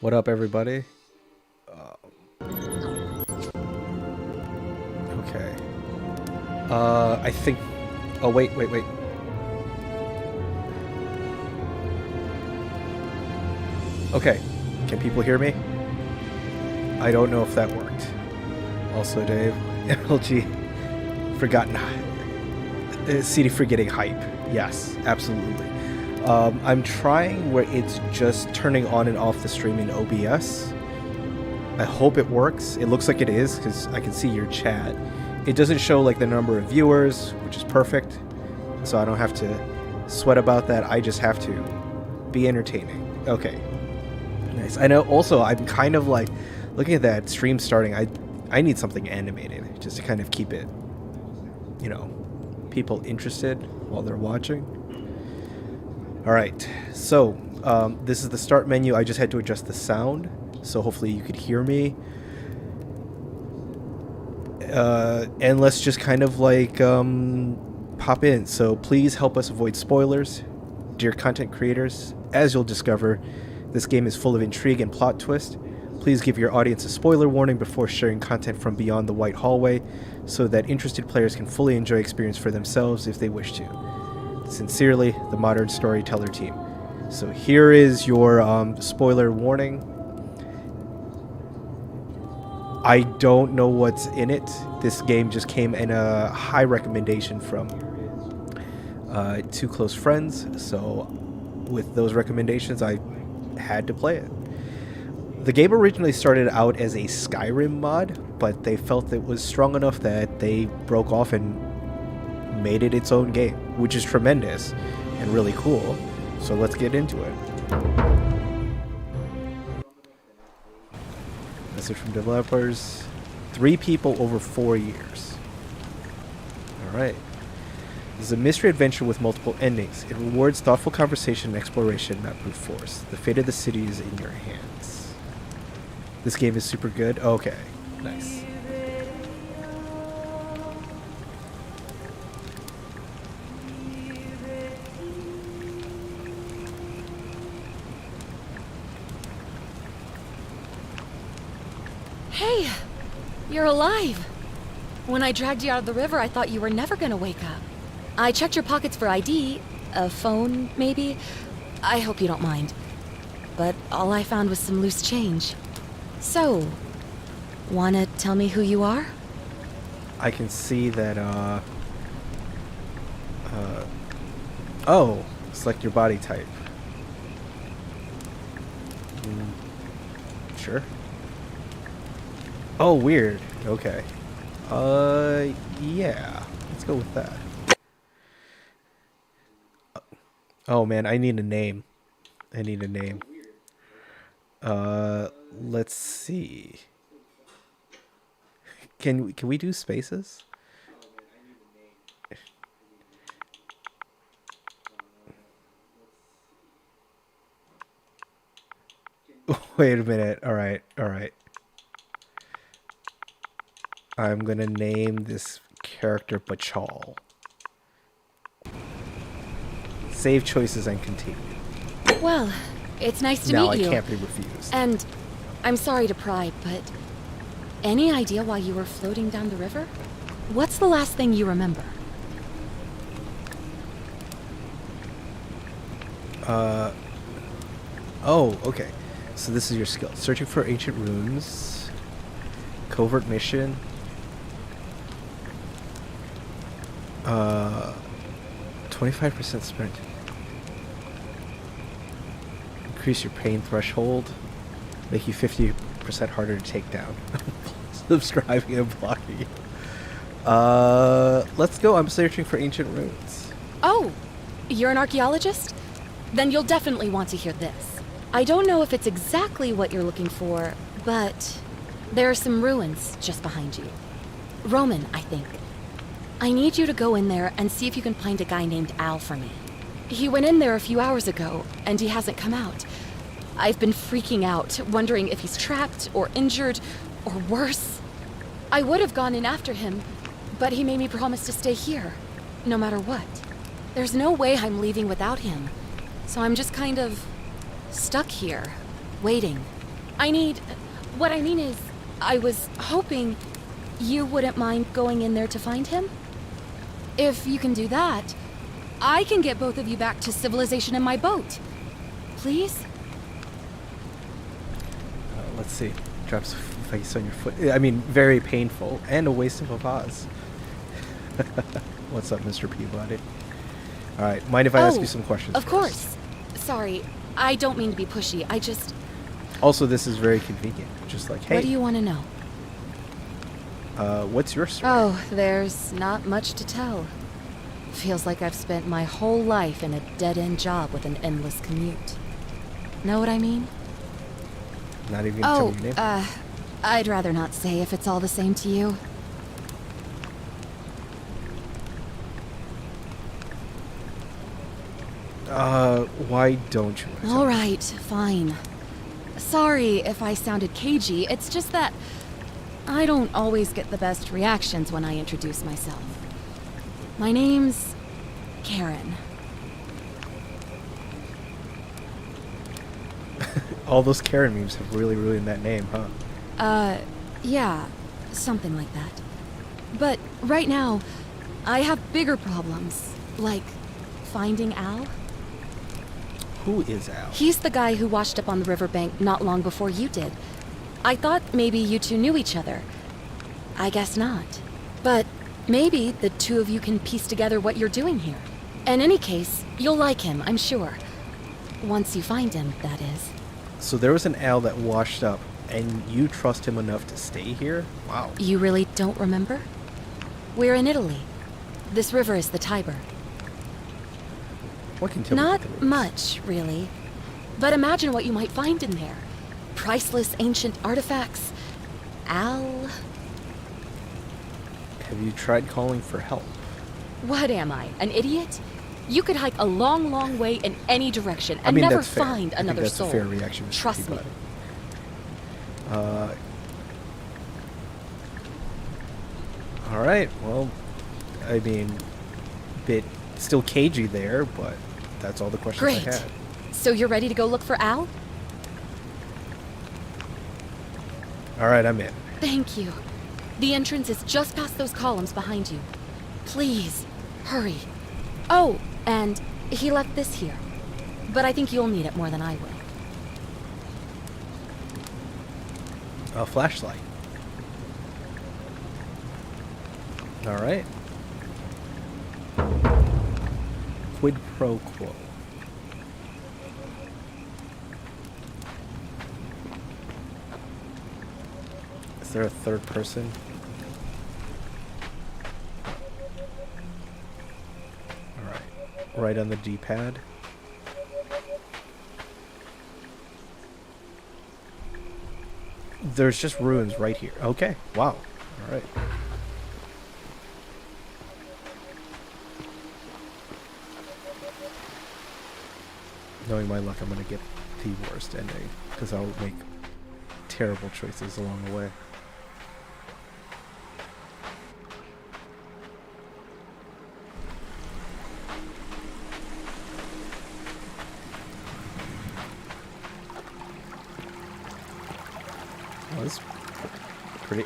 What up, everybody? Okay. I think... Oh, wait. Okay. Can people hear me? I don't know if that worked. Also, Dave, LG, forgotten... CD forgetting hype. Yes, absolutely. I'm trying where it's just turning on and off the stream in OBS. I hope it works. It looks like it is because I can see your chat. It doesn't show like the number of viewers, which is perfect. So I don't have to sweat about that. I just have to be entertaining. Okay. Nice. I know also I'm kind of like looking at that stream starting. I need something animated just to kind of keep it, you know, people interested while they're watching. All right. So this is the start menu. I just had to adjust the sound. So hopefully you could hear me. And let's just kind of like pop in. So please help us avoid spoilers. Dear content creators, as you'll discover, this game is full of intrigue and plot twist. Please give your audience a spoiler warning before sharing content from beyond the white hallway so that interested players can fully enjoy experience for themselves if they wish to. Sincerely, the Modern Storyteller team. So here is your spoiler warning. I don't know what's in it. This game just came in a high recommendation from two close friends. So with those recommendations, I had to play it. The game originally started out as a Skyrim mod, but they felt it was strong enough that they broke off and made it its own game, which is tremendous and really cool. So let's get into it. Message from developers. 3 people over 4 years. Alright. This is a mystery adventure with multiple endings. It rewards thoughtful conversation and exploration, not brute force. The fate of the city is in your hands. This game is super good. Okay. Nice. Hey, you're alive. When I dragged you out of the river, I thought you were never gonna wake up. I checked your pockets for ID, a phone, maybe. I hope you don't mind. But all I found was some loose change. So, wanna tell me who you are? I can see that, oh, select your body type. Sure. Oh, weird. Okay. Yeah. Let's go with that. Oh, man, I need a name. Let's see. Can we do spaces? Wait a minute. All right. I'm gonna name this character Bachal. Save choices and continue. Well, it's nice to Now meet I you. can't be refused. And I'm sorry to pry, but any idea why you were floating down the river? What's the last thing you remember? Oh, okay. So this is your skill. Searching for ancient runes. Covert mission. 25% sprint. Increase your pain threshold. Make you 50% harder to take down. Subscribing and blocking. Let's go. I'm searching for ancient runes. Oh, you're an archaeologist? Then you'll definitely want to hear this. I don't know if it's exactly what you're looking for, but there are some ruins just behind you. Roman, I think. I need you to go in there and see if you can find a guy named Al for me. He went in there a few hours ago, and he hasn't come out. I've been freaking out, wondering if he's trapped or injured or worse. I would have gone in after him, but he made me promise to stay here, no matter what. There's no way I'm leaving without him, so I'm just kind of stuck here, waiting. What I mean is, I was hoping you wouldn't mind going in there to find him. If you can do that, I can get both of you back to civilization in my boat. Please? Let's see. Drops face on your foot. I mean, very painful and a waste of a pause. What's up, Mr. Peabody? All right. Mind if I ask you some questions? Of course. Sorry, I don't mean to be pushy. I just... Also, this is very convenient. Just like, hey. What do you want to know? What's your story? Oh, there's not much to tell. Feels like I've spent my whole life in a dead-end job with an endless commute. Know what I mean? Not even gonna tell me your name? I'd rather not say if it's all the same to you. Why don't you? All right, fine. Sorry if I sounded cagey. It's just that I don't always get the best reactions when I introduce myself. My name's Karen. All those Karen memes have really ruined that name, huh? Yeah, something like that. But right now, I have bigger problems, like finding Al. Who is Al? He's the guy who washed up on the riverbank not long before you did. I thought maybe you two knew each other. I guess not. But maybe the two of you can piece together what you're doing here. In any case, you'll like him, I'm sure. Once you find him, that is. So there was an Al that washed up, and you trust him enough to stay here? Wow. You really don't remember? We're in Italy. This river is the Tiber. What can you tell me about the Not rivers? much, really. But imagine what you might find in there. Priceless ancient artifacts. Al... Have you tried calling for help? What am I, an idiot? You could hike a long, long way in any direction and I mean, never that's fair. find I think another that's soul. a fair reaction, Mr. Trust me. Peabody. All right. Well, I mean, bit still cagey there, but that's all the questions Great. I had. So you're ready to go look for Al? All right, I'm in. Thank you. The entrance is just past those columns behind you. Please, hurry. Oh, and he left this here. But I think you'll need it more than I will. A flashlight. All right. Quid pro quo. Is there a third person? All right. Right on the D-pad. There's just ruins right here. Okay. Wow. All right. Knowing my luck, I'm going to get the worst ending because I'll make terrible choices along the way. Oh, this is pretty.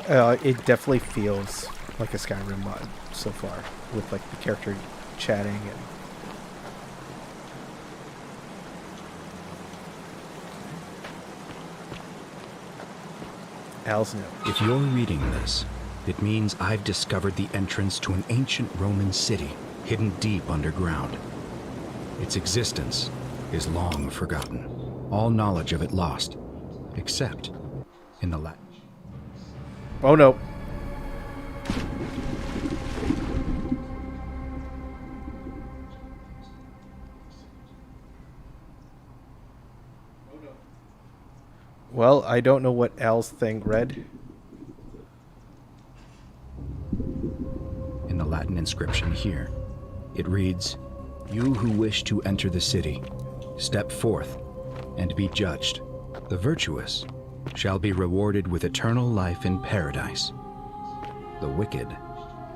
It definitely feels like a Skyrim mod so far, with like the character chatting and. Al's note. If you're reading this, it means I've discovered the entrance to an ancient Roman city hidden deep underground. Its existence is long forgotten, all knowledge of it lost, except in the Latin. Oh no. Well, I don't know what Al's thing read. In the Latin inscription here, it reads, "You who wish to enter the city, step forth and be judged. The virtuous shall be rewarded with eternal life in paradise. The wicked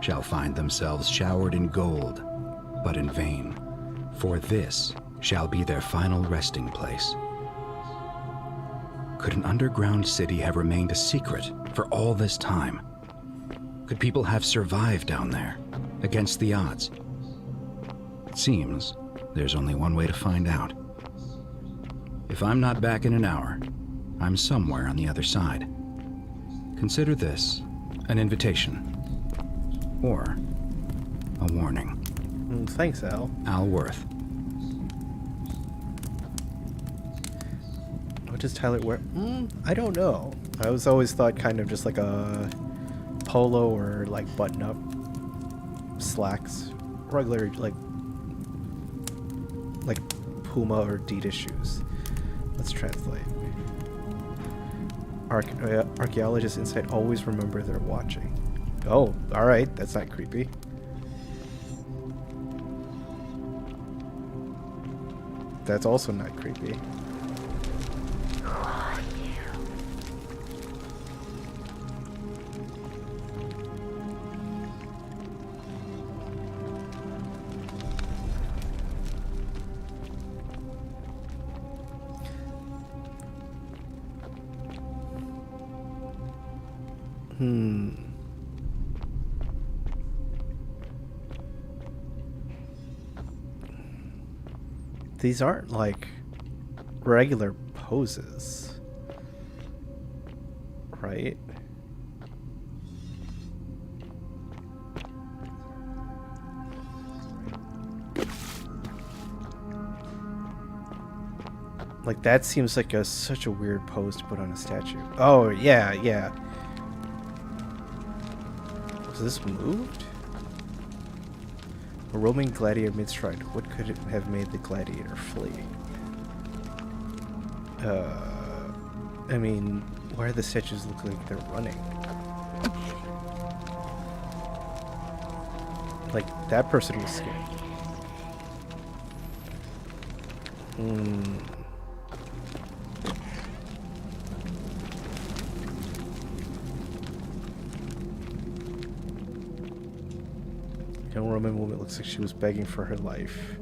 shall find themselves showered in gold, but in vain, for this shall be their final resting place." Could an underground city have remained a secret for all this time? Could people have survived down there, against the odds? It seems there's only one way to find out. If I'm not back in an hour, I'm somewhere on the other side. Consider this an invitation. Or a warning. Thanks, Al. Al Worth. What does Tyler wear? I don't know. I was always thought kind of just like a polo or like button-up slacks, regular like Puma or Adidas shoes. Let's translate. Archaeologists inside always remember they're watching. Oh, all right. That's not creepy. That's also not creepy. These aren't like regular poses, right? Like that seems like such a weird pose to put on a statue. Oh yeah, yeah. Was this moved? A Roman gladiator mid-stride. What could it have made the gladiator flee? I mean, why do the statues look like they're running? Like, that person was scared. Young Roman woman looks like she was begging for her life.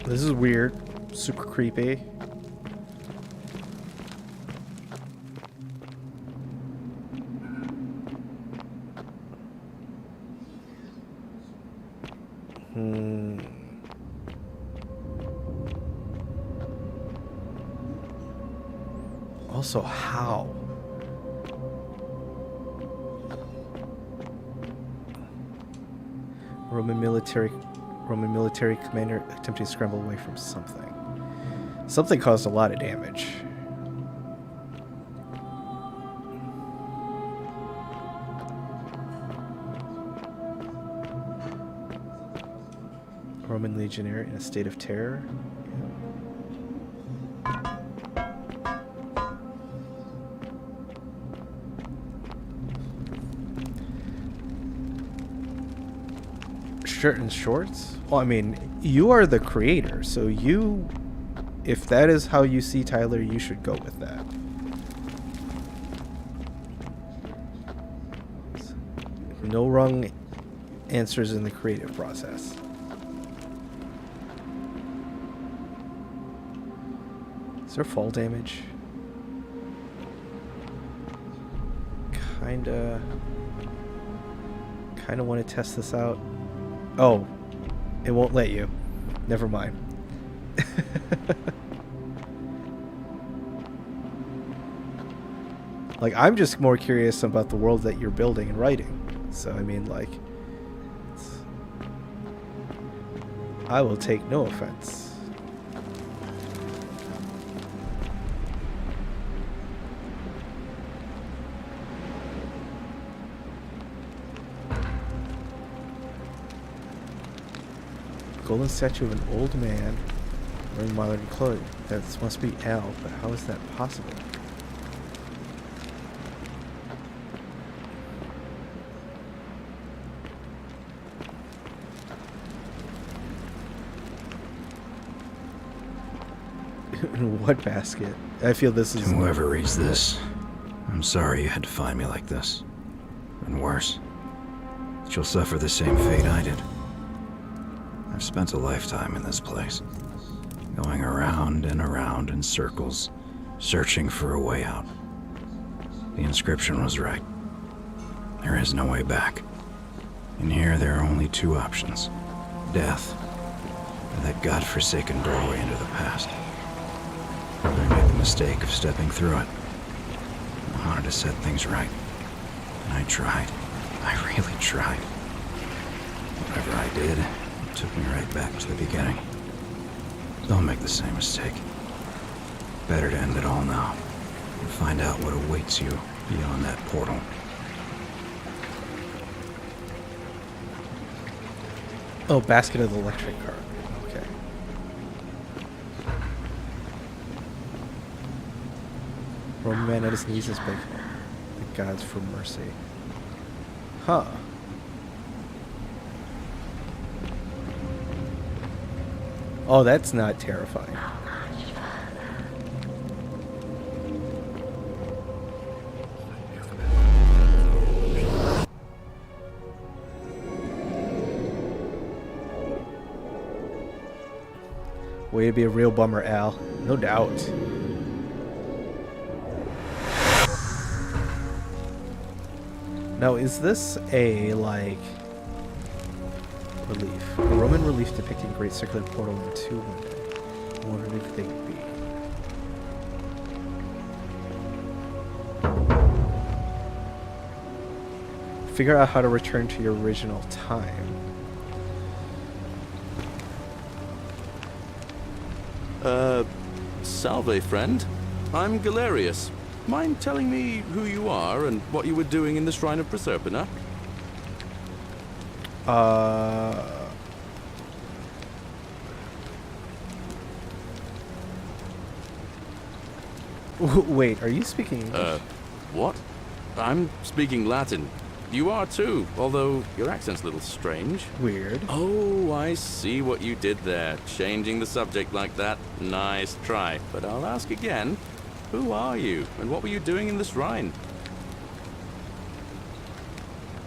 This is weird. Super creepy. Also, how? Roman military commander attempting to scramble away from something. Something caused a lot of damage. Roman legionnaire in a state of terror. Shirt and shorts? Well, I mean, you are the creator, so you, if that is how you see Tyler, you should go with that. No wrong answers in the creative process. Is there fall damage? Kinda want to test this out. Oh, it won't let you. Never mind. Like, I'm just more curious about the world that you're building and writing. So, I mean, like, I will take no offense. Golden statue of an old man wearing modern clothing. That must be Al, but how is that possible? In what basket? I feel this is... Whoever reads this, I'm sorry you had to find me like this. And worse, she'll suffer the same fate I did. I've spent a lifetime in this place, going around and around in circles, searching for a way out. The inscription was right. There is no way back. In here, there are only two options: death, or that godforsaken doorway into the past. I made the mistake of stepping through it. I wanted to set things right, and I tried. I really tried. Whatever I did, it took me right back to the beginning. Don't make the same mistake. Better to end it all now, and find out what awaits you beyond that portal. Oh, basket of the electric car. Okay. Roman man at his knees is begging the gods for mercy. Huh. Oh, that's not terrifying. Way to be a real bummer, Al. No doubt. Now, is this a, like, relief? A Roman relief depicting a great circular portal and two women. I wondered if they would be. Figure out how to return to your original time. Salve, friend. I'm Galerius. Mind telling me who you are and what you were doing in the Shrine of Proserpina? Wait, are you speaking English? What? I'm speaking Latin. You are too, although your accent's a little strange. Weird. Oh, I see what you did there. Changing the subject like that. Nice try. But I'll ask again. Who are you, and what were you doing in the shrine?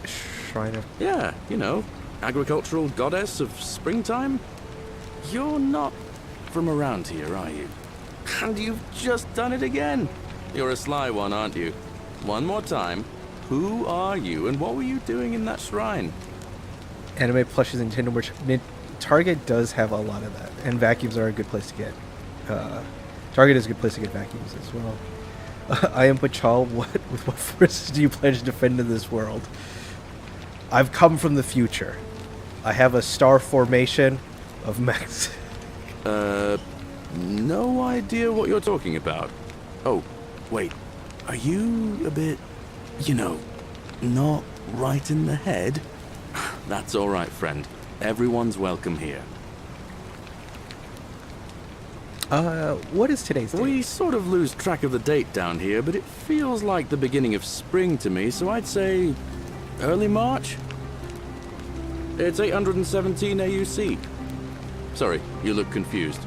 Shrine of... Yeah, you know, agricultural goddess of springtime? You're not from around here, are you? And you've just done it again. You're a sly one, aren't you? One more time. Who are you, and what were you doing in that shrine? Anime plushes and Nintendo merch. Target does have a lot of that, and vacuums are a good place to get. Target is a good place to get vacuums as well. I am Pachal. With what forces do you plan to defend in this world? I've come from the future. I have a star formation of max. No idea what you're talking about. Oh, wait. Are you a bit, you know, not right in the head? That's all right, friend. Everyone's welcome here. What is today's date? We sort of lose track of the date down here, but it feels like the beginning of spring to me, so I'd say early March? It's 817 AUC. Sorry, you look confused.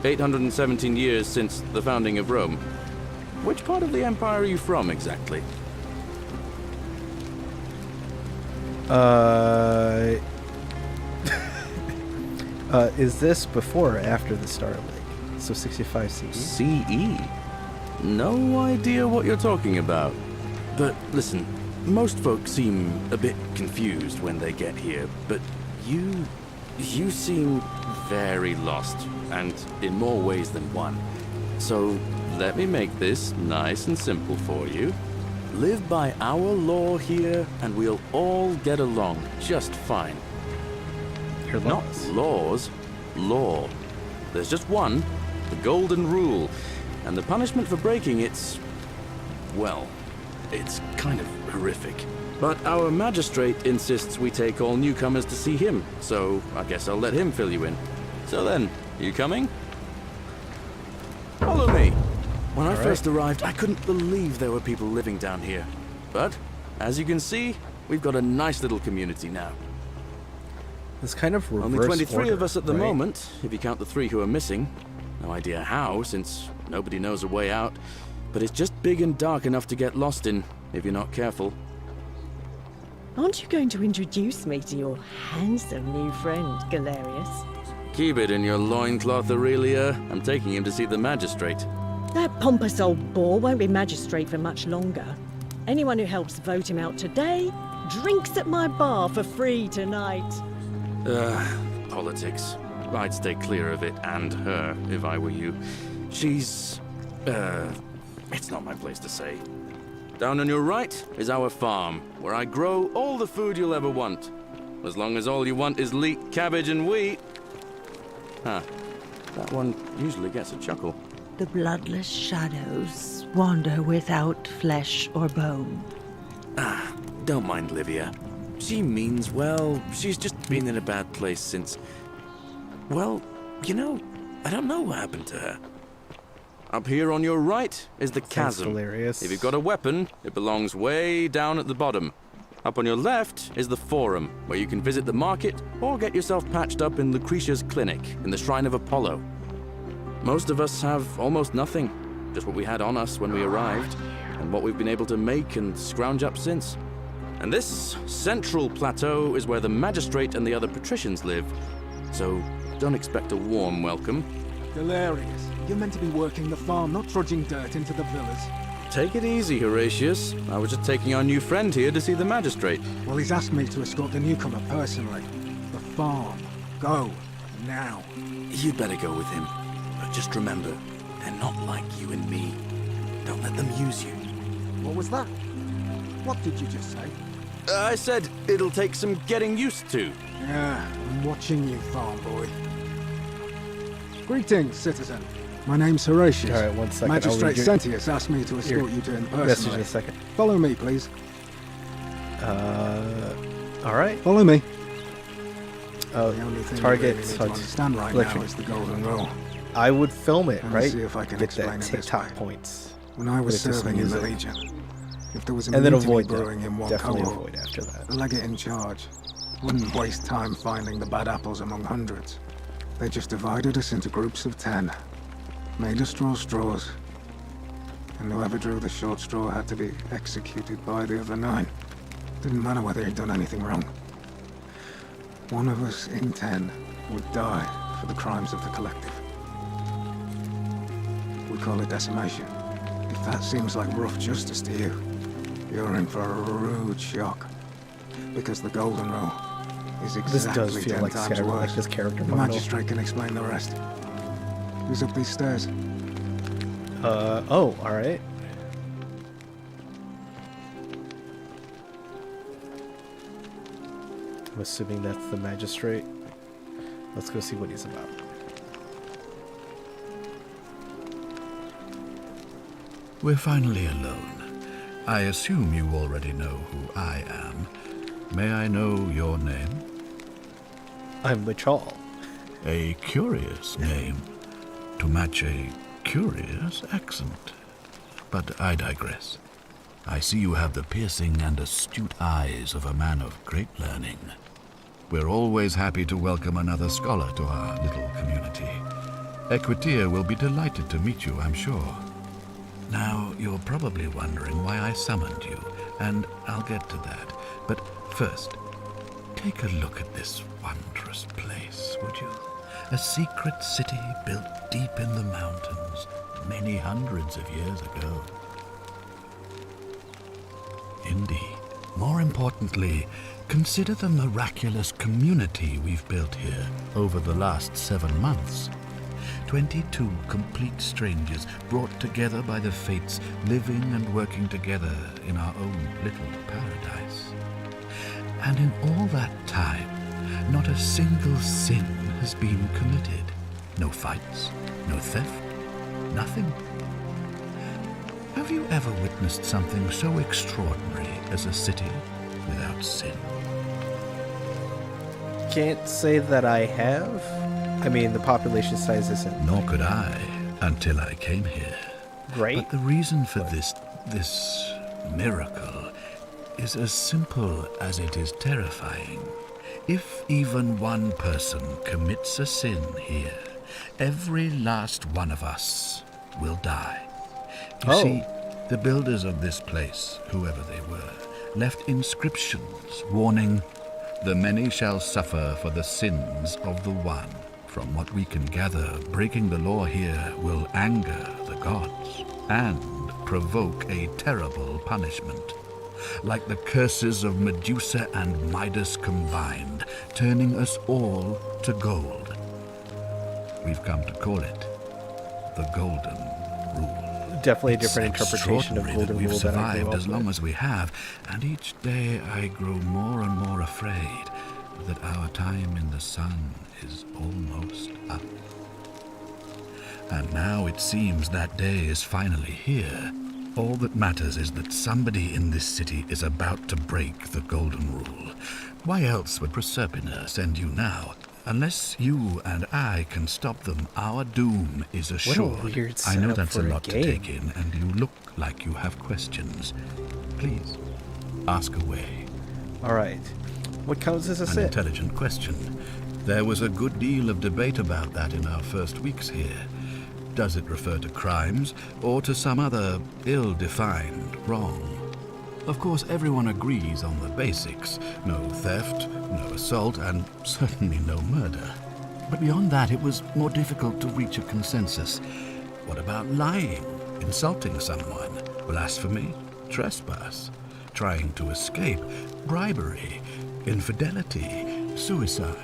817 years since the founding of Rome. Which part of the empire are you from, exactly? Is this before or after the Star Lake? So 65 CE? CE? No idea what you're talking about. But listen, most folks seem a bit confused when they get here, but you seem very lost, and in more ways than one. So let me make this nice and simple for you. Live by our law here, and we'll all get along just fine. Your Not laws. laws, law. There's just one, the golden rule, and the punishment for breaking it's, well, it's kind of horrific. But our magistrate insists we take all newcomers to see him, so I guess I'll let him fill you in. So then, you coming? Follow me. When I first arrived, I couldn't believe there were people living down here. But, as you can see, we've got a nice little community now. It's kind of reverse Only 23 order, of us at the right? moment, if you count the 3 who are missing. No idea how, since nobody knows a way out. But it's just big and dark enough to get lost in, if you're not careful. Aren't you going to introduce me to your handsome new friend, Galerius? Keep it in your loincloth, Aurelia. I'm taking him to see the magistrate. That pompous old bore won't be magistrate for much longer. Anyone who helps vote him out today drinks at my bar for free tonight. Politics. I'd stay clear of it, and her, if I were you. She's... it's not my place to say. Down on your right is our farm, where I grow all the food you'll ever want. As long as all you want is leek, cabbage, and wheat. Huh. That one usually gets a chuckle. The bloodless shadows wander without flesh or bone. Don't mind Livia. She means well. She's just been in a bad place since... Well, you know, I don't know what happened to her. Up here on your right is the chasm. Hilarious. If you've got a weapon, it belongs way down at the bottom. Up on your left is the Forum, where you can visit the market or get yourself patched up in Lucretia's clinic in the Shrine of Apollo. Most of us have almost nothing, just what we had on us when we arrived, and what we've been able to make and scrounge up since. And this central plateau is where the magistrate and the other patricians live, so don't expect a warm welcome. Galerius, you're meant to be working the farm, not trudging dirt into the villas. Take it easy, Horatius. I was just taking our new friend here to see the magistrate. Well, he's asked me to escort the newcomer personally. The farm. Go. Now. You'd better go with him. But just remember, they're not like you and me. Don't let them use you. What was that? What did you just say? I said it'll take some getting used to. Yeah, I'm watching you, farm boy. Greetings, citizen. My name's Horatius. All right, 1 second. Magistrate Sentius asked me to escort you to him Message personally. in a second. Follow me, please. All right. Follow me. Oh, The only thing target. you really need to understand right electric. now is the golden rule. I would film it, Let me right? see if I can Get explain that it this TikTok way. points. When I was With this serving in the music. Legion, if there was a And then mutiny avoid brewing that. in one Definitely cohort, avoid after that. the legate in charge wouldn't waste time finding the bad apples among hundreds. They just divided us into groups of 10, made us draw straws, and whoever drew the short straw had to be executed by the other 9. Didn't matter whether he'd done anything wrong. One of us in 10 would die for the crimes of the collective. We call it decimation. If that seems like rough justice to you, you're in for a rude shock. Because the golden rule is exactly This does feel 10 like times Skyrim, worse. like this character The model. magistrate can explain the rest. Who's up these stairs? Oh, all right. I'm assuming that's the magistrate. Let's go see what he's about. We're finally alone. I assume you already know who I am. May I know your name? I'm Machal. A curious name to match a curious accent. But I digress. I see you have the piercing and astute eyes of a man of great learning. We're always happy to welcome another scholar to our little community. Equitia will be delighted to meet you, I'm sure. Now, you're probably wondering why I summoned you, and I'll get to that. But first, take a look at this wondrous place, would you? A secret city built deep in the mountains, many hundreds of years ago. Indeed. More importantly, consider the miraculous community we've built here over the last 7 months. 22 complete strangers brought together by the fates, living and working together in our own little paradise. And in all that time, not a single sin has been committed. No fights, no theft, nothing. Have you ever witnessed something so extraordinary as a city without sin? Can't say that I have. I mean, the population size isn't Nor could I until I came here. great. But the reason for this miracle is as simple as it is terrifying. If even one person commits a sin here, every last one of us will die. You see, the builders of this place, whoever they were, left inscriptions warning, "The many shall suffer for the sins of the one." From what we can gather, breaking the law here will anger the gods and provoke a terrible punishment. Like the curses of Medusa and Midas combined, turning us all to gold. We've come to call it the Golden Rule. Definitely a different interpretation of Extraordinary Golden that we've Rule than I grew survived up as long with. as we have, and each day I grow more and more afraid that our time in the sun is almost up. And now it seems that day is finally here. All that matters is that somebody in this city is about to break the Golden Rule. Why else would Proserpina send you now? Unless you and I can stop them, our doom is assured. weird I know setup that's a for a lot to game. take in, and you look like you have questions. Please, ask away. All right. What counts as a An sin? intelligent question. There was a good deal of debate about that in our first weeks here. Does it refer to crimes or to some other ill-defined wrong? Of course, everyone agrees on the basics. No theft, no assault, and certainly no murder. But beyond that, it was more difficult to reach a consensus. What about lying, insulting someone, blasphemy, trespass, trying to escape, bribery, infidelity, suicide?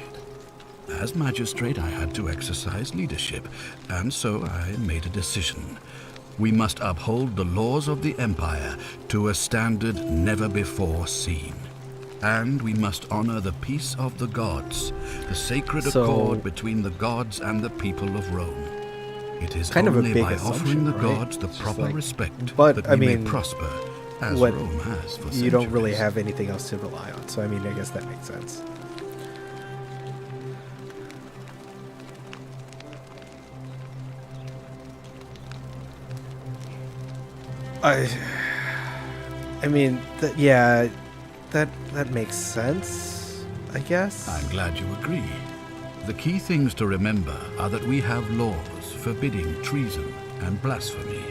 As magistrate, I had to exercise leadership, and so I made a decision. We must uphold the laws of the Empire to a standard never before seen. And we must honor the peace of the gods, the sacred accord between the gods and the people of Rome. It is Kind of a only big by offering the assumption, right? gods the It's just proper like- respect but, that I we may mean, prosper, as what- Rome has for You don't really centuries. have anything else to rely on, so I mean, I guess that makes sense. I mean, yeah, that makes sense, I guess. I'm glad you agree. The key things to remember are that we have laws forbidding treason and blasphemy,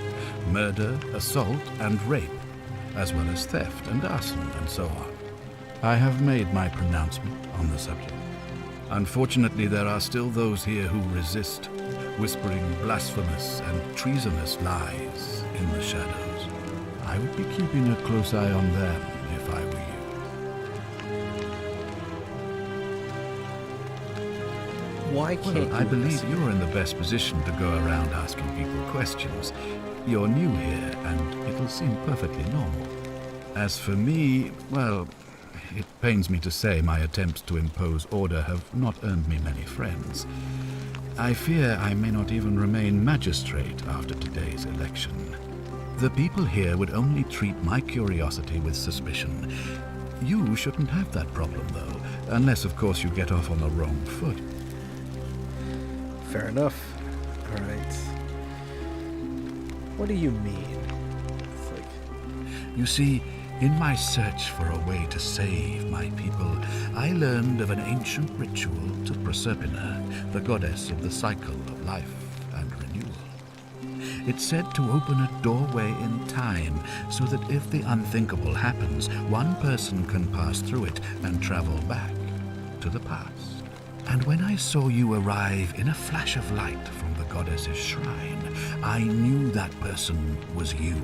murder, assault, and rape, as well as theft and arson and so on. I have made my pronouncement on the subject. Unfortunately, there are still those here who resist, whispering blasphemous and treasonous lies in the shadows. I would be keeping a close eye on them if I were you. Why can't Well, you I believe listen? you're in the best position to go around asking people questions. You're new here, and it'll seem perfectly normal. As for me, well, it pains me to say my attempts to impose order have not earned me many friends. I fear I may not even remain magistrate after today's election. The people here would only treat my curiosity with suspicion. You shouldn't have that problem, though, unless, of course, you get off on the wrong foot. Fair enough. All right. What do you mean? It's like, You see, in my search for a way to save my people, I learned of an ancient ritual to Proserpina, the goddess of the cycle of life and renewal. It's said to open a doorway in time, so that if the unthinkable happens, one person can pass through it and travel back to the past. And when I saw you arrive in a flash of light from the goddess's shrine, I knew that person was you.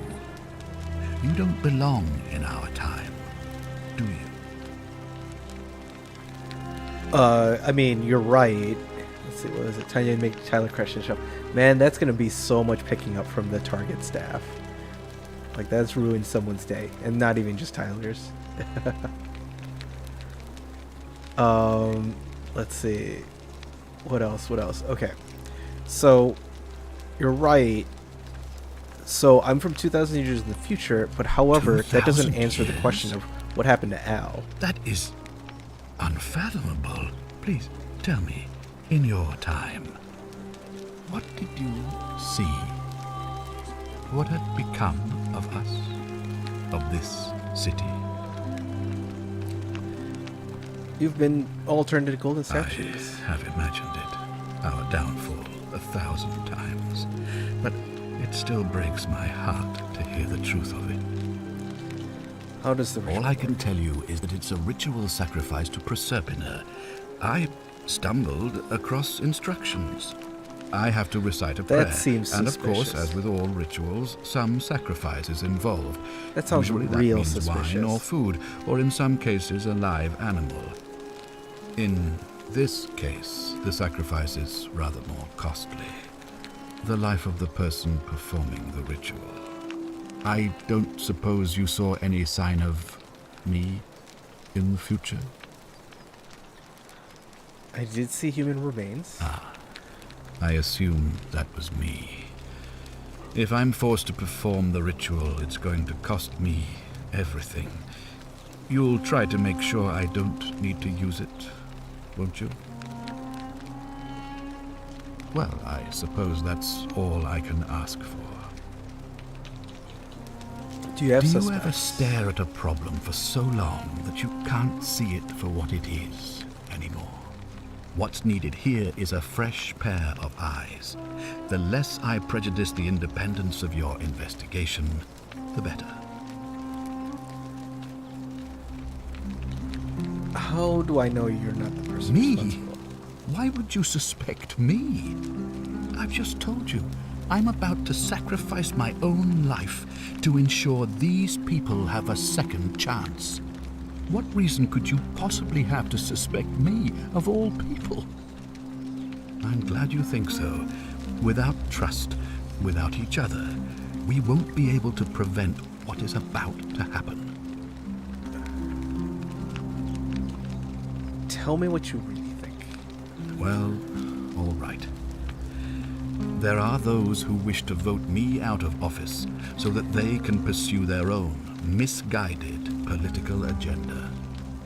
You don't belong in our time, do you? I mean, you're right. Let's see, what is it? Tanya make Tyler crash the show. Man, that's gonna be so much picking up from the Target staff. Like, that's ruined someone's day, and not even just Tyler's. Let's see. What else? Okay. So, you're right. So, I'm from 2,000 years in the future, but however, that doesn't 2,000 answer the question years? of what happened to Al. That is unfathomable. Please tell me, in your time, what did you see? What had become of us, of this city? You've been all turned into golden statues. I have imagined it, our downfall 1,000 times, but it still breaks my heart to hear the truth of it. How does the ritual All I can work? tell you is that it's a ritual sacrifice to Proserpina. I stumbled across instructions. I have to recite a prayer. seems and of course, suspicious. as with all rituals, some sacrifice is involved. That sounds Usually real that means suspicious. wine or food, or in some cases a live animal. In this case, the sacrifice is rather more costly. The life of the person performing the ritual. I don't suppose you saw any sign of me in the future? I did see human remains. I assume that was me. If I'm forced to perform the ritual, it's going to cost me everything. You'll try to make sure I don't need to use it, won't you? Well, I suppose that's all I can ask for. Do you have Do you suspects? ever stare at a problem for so long that you can't see it for what it is anymore? What's needed here is a fresh pair of eyes. The less I prejudice the independence of your investigation, the better. How do I know you're not the person Me? responsible? Why would you suspect me? I've just told you. I'm about to sacrifice my own life to ensure these people have a second chance. What reason could you possibly have to suspect me, of all people? I'm glad you think so. Without trust, without each other, we won't be able to prevent what is about to happen. Tell me what you really think. Well, all right. There are those who wish to vote me out of office so that they can pursue their own misguided political agenda.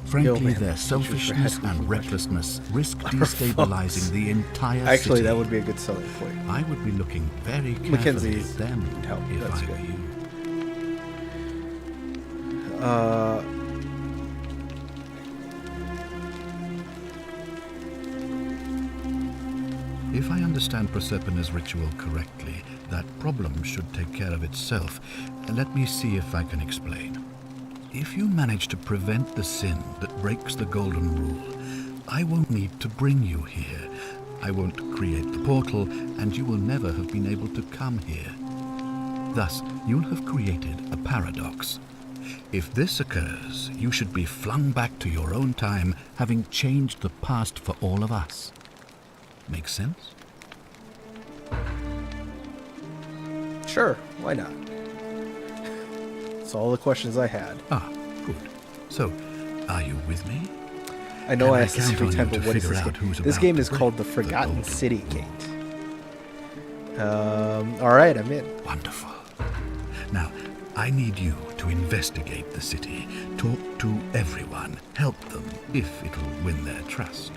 Frankly, man, their teachers selfishness for asking and questions. recklessness risk destabilizing the entire Actually, city. that would be a good selling point. I would be looking very carefully Mackenzie at them need help. if That's I good. were you. If I understand Proserpina's ritual correctly, that problem should take care of itself. Let me see if I can explain. If you manage to prevent the sin that breaks the golden rule, I won't need to bring you here. I won't create the portal, and you will never have been able to come here. Thus, you'll have created a paradox. If this occurs, you should be flung back to your own time, having changed the past for all of us. Make sense? Sure, why not? That's all the questions I had. Ah, good. So, are you with me? I know Can I I asked this count every on time, you but to what is figure this out game? who's This about game to is called The break the Forgotten golden City Gate. Alright, I'm in. Wonderful. Now, I need you to investigate the city, talk to everyone, help them if it'll win their trust.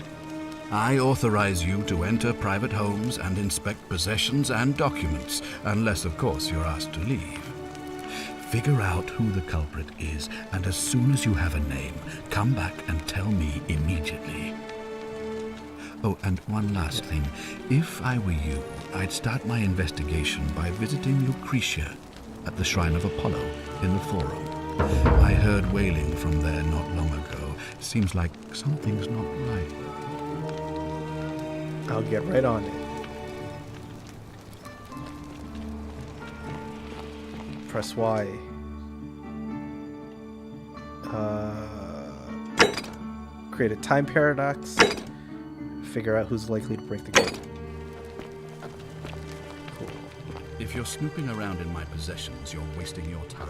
I authorize you to enter private homes and inspect possessions and documents, unless, of course, you're asked to leave. Figure out who the culprit is, and as soon as you have a name, come back and tell me immediately. Oh, and one last thing. If I were you, I'd start my investigation by visiting Lucretia at the Shrine of Apollo in the Forum. I heard wailing from there not long ago. Seems like something's not right. I'll get right on it. Press Y. Create a time paradox. Figure out who's likely to break the code. Cool. If you're snooping around in my possessions, you're wasting your time.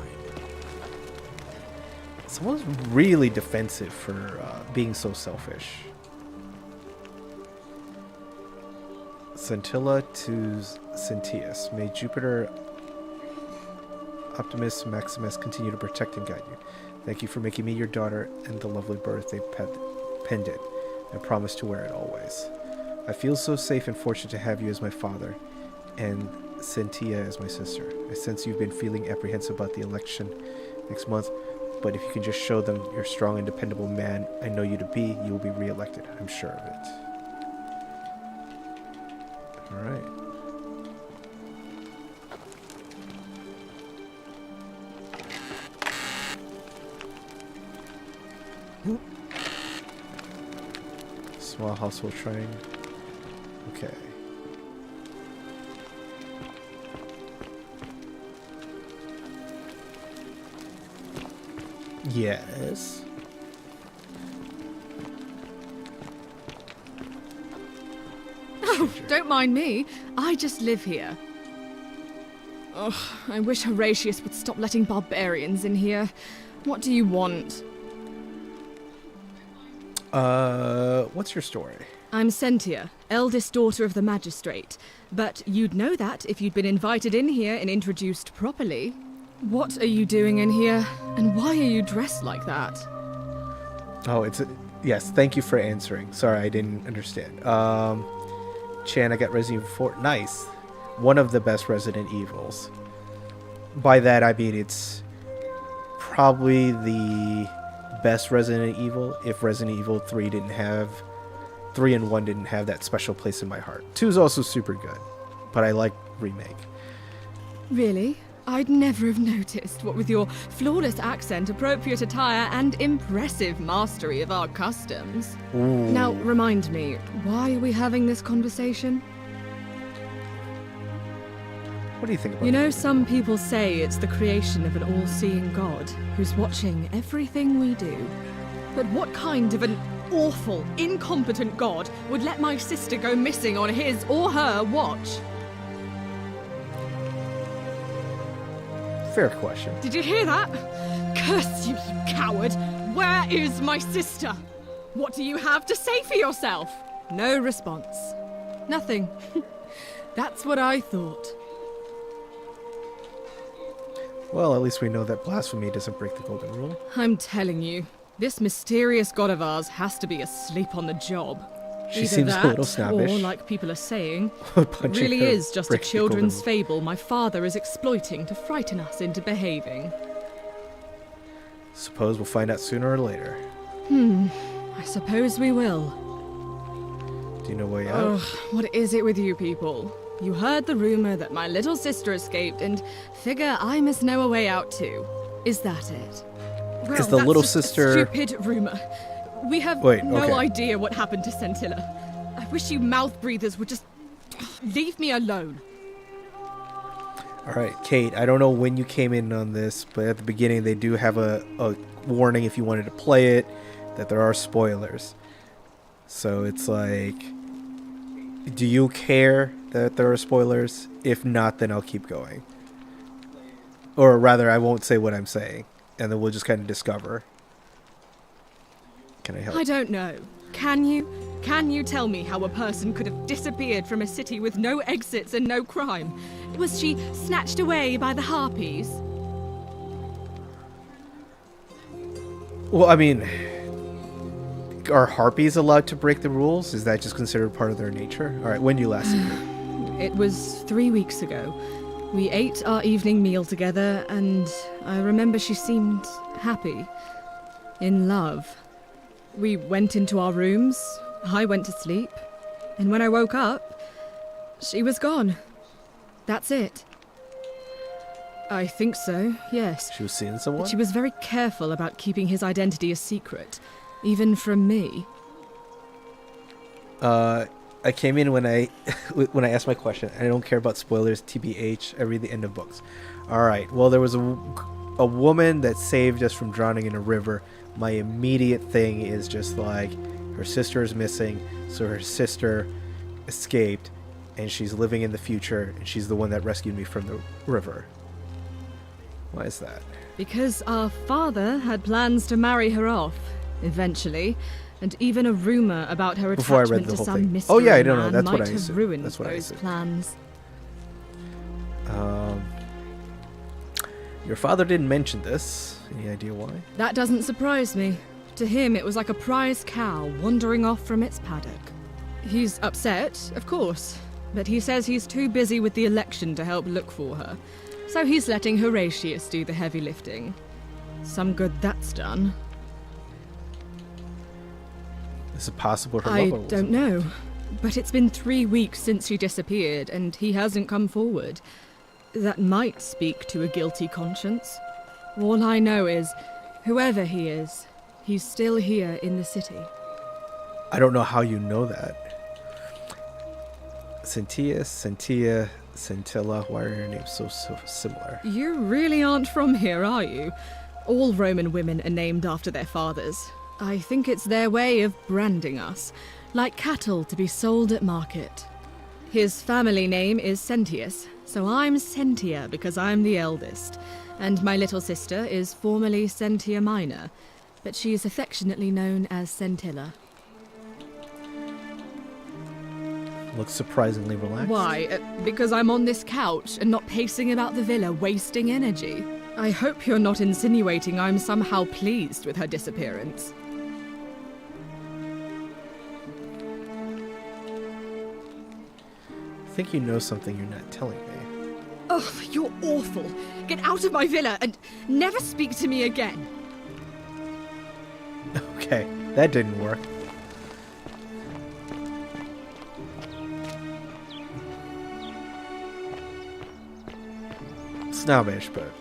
Someone's really defensive for being so selfish. Scintilla to Cyntius. May Jupiter, Optimus, Maximus continue to protect and guide you. Thank you for making me your daughter and the lovely birthday pendant. I promise to wear it always. I feel so safe and fortunate to have you as my father and Cynthia as my sister. I sense you've been feeling apprehensive about the election next month, but if you can just show them you're a strong and dependable man I know you to be, you will be re-elected. I'm sure of it. Alright. Small household shrine. Okay. Yes. Oh, don't mind me. I just live here. Ugh, I wish Horatius would stop letting barbarians in here. What do you want? What's your story? I'm Sentia, eldest daughter of the magistrate. But you'd know that if you'd been invited in here and introduced properly. What are you doing in here? And why are you dressed like that? Oh, yes, thank you for answering. Sorry, I didn't understand. Chan, I got Resident Evil 4. Nice. One of the best Resident Evils. By that, I mean it's probably the best Resident Evil if Resident Evil 3 didn't have... 3 and 1 didn't have that special place in my heart. 2 is also super good, but I like Remake. Really? I'd never have noticed, what with your flawless accent, appropriate attire, and impressive mastery of our customs. Ooh. Now, remind me, why are we having this conversation? What do you think about You know, it? some people say it's the creation of an all-seeing God who's watching everything we do. But what kind of an awful, incompetent God would let my sister go missing on his or her watch? Fair question. Did you hear that? Curse you, you coward! Where is my sister? What do you have to say for yourself? No response. Nothing. That's what I thought. Well, at least we know that blasphemy doesn't break the golden rule. I'm telling you, this mysterious god of ours has to be asleep on the job. She Either seems that, a little snobbish. or like people are saying, Punching it really her is just a breaks the golden children's rule. fable my father is exploiting to frighten us into behaving. Suppose we'll find out sooner or later. I suppose we will. Do you know why out? Ugh, what is it with you people? You heard the rumor that my little sister escaped and figure I must know a way out too. Is that it? Well, Is the that's little just a sister- stupid rumor. We have Wait, no okay. idea what happened to Scintilla. I wish you mouth breathers would just leave me alone. All right, Kate, I don't know when you came in on this, but at the beginning they do have a warning if you wanted to play it, that there are spoilers. So it's like, do you care that there are spoilers? If not, then I'll keep going. Or rather, I won't say what I'm saying, and then we'll just kind of discover. Can I help? I don't know. Can you? Can you tell me how a person could have disappeared from a city with no exits and no crime? Was she snatched away by the harpies? Well, I mean, are harpies allowed to break the rules? Is that just considered part of their nature? All right, when do you last see her? It was 3 weeks ago. We ate our evening meal together, and I remember she seemed happy. In love. We went into our rooms, I went to sleep, and when I woke up, she was gone. That's it. I think so, yes. She was seeing someone? But she was very careful about keeping his identity a secret, even from me. I came in when I asked my question. I don't care about spoilers, TBH. I read the end of books. All right. Well, there was a woman that saved us from drowning in a river. My immediate thing is just like, her sister is missing, so her sister escaped, and she's living in the future, and she's the one that rescued me from the river. Why is that? Because our father had plans to marry her off, eventually, and even a rumor about her Before I read attachment the to whole some thing. mystery Oh, yeah, I don't know. man That's might what I have assumed. ruined That's what I those assumed. plans. Your father didn't mention this. Any idea why? That doesn't surprise me. To him, it was like a prize cow wandering off from its paddock. He's upset, of course, but he says he's too busy with the election to help look for her. So he's letting Horatius do the heavy lifting. Some good that's done. Is it possible her I lover was don't know, but it's been 3 weeks since she disappeared, and he hasn't come forward. That might speak to a guilty conscience. All I know is, whoever he is, He's still here in the city. I don't know how you know that. Scintilla, Scintilla. Why are your names so similar? You really aren't from here, are you? All Roman women are named after their fathers. I think it's their way of branding us, like cattle to be sold at market. His family name is Sentius, so I'm Sentia because I'm the eldest. And my little sister is formerly Sentia Minor, but she is affectionately known as Scintilla. Looks surprisingly relaxed. Why? Because I'm on this couch and not pacing about the villa, wasting energy. I hope you're not insinuating I'm somehow pleased with her disappearance. I think you know something you're not telling me. Oh, you're awful. Get out of my villa and never speak to me again. Okay, that didn't work. Snobbish, but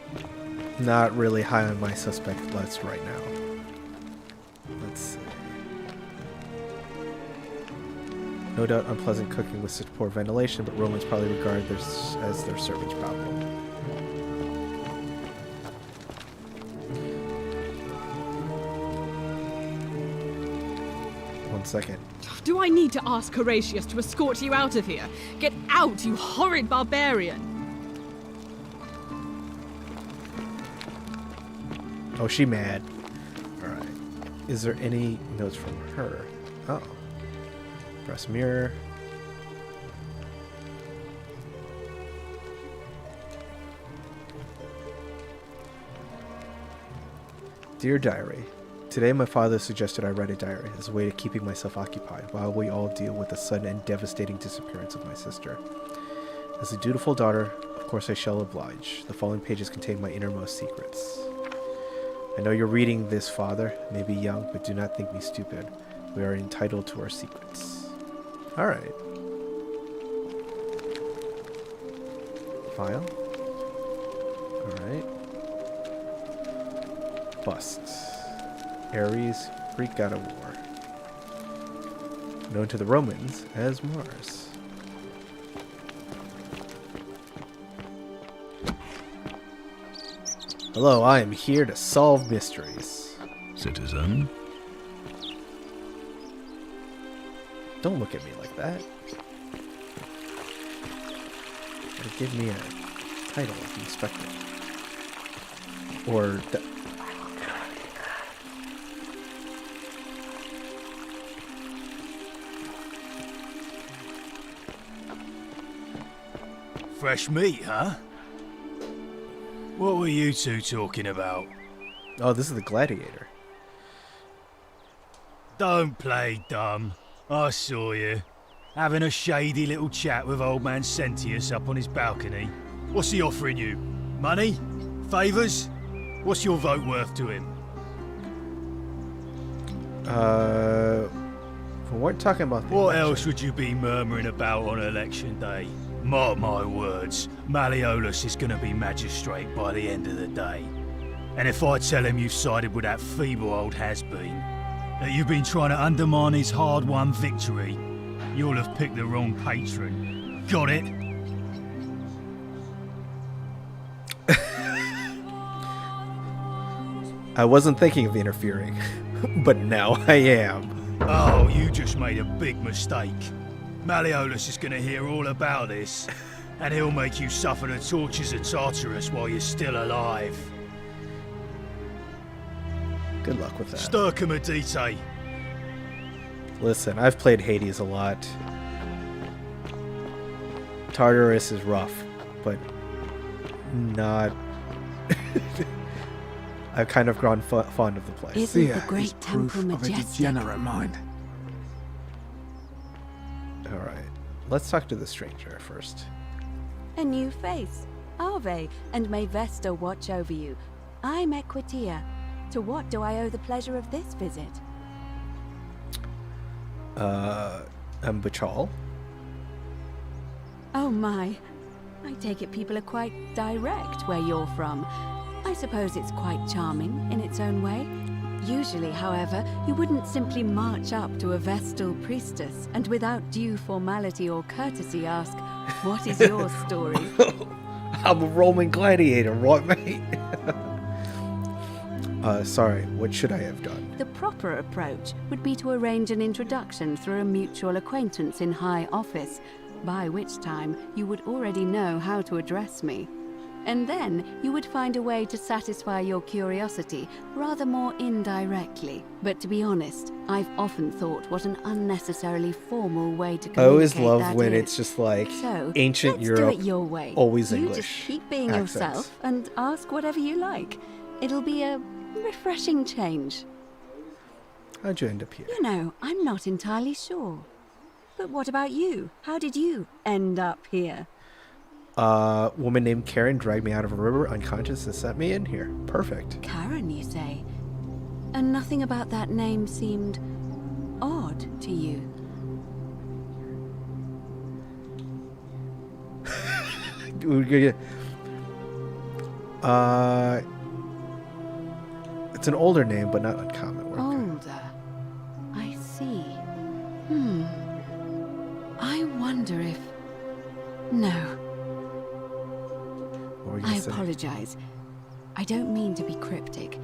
not really high on my suspect list right now. Let's see. No doubt unpleasant cooking with such poor ventilation, but Romans probably regard this as their servant's problem. One second. Do I need to ask Horatius to escort you out of here? Get out, you horrid barbarian! Oh, she mad. Alright. Is there any notes from her? Oh. Press mirror. Dear Diary, today my father suggested I write a diary as a way of keeping myself occupied while we all deal with the sudden and devastating disappearance of my sister. As a dutiful daughter, of course I shall oblige. The following pages contain my innermost secrets. I know you're reading this, Father. May be young, but do not think me stupid. We are entitled to our secrets. Alright. File. Alright. Busts. Ares, Greek god of war. Known to the Romans as Mars. Hello, I am here to solve mysteries. Citizen, Don't look at me like that. Gotta give me a title of inspector. Or... Fresh meat, huh? What were you two talking about? Oh, this is the gladiator. Don't play dumb. I saw you. Having a shady little chat with old man Sentius up on his balcony. What's he offering you? Money? Favours? What's your vote worth to him? We weren't talking about the What election. else would you be murmuring about on election day? Mark my words, Malleolus is going to be magistrate by the end of the day. And if I tell him you've sided with that feeble old has-been, that you've been trying to undermine his hard-won victory, you'll have picked the wrong patron. Got it? I wasn't thinking of interfering, but now I am. Oh, you just made a big mistake. Malleolus is going to hear all about this, and he'll make you suffer the tortures of Tartarus while you're still alive. Good luck with that. Stircum Adite. Listen, I've played Hades a lot. Tartarus is rough, but not... I've kind of grown fond of the place. Isn't the Fear great is proof temple of a majestic? degenerate mind. Alright, let's talk to the stranger first. A new face. Ave, and may Vesta watch over you. I'm Equitia. To what do I owe the pleasure of this visit? I'm Bachal. Oh my. I take it people are quite direct where you're from. I suppose it's quite charming in its own way. Usually, however, you wouldn't simply march up to a Vestal priestess and without due formality or courtesy ask, "What is your story?" I'm a Roman gladiator, right, mate? Sorry, what should I have done? The proper approach would be to arrange an introduction through a mutual acquaintance in high office, by which time you would already know how to address me. And then you would find a way to satisfy your curiosity rather more indirectly. But to be honest, I've often thought what an unnecessarily formal way to communicate I always love that when is. it's just like So, ancient let's Europe, do it your way. always you English just keep being accents. yourself and ask whatever you like. It'll be a refreshing change. How'd you end up here? You know, I'm not entirely sure. But what about you? How did you end up here? Woman named Karen dragged me out of a river unconscious and sent me in here. Perfect. Karen, you say? And nothing about that name seemed odd to you? It's an older name, but not uncommon. Older. I see. I wonder if... No. What were you I saying? apologize. I don't mean to be cryptic.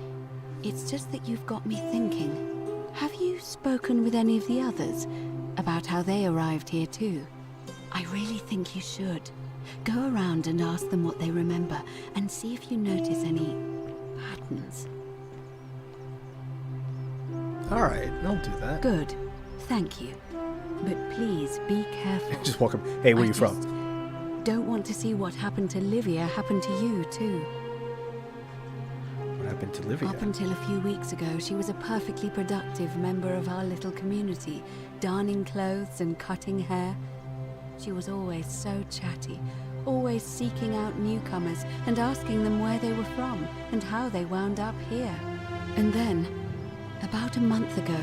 It's just that you've got me thinking. Have you spoken with any of the others about how they arrived here too? I really think you should. Go around and ask them what they remember and see if you notice any patterns. All right, I'll do that. Good. Thank you. But please be careful. Just walk up. Hey, where I you from? just don't want to see what happened to Livia happen to you too. What happened to Livia? Up until a few weeks ago, she was a perfectly productive member of our little community, darning clothes and cutting hair. She was always so chatty, always seeking out newcomers and asking them where they were from and how they wound up here. And then, about a month ago,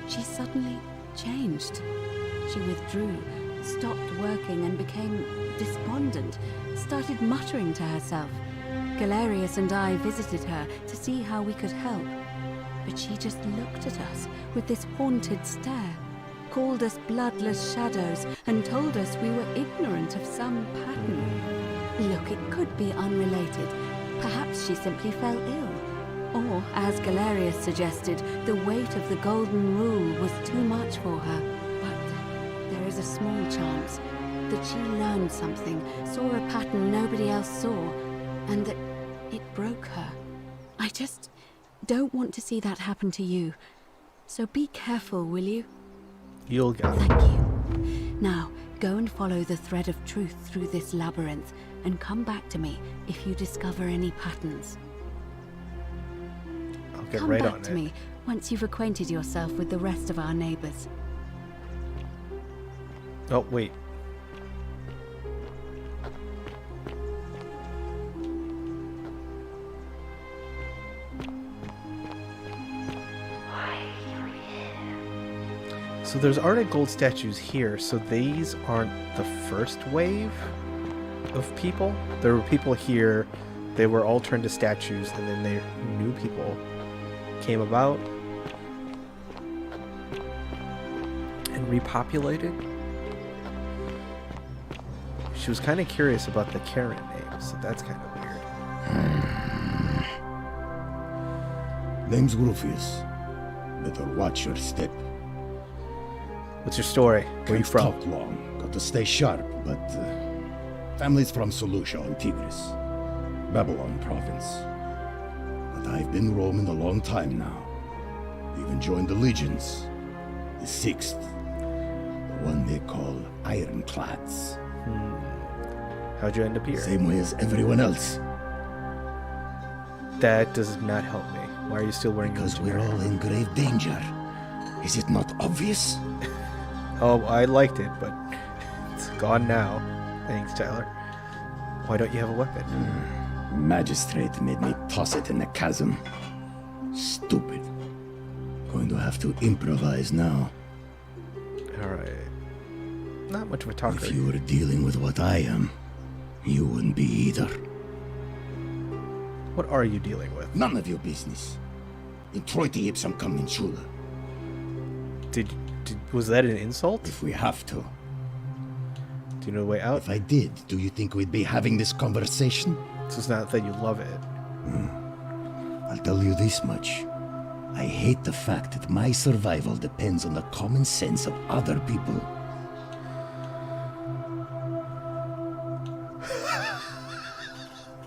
she suddenly changed. She withdrew, stopped working and became despondent, started muttering to herself. Galerius and I visited her to see how we could help, but she just looked at us with this haunted stare, called us bloodless shadows, and told us we were ignorant of some pattern. Look, it could be unrelated. Perhaps she simply fell ill. Or, as Galerius suggested, the weight of the Golden Rule was too much for her. But there is a small chance that she learned something, saw a pattern nobody else saw, and that it broke her. I just don't want to see that happen to you. So be careful, will you? You'll go. Thank you. Now, go and follow the thread of truth through this labyrinth, and come back to me if you discover any patterns. I'll get Come right back on to it. me once you've acquainted yourself with the rest of our neighbors. Oh, wait. So there's already gold statues here, so these aren't the first wave of people. There were people here, they were all turned to statues, and then new people came about and repopulated. She was kind of curious about the Karen name, so that's kind of weird. Name's Rufius. Better watch your step. What's your story? Where are you Can't from? talk long. Got to stay sharp, but family's from Seleucia on Tigris, Babylon province. But I've been roaming a long time now. Even joined the legions, the 6th, the one they call Ironclads. How'd you end up here? Same way as everyone else. That does not help me. Why are you still wearing Because military we're all armor? in grave danger. Is it not obvious? Oh, I liked it, but it's gone now. Thanks, Tyler. Why don't you have a weapon? Magistrate made me toss it in the chasm. Stupid. Going to have to improvise now. Alright. Not much of a talker. If you were dealing with what I am, you wouldn't be either. What are you dealing with? None of your business. In Troite Ipsum coming Schule. Was that an insult? If we have to. Do you know the way out? If I did, do you think we'd be having this conversation? So it's not that you love it. I'll tell you this much. I hate the fact that my survival depends on the common sense of other people.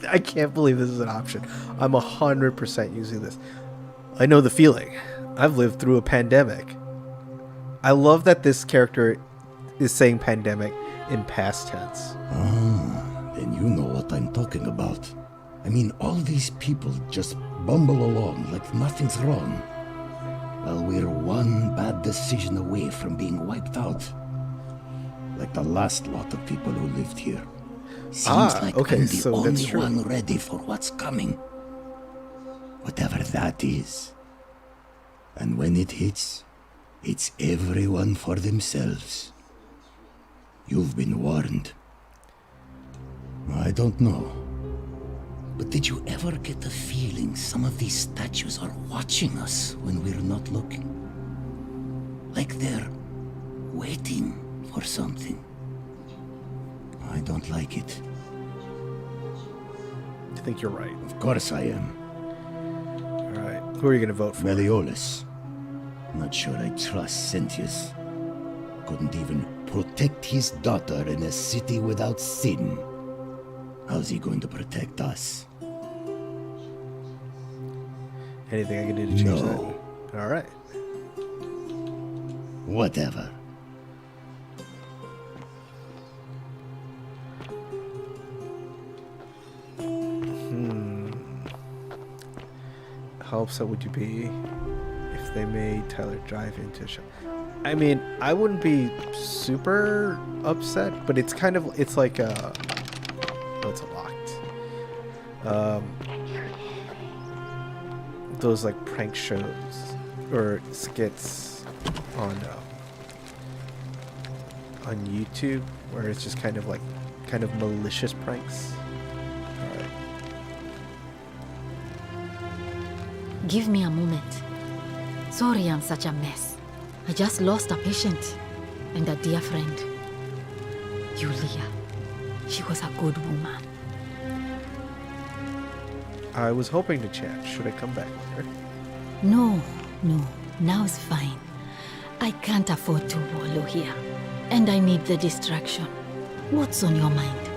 I can't believe this is an option. I'm 100% using this. I know the feeling. I've lived through a pandemic. I love that this character is saying pandemic in past tense. Ah, then you know what I'm talking about. I mean, all these people just bumble along like nothing's wrong. While we're one bad decision away from being wiped out. Like the last lot of people who lived here. Seems like okay, I'm the so only that's true. one ready for what's coming. Whatever that is. And when it hits, it's everyone for themselves. You've been warned. I don't know. But did you ever get the feeling some of these statues are watching us when we're not looking? Like they're waiting for something. I don't like it. I think you're right. Of course I am. Alright, who are you going to vote for? Meliodas. Not sure I trust Sentius. Couldn't even protect his daughter in a city without sin. How's he going to protect us? Anything I can do to change No. that? Alright. Whatever. How upset would you be if they made Tyler drive into a shop? I mean, I wouldn't be super upset, but it's kind of, it's like a, oh, it's locked. Those like prank shows or skits on YouTube where it's just kind of malicious pranks. Alright. Give me a moment. Sorry I'm such a mess. I just lost a patient and a dear friend. Julia. She was a good woman. I was hoping to chat. Should I come back later? No. Now's fine. I can't afford to wallow here. And I need the distraction. What's on your mind?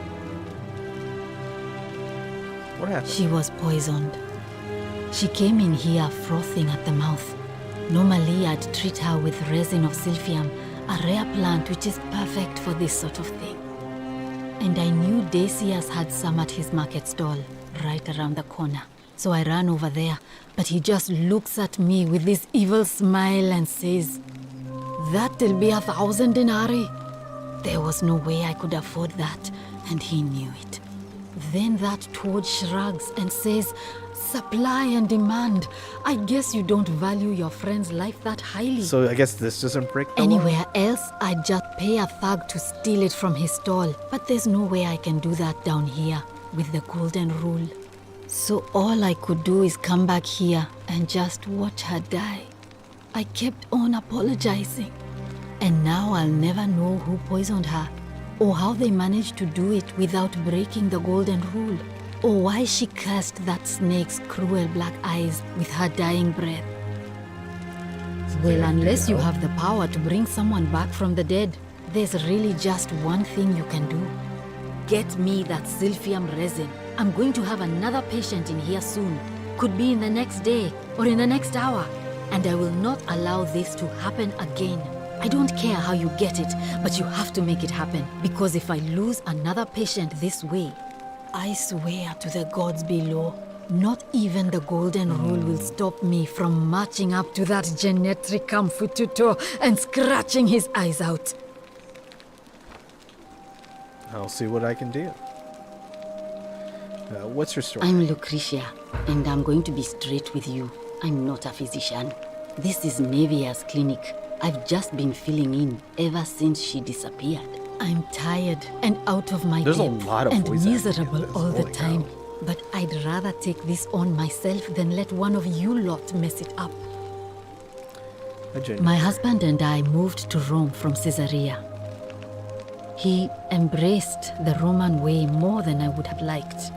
What happened? She was poisoned. She came in here frothing at the mouth. Normally I'd treat her with resin of silphium, a rare plant which is perfect for this sort of thing. And I knew Decius had some at his market stall, right around the corner. So I ran over there, but he just looks at me with this evil smile and says, "That'll be 1,000 denarii." There was no way I could afford that, and he knew it. Then that toad shrugs and says, "Supply and demand. I guess you don't value your friend's life that highly." So I guess this doesn't break the law? Anywhere else, I'd just pay a thug to steal it from his stall. But there's no way I can do that down here with the golden rule. So all I could do is come back here and just watch her die. I kept on apologizing. And now I'll never know who poisoned her, or how they managed to do it without breaking the golden rule, or why she cursed that snake's cruel black eyes with her dying breath. Well, unless you have the power to bring someone back from the dead, there's really just one thing you can do. Get me that silphium resin. I'm going to have another patient in here soon. Could be in the next day or in the next hour. And I will not allow this to happen again. I don't care how you get it, but you have to make it happen. Because if I lose another patient this way, I swear to the gods below, not even the golden rule will stop me from marching up to that genetricum fututo and scratching his eyes out. I'll see what I can do. What's your story? I'm Lucretia, and I'm going to be straight with you. I'm not a physician. This is Nevia's clinic. I've just been filling in ever since she disappeared. I'm tired and out of my There's a depth lot of and voice acting in miserable this. all the Holy time. cow. But I'd rather take this on myself than let one of you lot mess it up. My husband and I moved to Rome from Caesarea. He embraced the Roman way more than I would have liked,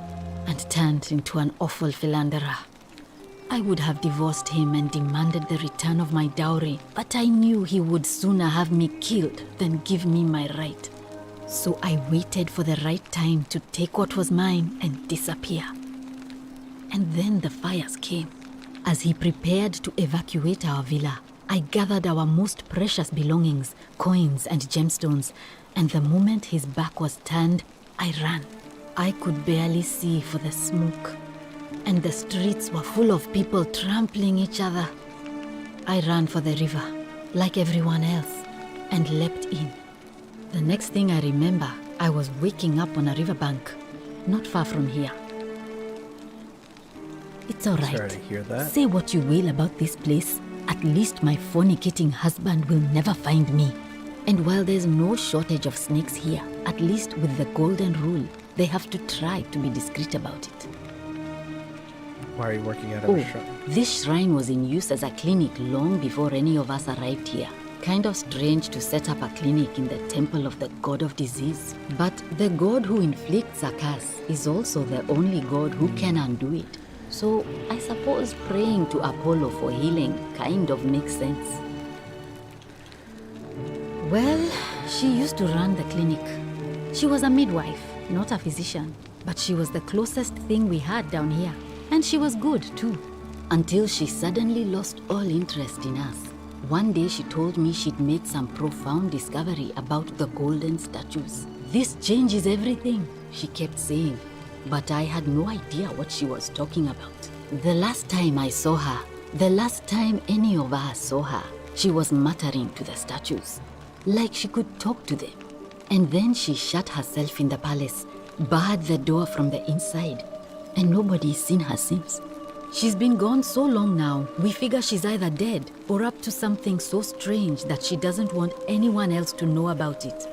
and turned into an awful philanderer. I would have divorced him and demanded the return of my dowry, but I knew he would sooner have me killed than give me my right. So I waited for the right time to take what was mine and disappear. And then the fires came. As he prepared to evacuate our villa, I gathered our most precious belongings, coins and gemstones, and the moment his back was turned, I ran. I could barely see for the smoke, and the streets were full of people trampling each other. I ran for the river, like everyone else, and leapt in. The next thing I remember, I was waking up on a riverbank, not far from here. It's all right. Sorry to hear that. Say what you will about this place. At least my fornicating husband will never find me. And while there's no shortage of snakes here, at least with the golden rule, they have to try to be discreet about it. Why are you working out of a shrine? This shrine was in use as a clinic long before any of us arrived here. Kind of strange to set up a clinic in the temple of the god of disease. But the god who inflicts a curse is also the only god who can undo it. So I suppose praying to Apollo for healing kind of makes sense. Well, she used to run the clinic. She was a midwife, not a physician, but she was the closest thing we had down here. And she was good too, until she suddenly lost all interest in us. One day she told me she'd made some profound discovery about the golden statues. This changes everything, she kept saying, but I had no idea what she was talking about. The last time I saw her, the last time any of us saw her, she was muttering to the statues, like she could talk to them. And then she shut herself in the palace, barred the door from the inside, and nobody's seen her since. She's been gone so long now, we figure she's either dead or up to something so strange that she doesn't want anyone else to know about it.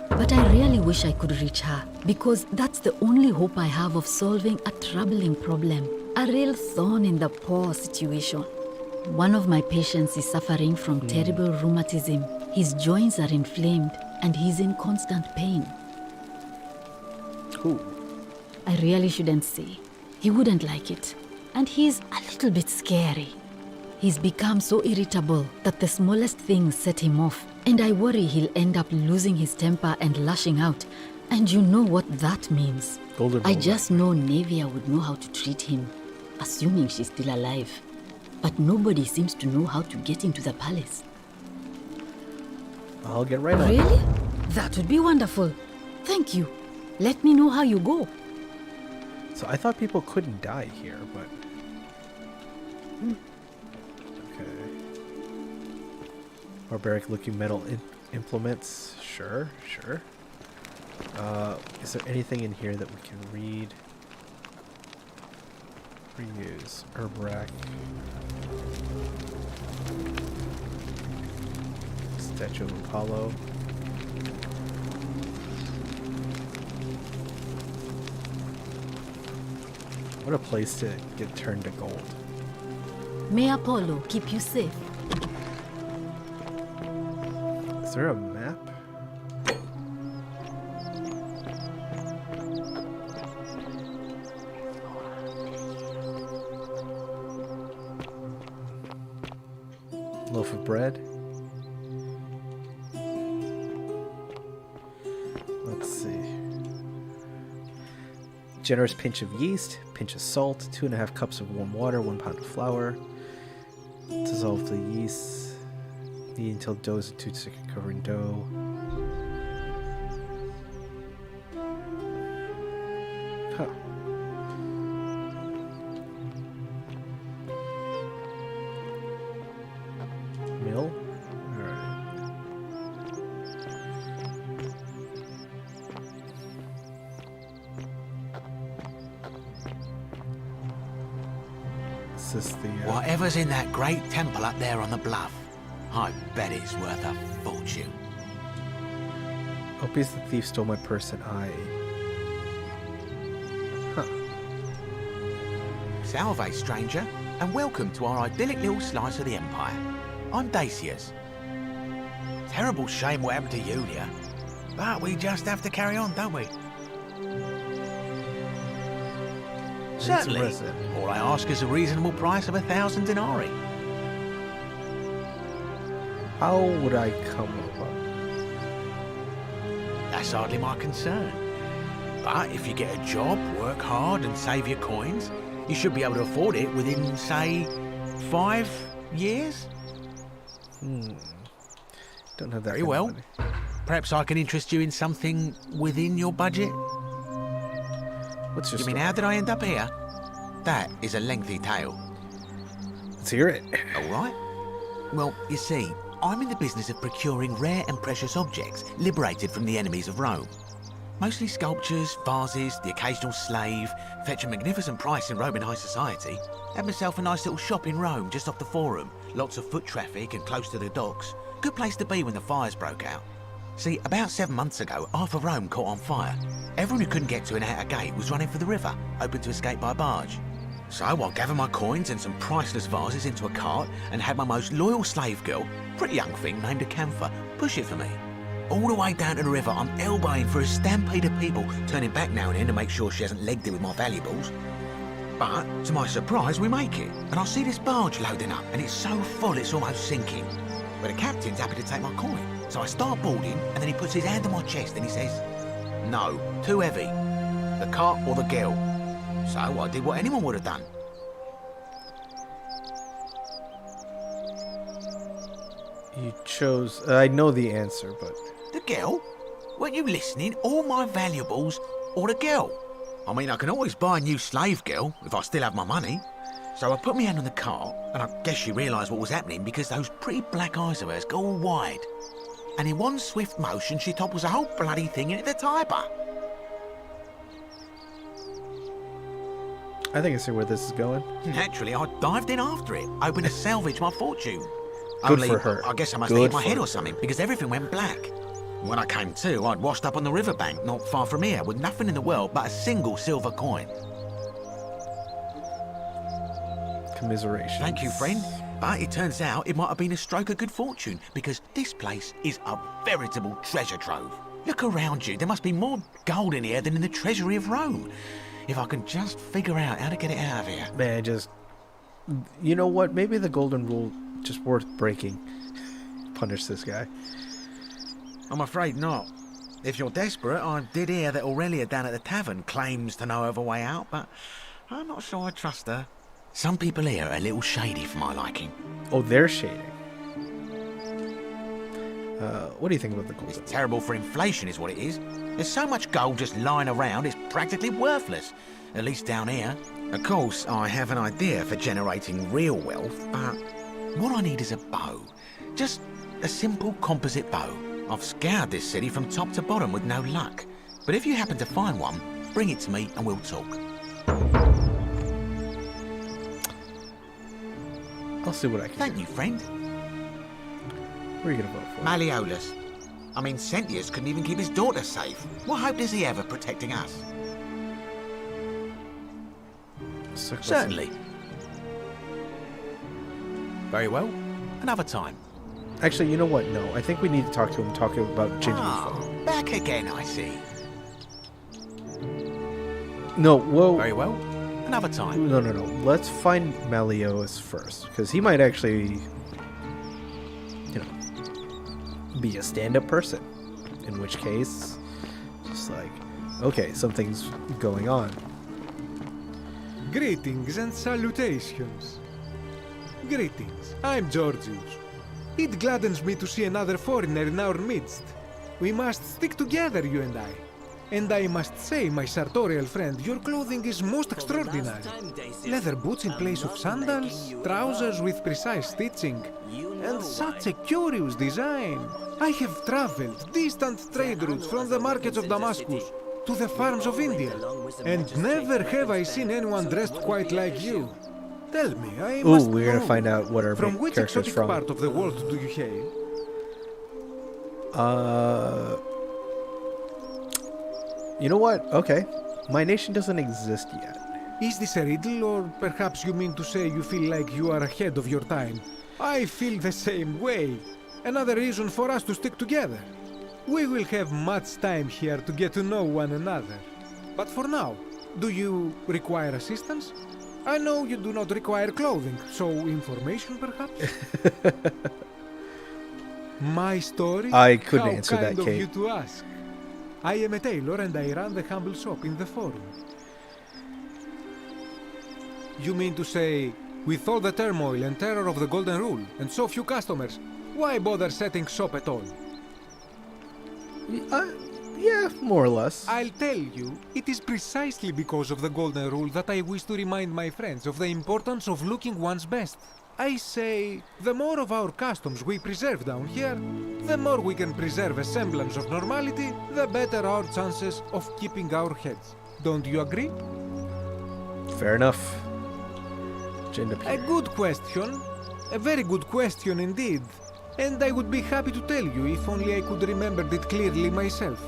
But I really wish I could reach her, because that's the only hope I have of solving a troubling problem, a real thorn in the paw situation. One of my patients is suffering from terrible rheumatism. His joints are inflamed and he's in constant pain. Ooh. I really shouldn't say. He wouldn't like it. And he's a little bit scary. He's become so irritable that the smallest things set him off. And I worry he'll end up losing his temper and lashing out. And you know what that means. I just know Navia would know how to treat him, assuming she's still alive. But nobody seems to know how to get into the palace. I'll get right on it. Really? That would be wonderful. Thank you. Let me know how you go. So I thought people couldn't die here, but... Okay. Barbaric looking metal implements. Sure, sure. Is there anything in here that we can read? Reuse. Herb rack. Statue of Apollo. What a place to get turned to gold. May Apollo keep you safe. Is there a map? Loaf of bread. Let's see. Generous pinch of yeast, pinch of salt, 2.5 cups of warm water, 1 pound of flour. Dissolve the yeast. Knead until dough is a toothstick covering dough. Huh. Mill? Alright. Is this the... Whatever's in that great temple up there on the bluff, I bet it's worth a fortune. Opie's the thief stole my purse and I... Huh. Salve, stranger, and welcome to our idyllic little slice of the Empire. I'm Dacius. Terrible shame what happened to Yulia, but we just have to carry on, don't we? Certainly. All I ask is a reasonable price of 1,000 denarii. How would I come upon? That's hardly my concern. But if you get a job, work hard and save your coins, you should be able to afford it within, say, 5 years? Don't have that. Very well. Perhaps I can interest you in something within your budget? What's your You mean, story? how did I end up here? That is a lengthy tale. Let's hear it. All right. Well, you see, I'm in the business of procuring rare and precious objects liberated from the enemies of Rome. Mostly sculptures, vases, the occasional slave, fetch a magnificent price in Roman high society. Had myself a nice little shop in Rome just off the Forum. Lots of foot traffic and close to the docks. Good place to be when the fires broke out. See, about 7 months ago, half of Rome caught on fire. Everyone who couldn't get to an outer gate was running for the river, hoping to escape by barge. So I gathered my coins and some priceless vases into a cart and had my most loyal slave girl, pretty young thing named Acantha, push it for me. All the way down to the river, I'm elbowing for a stampede of people, turning back now and then to make sure she hasn't legged it with my valuables. But, to my surprise, we make it, and I see this barge loading up, and it's so full it's almost sinking. But the captain's happy to take my coin, so I start boarding, and then he puts his hand on my chest and he says, "No, too heavy. The cart or the girl." So I did what anyone would have done. You chose... I know the answer, but... The girl? Weren't you listening? All my valuables or the girl? I mean, I can always buy a new slave girl if I still have my money. So I put my hand on the cart, and I guess she realised what was happening because those pretty black eyes of hers go all wide. And in one swift motion, she topples the whole bloody thing into the Tiber. I think I see where this is going. Naturally, I dived in after it, hoping to salvage my fortune. Good Only, for her. I guess I must Good have hit my for head her. or something, because everything went black. When I came to, I'd washed up on the riverbank, not far from here, with nothing in the world but a single silver coin. Commiseration. Thank you, friend. But it turns out it might have been a stroke of good fortune, because this place is a veritable treasure trove. Look around you. There must be more gold in here than in the treasury of Rome. If I can just figure out how to get it out of here. Man, just... You know what? Maybe the golden rule just worth breaking. Punish this guy. I'm afraid not. If you're desperate, I did hear that Aurelia down at the tavern claims to know of a way out, but I'm not sure I trust her. Some people here are a little shady for my liking. Oh, they're shading. What do you think about the gold? It's terrible for inflation is what it is. There's so much gold just lying around, it's practically worthless. At least down here. Of course, I have an idea for generating real wealth, but what I need is a bow. Just a simple composite bow. I've scoured this city from top to bottom with no luck. But if you happen to find one, bring it to me and we'll talk. I'll see what I can Thank you, friend. Who are you going to vote for? Malleolus. I mean, Sentius couldn't even keep his daughter safe. What hope does he have of protecting us? Certainly. Very well. Another time. Actually, you know what? No, I think we need to talk to him, talk about Gingy. Back again, I see. No, whoa. Very well. Another time. No. Let's find Malleolus first, because he might actually, be a stand-up person. In which case, just like, okay, something's going on. Greetings and salutations. Greetings, I'm Georgius. It gladdens me to see another foreigner in our midst. We must stick together, you and I. And I must say, my sartorial friend, your clothing is most extraordinary. Leather boots in place of sandals, trousers with precise stitching, and such a curious design. I have traveled distant trade routes from the markets of Damascus to the farms of India, and never have I seen anyone dressed quite like you. Tell me, I must Ooh, we're gonna know, find out what our from which character's exotic from. part of the world do you hail? You know what? Okay. My nation doesn't exist yet. Is this a riddle, or perhaps you mean to say you feel like you are ahead of your time? I feel the same way. Another reason for us to stick together. We will have much time here to get to know one another. But for now, do you require assistance? I know you do not require clothing, so information perhaps? My story? I couldn't How answer that, kind of Kate. you to ask. I am a tailor and I run the humble shop in the forum. You mean to say, with all the turmoil and terror of the Golden Rule, and so few customers, why bother setting shop at all? Yeah, more or less. I'll tell you, it is precisely because of the Golden Rule that I wish to remind my friends of the importance of looking one's best. I say, the more of our customs we preserve down here, the more we can preserve a semblance of normality, the better our chances of keeping our heads. Don't you agree? Fair enough. A good question. A very good question indeed. And I would be happy to tell you if only I could remember it clearly myself.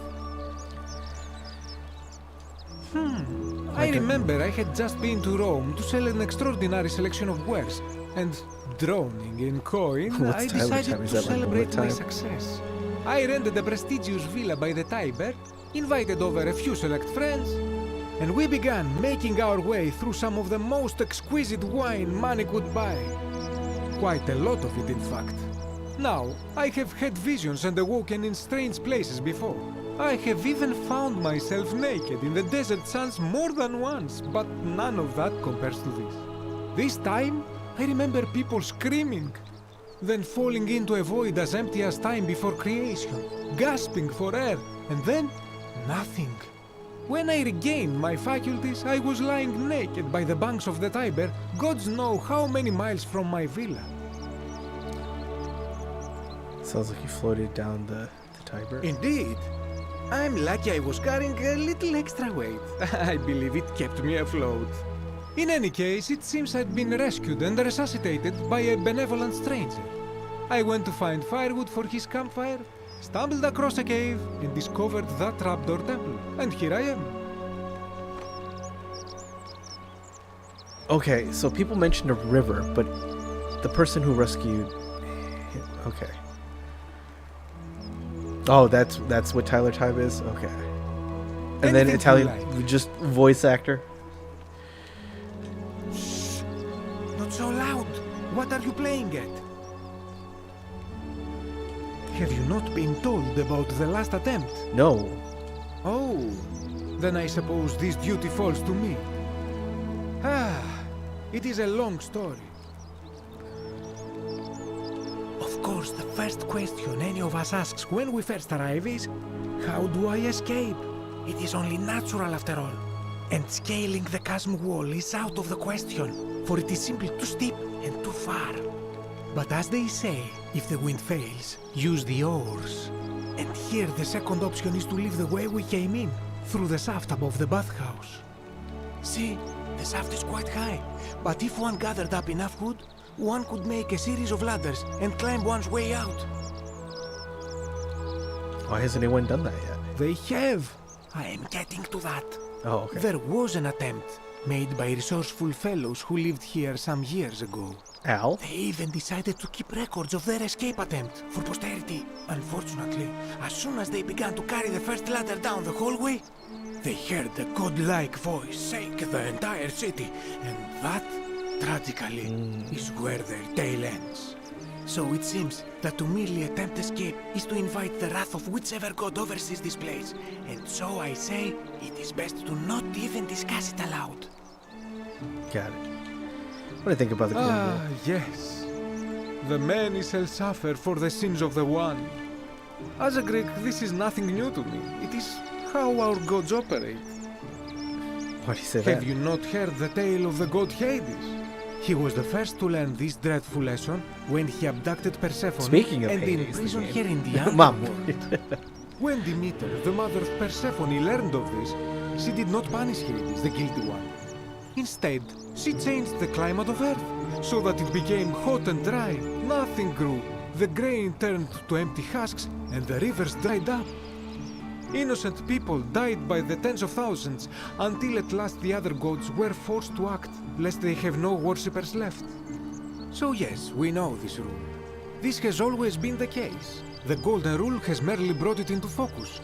I remember I had just been to Rome to sell an extraordinary selection of wares, and drowning in coin, I decided to celebrate my success. I rented a prestigious villa by the Tiber, invited over a few select friends, and we began making our way through some of the most exquisite wine money could buy. Quite a lot of it, in fact. Now, I have had visions and awoken in strange places before. I have even found myself naked in the desert sands more than once, but none of that compares to this. This time, I remember people screaming, then falling into a void as empty as time before creation, gasping for air, and then nothing. When I regained my faculties, I was lying naked by the banks of the Tiber, gods know how many miles from my villa. Sounds like you floated down the Tiber. Indeed. I'm lucky I was carrying a little extra weight. I believe it kept me afloat. In any case, it seems I'd been rescued and resuscitated by a benevolent stranger. I went to find firewood for his campfire, stumbled across a cave, and discovered that trapdoor temple. And here I am. Okay, so people mentioned a river, but the person who rescued... Okay. Oh, that's what Tyler Time is? Okay. And then Italian, just voice actor? Shh! Not so loud! What are you playing at? Have you not been told about the last attempt? No. Oh, then I suppose this duty falls to me. It is a long story. Of course, the first question any of us asks when we first arrive is, how do I escape? It is only natural after all. And scaling the chasm wall is out of the question, for it is simply too steep and too far. But as they say, if the wind fails, use the oars. And here the second option is to leave the way we came in, through the shaft above the bathhouse. See, the shaft is quite high, but if one gathered up enough wood, one could make a series of ladders and climb one's way out. Why hasn't anyone done that yet? They have. I am getting to that. Oh, okay. There was an attempt made by resourceful fellows who lived here some years ago. Al? They even decided to keep records of their escape attempt for posterity. Unfortunately, as soon as they began to carry the first ladder down the hallway, they heard a godlike voice shake the entire city, and that, tragically, is where their tale ends. So it seems that to merely attempt escape is to invite the wrath of whichever god oversees this place, and so I say it is best to not even discuss it aloud. Got it. What do you think about the Golden Rule? Yes. The many shall suffer for the sins of the one. As a Greek, this is nothing new to me. It is how our gods operate. Why do you say that? Have you not heard the tale of the god Hades? He was the first to learn this dreadful lesson when he abducted Persephone. Speaking of and Hades, imprisoned her in the Mom. underworld. When Demeter, the mother of Persephone, learned of this, she did not punish Hades, the guilty one. Instead, she changed the climate of Earth so that it became hot and dry. Nothing grew. The grain turned to empty husks and the rivers dried up. Innocent people died by the tens of thousands, until at last the other gods were forced to act, lest they have no worshippers left. So yes, we know this rule. This has always been the case. The Golden Rule has merely brought it into focus.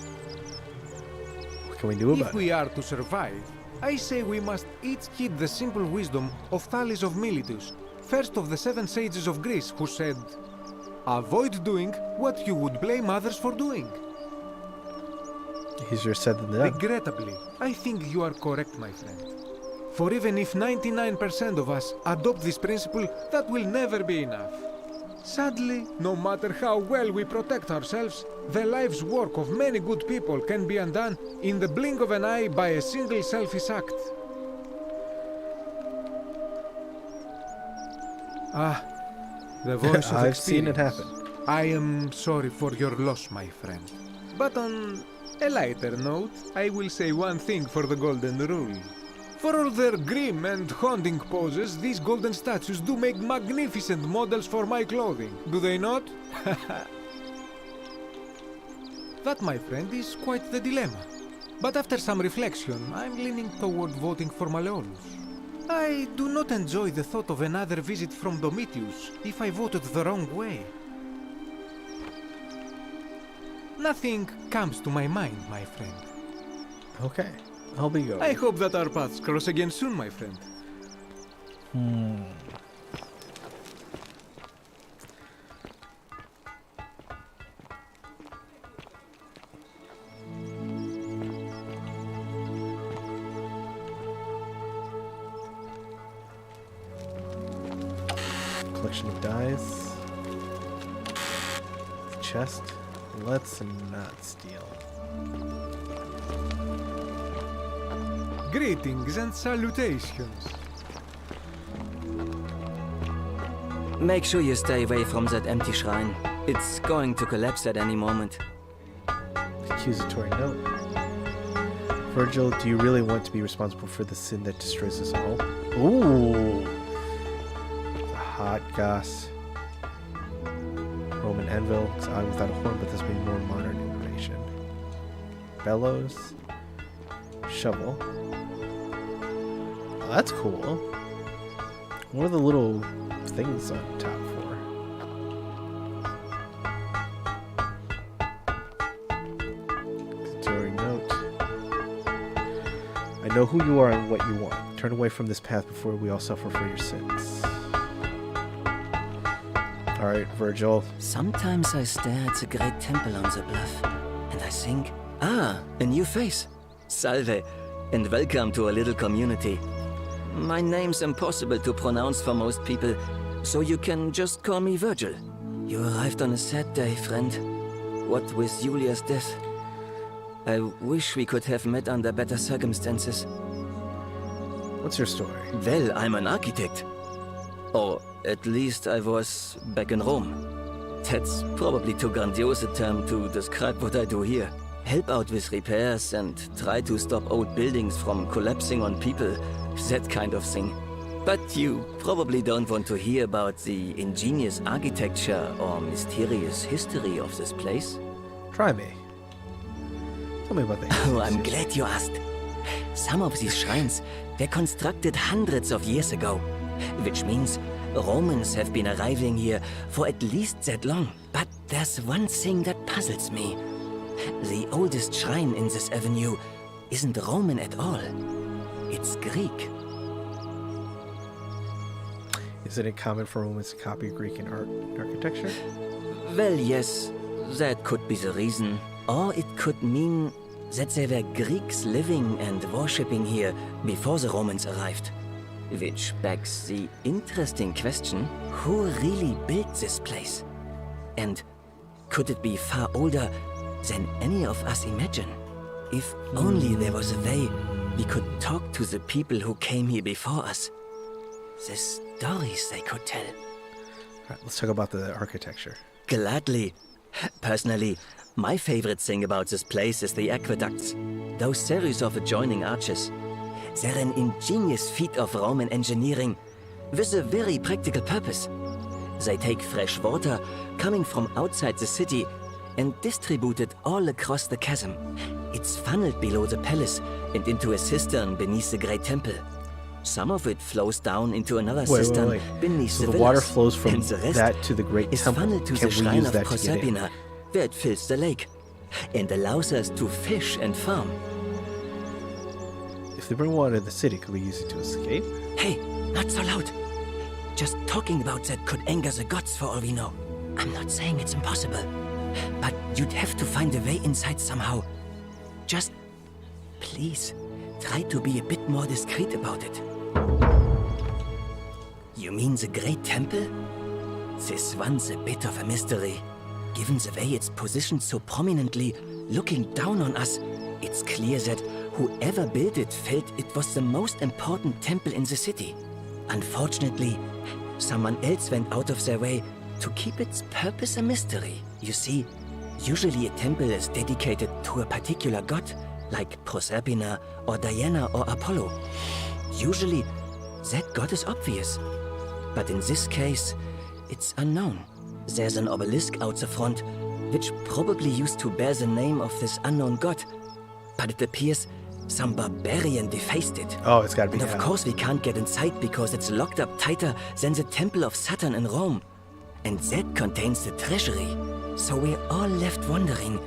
What can we do about If we are to survive, I say we must each heed the simple wisdom of Thales of Miletus, first of the 7 sages of Greece, who said, "Avoid doing what you would blame others for doing." it? Easier said than done. Regrettably, I think you are correct, my friend. For even if 99% of us adopt this principle, that will never be enough. Sadly, no matter how well we protect ourselves, the life's work of many good people can be undone in the blink of an eye by a single selfish act. Ah, the voice of I've seen it experience. happen. I am sorry for your loss, my friend. But on a lighter note, I will say one thing for the Golden Rule. For all their grim and haunting poses, these golden statues do make magnificent models for my clothing, do they not? That, my friend, is quite the dilemma. But after some reflection, I'm leaning toward voting for Malleolus. I do not enjoy the thought of another visit from Domitius if I voted the wrong way. Nothing comes to my mind, my friend. Okay, I'll be going. I hope that our paths cross again soon, my friend. Collection of dice. Chest. Let's not steal. Greetings and salutations. Make sure you stay away from that empty shrine. It's going to collapse at any moment. Accusatory note. Virgil, do you really want to be responsible for the sin that destroys us all? Ooh! The hot goss. Roman anvil. It's eye without a horn, but this will be more modern innovation. Bellows. Shovel. Oh, that's cool. What are the little things on top for? Accusatory note. I know who you are and what you want. Turn away from this path before we all suffer for your sins. Alright, Virgil. Sometimes I stare at the great temple on the bluff, and I think, a new face. Salve, and welcome to a little community. My name's impossible to pronounce for most people, so you can just call me Virgil. You arrived on a sad day, friend. What with Julia's death? I wish we could have met under better circumstances. What's your story? Well, I'm an architect. Or at least I was back in Rome. That's probably too grandiose a term to describe what I do here. Help out with repairs and try to stop old buildings from collapsing on people, that kind of thing. But you probably don't want to hear about the ingenious architecture or mysterious history of this place. Try me. Tell me about the Oh, I'm glad you asked. Some of these shrines were constructed hundreds of years ago, which means Romans have been arriving here for at least that long. But there's one thing that puzzles me. The oldest shrine in this avenue isn't Roman at all. It's Greek. Isn't it common for Romans to copy Greek in architecture? Well, yes, that could be the reason. Or it could mean that there were Greeks living and worshipping here before the Romans arrived. Which begs the interesting question, who really built this place? And could it be far older than any of us imagine? If only there was a way we could talk to the people who came here before us. The stories they could tell. All right, let's talk about the architecture. Gladly. Personally, my favorite thing about this place is the aqueducts. Those series of adjoining arches. They're an ingenious feat of Roman engineering with a very practical purpose. They take fresh water coming from outside the city and distribute it all across the chasm. It's funneled below the palace and into a cistern beneath the great temple. Some of it flows down into another cistern beneath so the the water villas, flows from and the rest that to the great is temple. funneled to Can the we shrine use of that to get in? Proserpina, where it fills the lake, and allows us to fish and farm. If they bring water to the city, could we use it to escape? Hey, not so loud. Just talking about that could anger the gods for all we know. I'm not saying it's impossible, but you'd have to find a way inside somehow. Just, please, try to be a bit more discreet about it. You mean the Great Temple? This one's a bit of a mystery. Given the way it's positioned so prominently, looking down on us, it's clear that whoever built it felt it was the most important temple in the city. Unfortunately, someone else went out of their way to keep its purpose a mystery. You see, usually a temple is dedicated to a particular god, like Proserpina or Diana or Apollo. Usually, that god is obvious. But in this case, it's unknown. There's an obelisk out the front, which probably used to bear the name of this unknown god. But it appears some barbarian defaced it. Oh, it's gotta be And of hell. course we can't get inside because it's locked up tighter than the Temple of Saturn in Rome. And that contains the treasury. So we're all left wondering,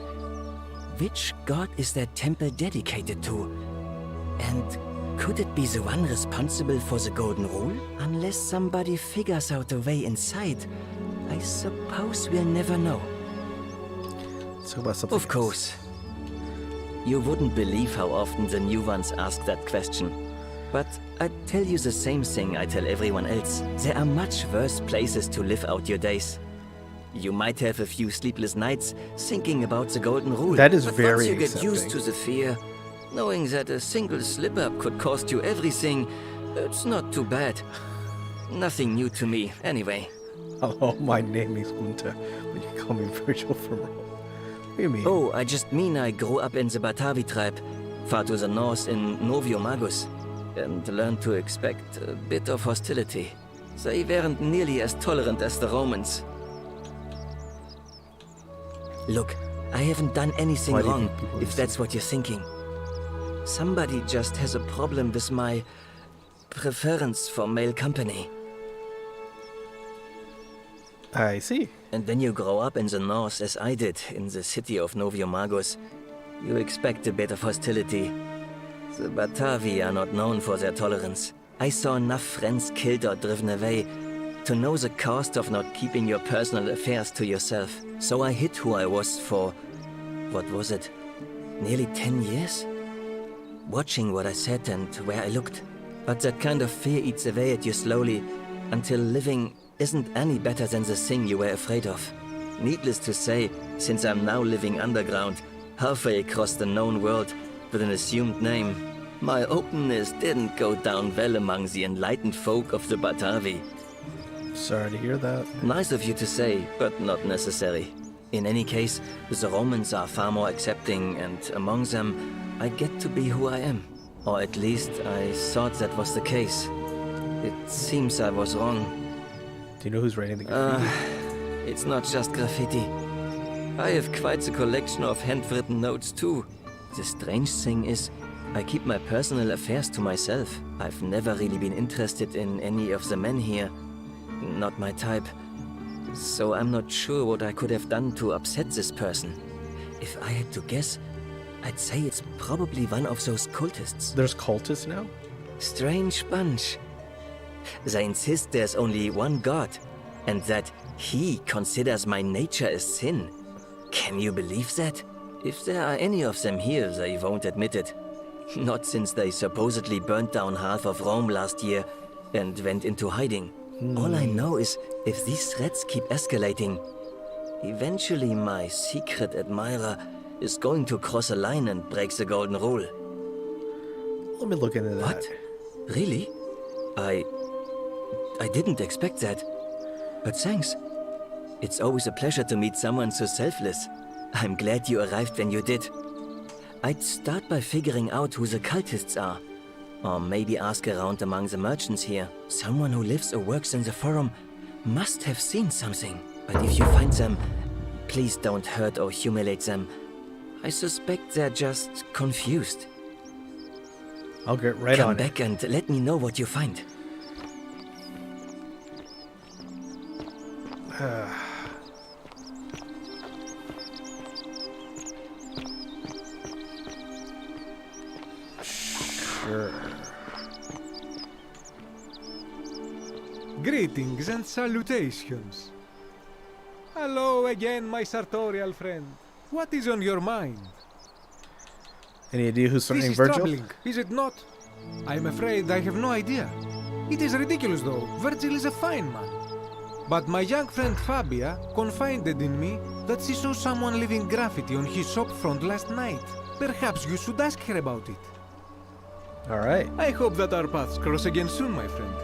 which god is that temple dedicated to? And could it be the one responsible for the Golden Rule? Unless somebody figures out a way inside, I suppose we'll never know. So about something Of course. You wouldn't believe how often the new ones ask that question. But I'd tell you the same thing I tell everyone else. There are much worse places to live out your days. You might have a few sleepless nights thinking about the Golden Rule. That is but very once you get used accepting. to the fear, knowing that a single slip-up could cost you everything, it's not too bad. Nothing new to me, anyway. Hello, my name is Gunther, but you call me Virgil from Rome. What do you mean? Oh, I just mean I grew up in the Batavi tribe, far to the north in Noviomagus, and learned to expect a bit of hostility. They weren't nearly as tolerant as the Romans. Look, I haven't done anything Why do you wrong, think people if listen? that's what you're thinking. Somebody just has a problem with my preference for male company. I see. And when you grow up in the north, as I did, in the city of Noviomagus, you expect a bit of hostility. The Batavi are not known for their tolerance. I saw enough friends killed or driven away to know the cost of not keeping your personal affairs to yourself. So I hid who I was for, what was it, nearly 10 years? Watching what I said and where I looked. But that kind of fear eats away at you slowly, until living isn't any better than the thing you were afraid of. Needless to say, since I'm now living underground, halfway across the known world, with an assumed name, my openness didn't go down well among the enlightened folk of the Batavi. Sorry to hear that. Nice of you to say, but not necessary. In any case, the Romans are far more accepting, and among them, I get to be who I am. Or at least, I thought that was the case. It seems I was wrong. Do you know who's writing the graffiti? It's not just graffiti. I have quite the collection of handwritten notes too. The strange thing is, I keep my personal affairs to myself. I've never really been interested in any of the men here. Not my type. So I'm not sure what I could have done to upset this person. If I had to guess, I'd say it's probably one of those cultists. There's cultists now? Strange bunch. They insist there's only one god, and that he considers my nature a sin. Can you believe that? If there are any of them here, they won't admit it. Not since they supposedly burnt down half of Rome last year and went into hiding. All I know is, if these threats keep escalating, eventually my secret admirer is going to cross a line and break the Golden Rule. Let me look into that. What? Really? I didn't expect that. But thanks. It's always a pleasure to meet someone so selfless. I'm glad you arrived when you did. I'd start by figuring out who the cultists are. Or maybe ask around among the merchants here. Someone who lives or works in the forum must have seen something. But if you find them, please don't hurt or humiliate them. I suspect they're just confused. I'll get right Come on back and let me know what you find. it. Sure. Greetings and salutations. Hello again, my sartorial friend. What is on your mind? Any idea who's This threatening is Virgil? troubling, is it not? I'm afraid I have no idea. It is ridiculous, though. Virgil is a fine man. But my young friend Fabia confided in me that she saw someone leaving graffiti on his shop front last night. Perhaps you should ask her about it. All right. I hope that our paths cross again soon, my friend.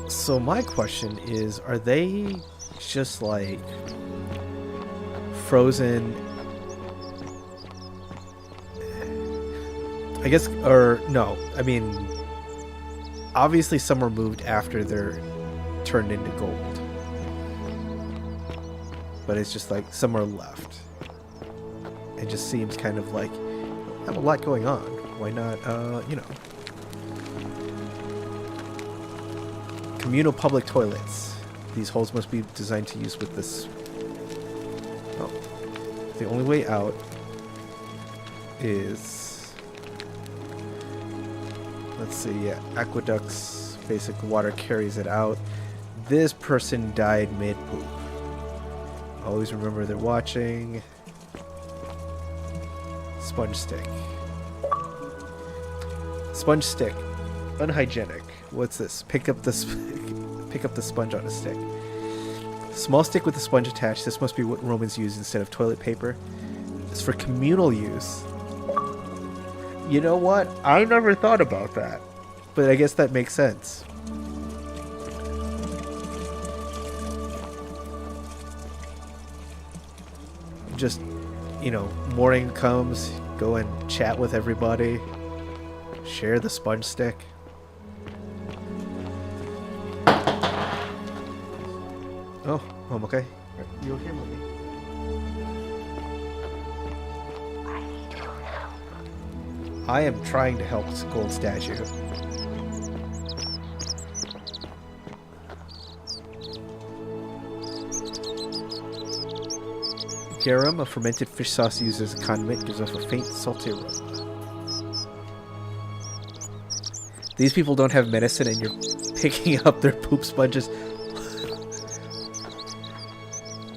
So my question is, are they just like frozen? I guess, or no, I mean, obviously some were moved after they're turned into gold. But it's just like some are left. It just seems kind of like I have a lot going on. Why not, you know. Communal public toilets. These holes must be designed to use with this. Oh. The only way out is... Let's see, yeah. Aqueducts, basic water carries it out. This person died mid-poop. Always remember they're watching. Sponge stick. Sponge stick. Unhygienic. What's this? Pick up the sponge on a stick. Small stick with a sponge attached. This must be what Romans use instead of toilet paper. It's for communal use. You know what? I never thought about that. But I guess that makes sense. Just, you know, morning comes, go and chat with everybody. Share the sponge stick. Oh, I'm okay. You okay, mommy? I am trying to help this gold statue. Garum, a fermented fish sauce used as a condiment, gives off a faint, salty aroma. These people don't have medicine and you're picking up their poop sponges.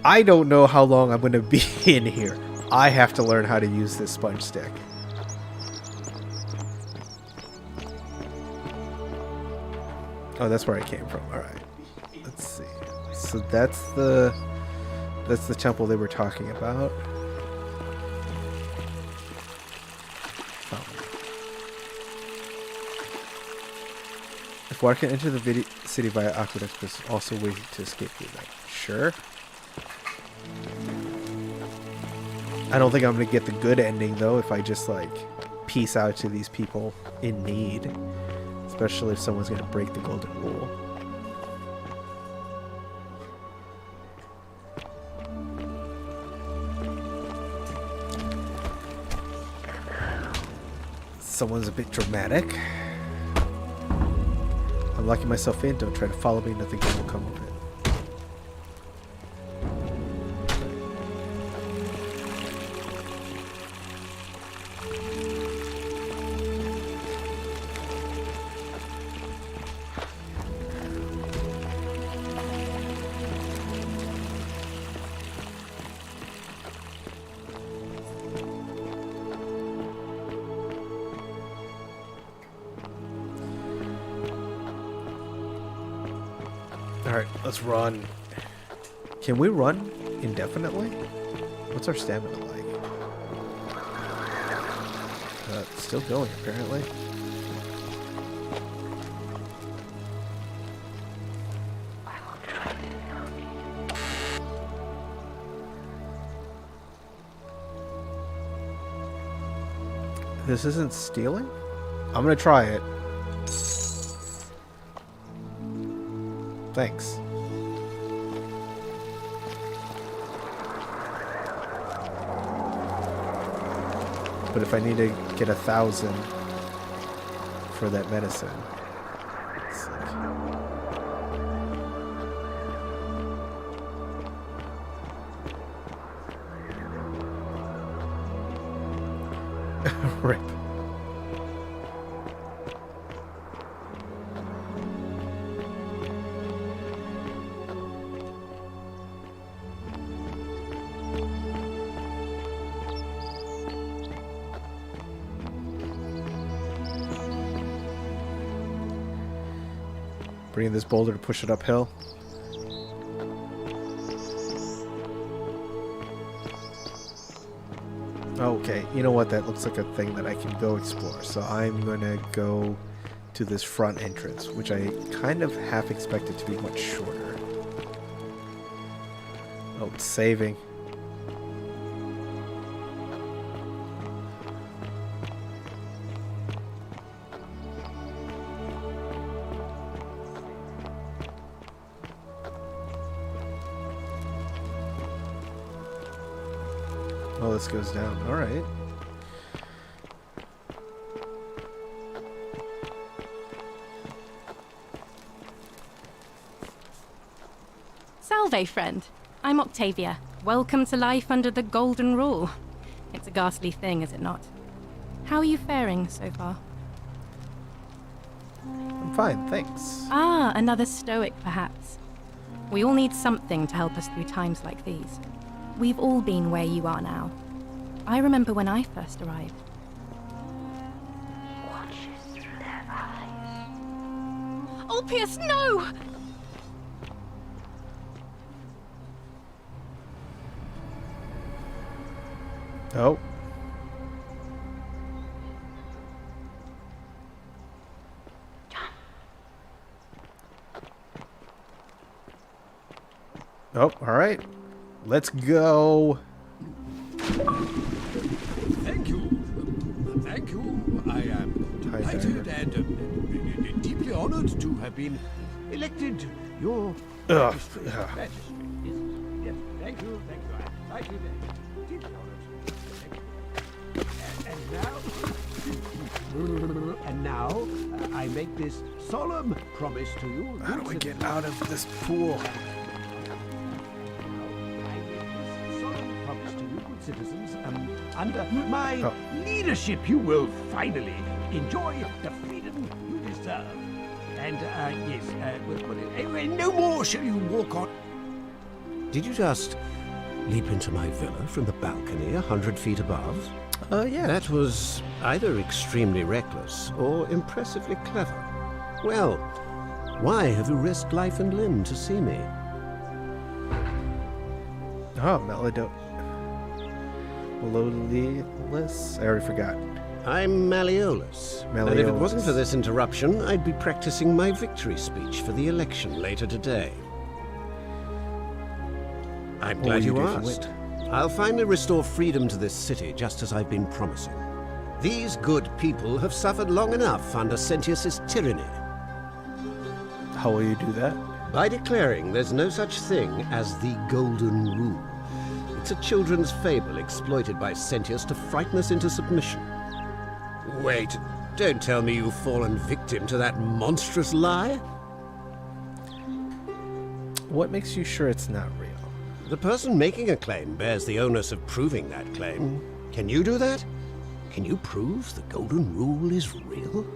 I don't know how long I'm going to be in here. I have to learn how to use this sponge stick. Oh, that's where I came from. All right. Let's see. So that's the temple they were talking about. If water can enter the city via aqueducts, there's also ways to escape through that. Sure. I don't think I'm going to get the good ending, though, if I just, like, peace out to these people in need. Especially if someone's going to break the golden rule. Someone's a bit dramatic. I'm locking myself in. Don't try to follow me. Nothing good will come of it. Alright, let's run. Can we run indefinitely? What's our stamina like? It's still going, apparently. This isn't stealing? I'm gonna try it. Thanks. But if I need to get 1,000 for that medicine, it's like... Rip. Bringing this boulder to push it uphill. Okay, you know what? That looks like a thing that I can go explore. So I'm gonna go to this front entrance, which I kind of half expected to be much shorter. Oh, it's saving. Oh, this goes down. All right. Salve, friend. I'm Octavia. Welcome to life under the Golden Rule. It's a ghastly thing, is it not? How are you faring so far? I'm fine, thanks. Ah, another stoic, perhaps. We all need something to help us through times like these. We've all been where you are now. I remember when I first arrived. Watches through their eyes. Ulpius, no! Oh. Oh, all right. Let's go. Thank you. Thank you. I am delighted and deeply honored to have been elected your magistrate. Magistrate. Yes. Thank you. Thank you. I'm delighted and deeply honored. And now, I make this solemn promise to you. How do we get out of this pool? Citizens, under my leadership, you will finally enjoy the freedom you deserve. And, yes, no more shall you walk on. Did you just leap into my villa from the balcony 100 feet above? Yeah. That was either extremely reckless or impressively clever. Well, why have you risked life and limb to see me? Oh, Malleolus? I already forgot. I'm Malleolus. And if it wasn't for this interruption, I'd be practicing my victory speech for the election later today. I'm glad you asked. I'll finally restore freedom to this city, just as I've been promising. These good people have suffered long enough under Sentius's tyranny. How will you do that? By declaring there's no such thing as the Golden Rule. It's a children's fable exploited by Sentius to frighten us into submission. Wait, don't tell me you've fallen victim to that monstrous lie? What makes you sure it's not real? The person making a claim bears the onus of proving that claim. Can you do that? Can you prove the Golden Rule is real?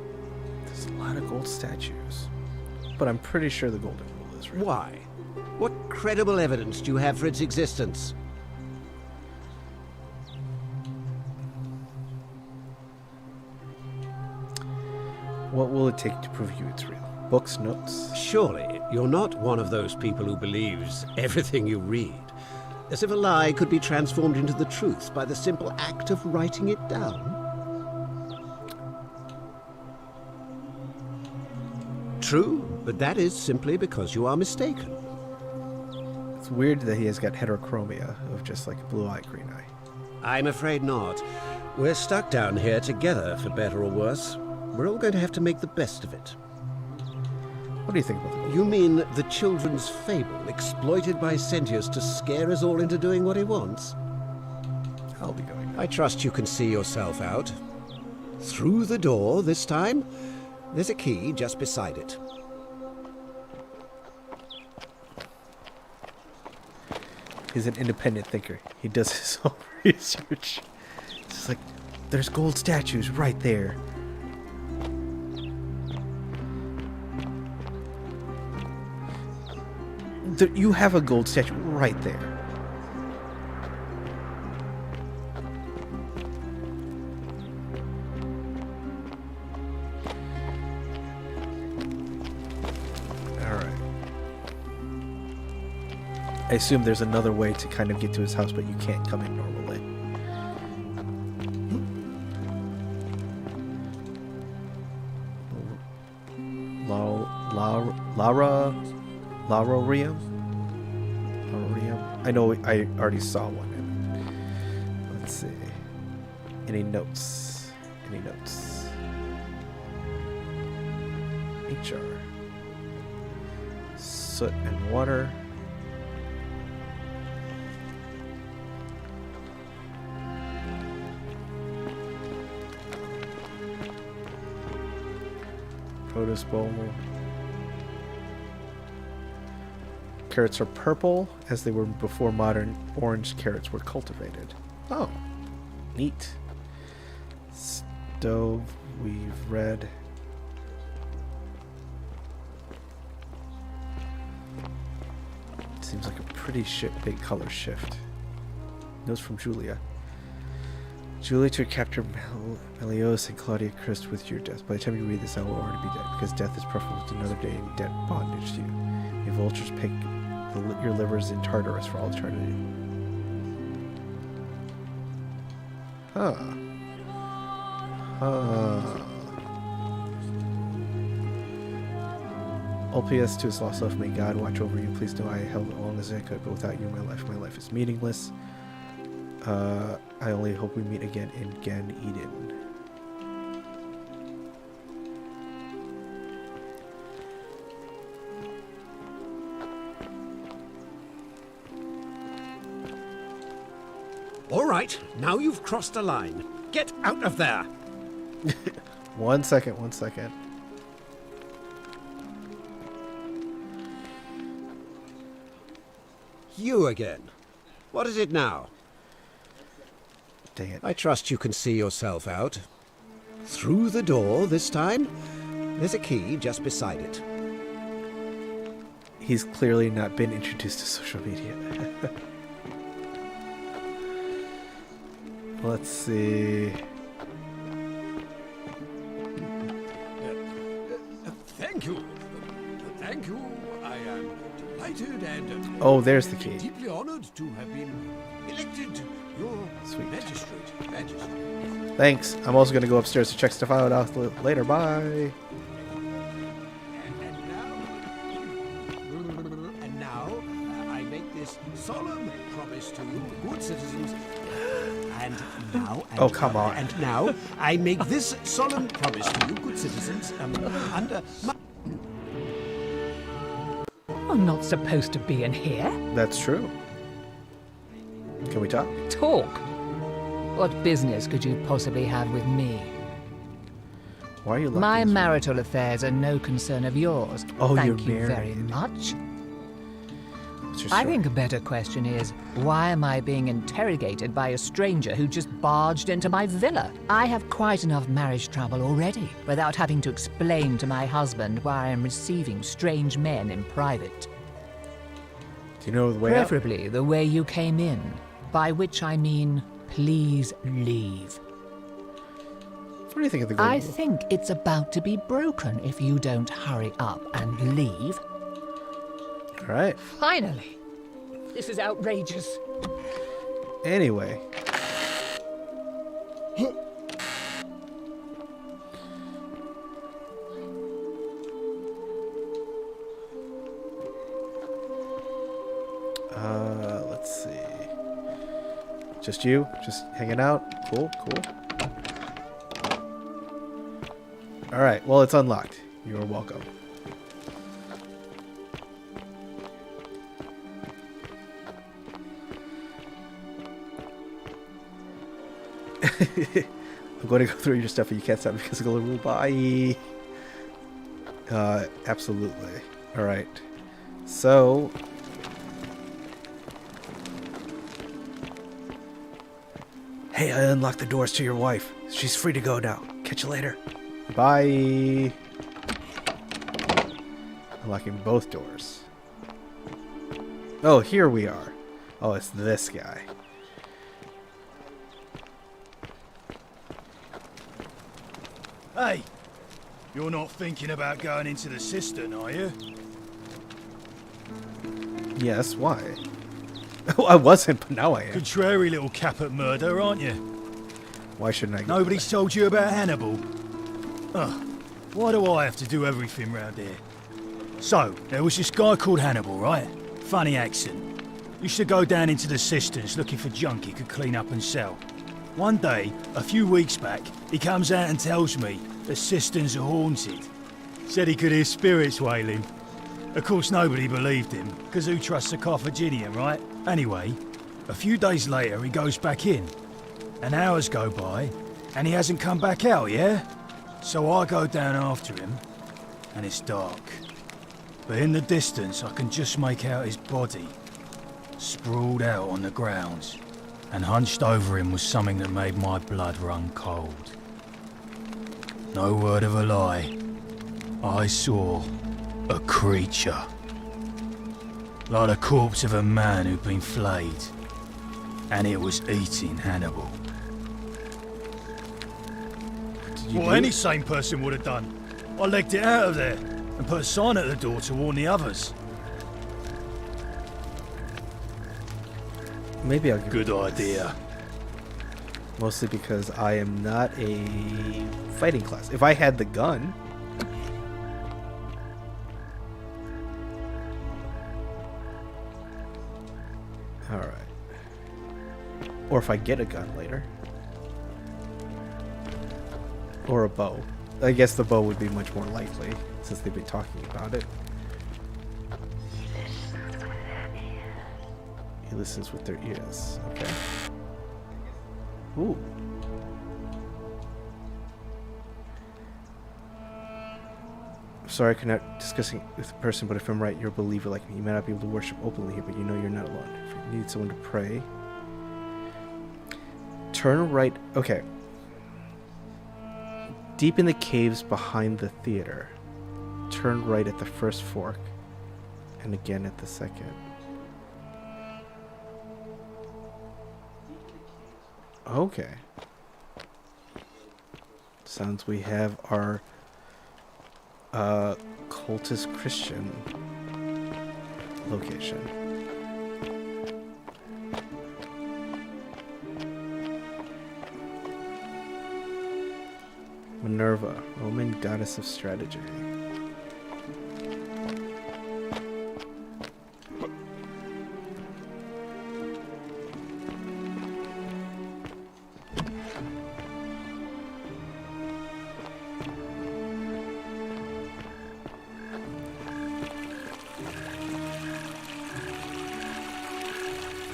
There's a lot of gold statues. But I'm pretty sure the Golden Rule is real. Why? What credible evidence do you have for its existence? What will it take to prove you it's real? Books, notes? Surely, you're not one of those people who believes everything you read. As if a lie could be transformed into the truth by the simple act of writing it down. True, but that is simply because you are mistaken. It's weird that he has got heterochromia of just like blue eye, green eye. I'm afraid not. We're stuck down here together, for better or worse. We're all going to have to make the best of it. What do you think about that? You mean the children's fable exploited by Sentius to scare us all into doing what he wants? I'll be going. I trust you can see yourself out. Through the door this time. There's a key just beside it. He's an independent thinker. He does his own research. It's just like, there's gold statues right there. You have a gold statue right there. I assume there's another way to kind of get to his house, but you can't come in normally. Larorium? I know I already saw one in. Let's see. Any notes? Any notes? HR. Soot and water. Produce bowl. Carrots are purple, as they were before modern orange carrots were cultivated. Oh, neat. Stove, we've read. Seems like a pretty big color shift. Notes from Julia. Julia to capture Melios and Claudia Christ with your death. By the time you read this, I will already be dead, because death is preferable to another day in dead bondage to you. May vultures pick your livers in Tartarus for all eternity. Huh. LPS to his lost love, may God watch over you. Please know I held it long as I could, but without you, my life is meaningless. I only hope we meet again in Gan Eden. All right, now you've crossed a line. Get out of there! One second. You again. What is it now? Dang it. I trust you can see yourself out. Through the door this time. There's a key just beside it. He's clearly not been introduced to social media. Let's see. Thank you. Thank you. I am delighted and oh, there's the key. Deeply honored to have been elected your magistrate. Thanks. I'm also going to go upstairs to check stuff out later. Bye. And now, I make this solemn promise to you, good citizens. And now, oh, come on. And now, I make this solemn promise to you, good citizens, under my... I'm not supposed to be in here. That's true. Can we talk? Talk? What business could you possibly have with me? Why are you My marital affairs are no concern of yours. Oh, Thank you you're very much. I think a better question is, why am I being interrogated by a stranger who just barged into my villa? I have quite enough marriage trouble already, without having to explain to my husband why I am receiving strange men in private. Do you know the way out? Preferably the way you came in, by which I mean, please leave. What do you think of the I think it's about to be broken if you don't hurry up and leave. All right. Finally. This is outrageous. Anyway. Let's see. Just you? Just hanging out? Cool. All right. Well, it's unlocked. You are welcome. I'm going to go through your stuff and you can't stop me because of the rule. Bye. Absolutely. All right. So. Hey, I unlocked the doors to your wife. She's free to go now. Catch you later. Bye. Unlocking both doors. Oh, here we are. Oh, it's this guy. Hey, you're not thinking about going into the cistern, are you? Yes, why? I wasn't, but now I am. Contrary little cap at murder, aren't you? Why shouldn't I? Nobody's told you about Hannibal. Ugh, why do I have to do everything round here? So, there was this guy called Hannibal, right? Funny accent. Used to go down into the cisterns looking for junk he could clean up and sell. One day, a few weeks back, he comes out and tells me the cisterns are haunted. Said he could hear spirits wailing. Of course, nobody believed him, because who trusts a Carthaginian, right? Anyway, a few days later, he goes back in. And hours go by, and he hasn't come back out, yeah? So I go down after him, and it's dark. But in the distance, I can just make out his body, sprawled out on the ground. And hunched over him was something that made my blood run cold. No word of a lie. I saw a creature. Like the corpse of a man who'd been flayed. And it was eating Hannibal. What any sane person would have done. I legged it out of there and put a sign at the door to warn the others. Maybe I'll give Good idea. Mostly because I am not a fighting class. If I had the gun... Alright. Or if I get a gun later. Or a bow. I guess the bow would be much more likely, since they've been talking about it. He listens with their ears. Okay. Ooh. Sorry I cannot discussing with a person, but if I'm right, you're a believer like me. You may not be able to worship openly here, but you know you're not alone. If you need someone to pray, turn right. Okay. Deep in the caves behind the theater, turn right at the first fork, and again at the second. Okay. Sounds we have our cultist Christian location. Minerva, Roman goddess of strategy.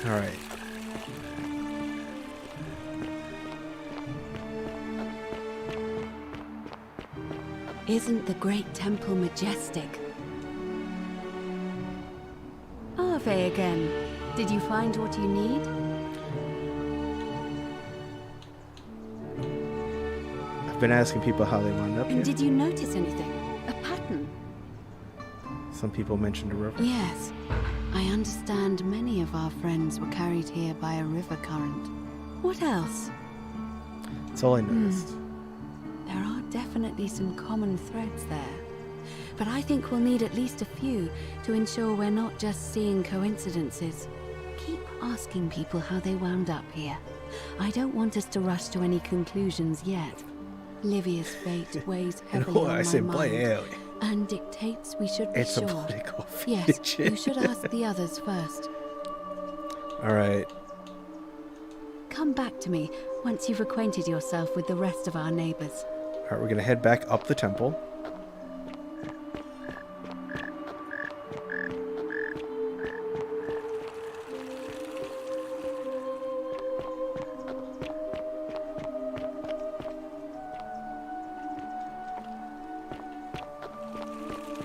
All right. Isn't the great temple majestic? Ave again. Did you find what you need? I've been asking people how they wound up here. And did you notice anything? A pattern? Some people mentioned a river. Yes. I understand many of our friends were carried here by a river current. What else? That's all I noticed. There are definitely some common threads there. But I think we'll need at least a few to ensure we're not just seeing coincidences. Keep asking people how they wound up here. I don't want us to rush to any conclusions yet. Livia's fate weighs heavily on my mind and dictates we should be sure. It's a political Yes, you should ask the others first. All right. Come back to me once you've acquainted yourself with the rest of our neighbors. All right, we're gonna head back up the temple.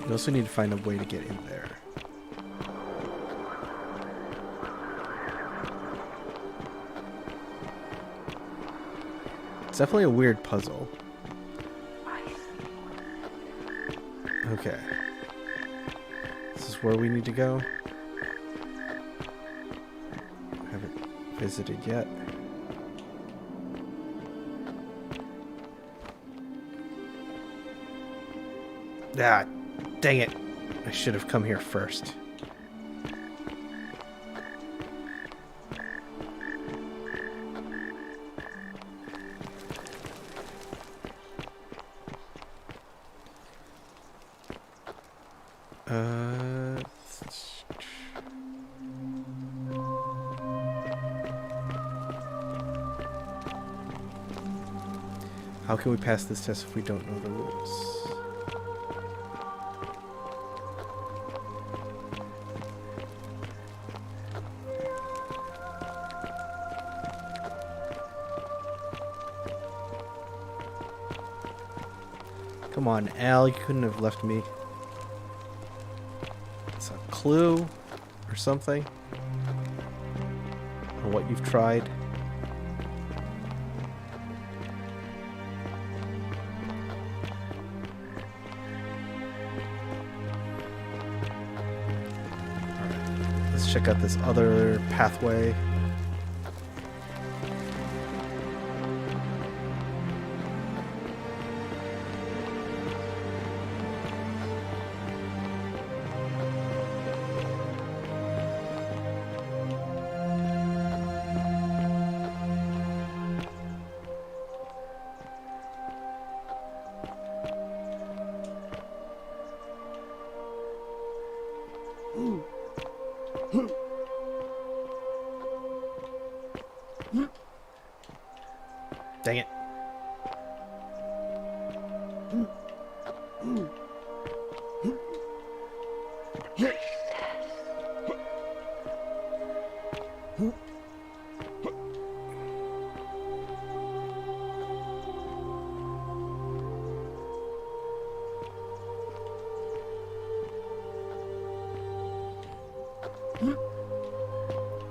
We also need to find a way to get in there. It's definitely a weird puzzle. Okay. This is where we need to go. Haven't visited yet. Ah, dang it. I should have come here first. How can we pass this test if we don't know the rules? Come on, Al, you couldn't have left me. It's a clue or something on what you've tried. Let's check out this other pathway. Dang it.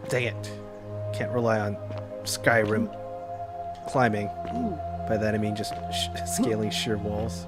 Dang it. Can't rely on Skyrim climbing. By that I mean just scaling sheer walls.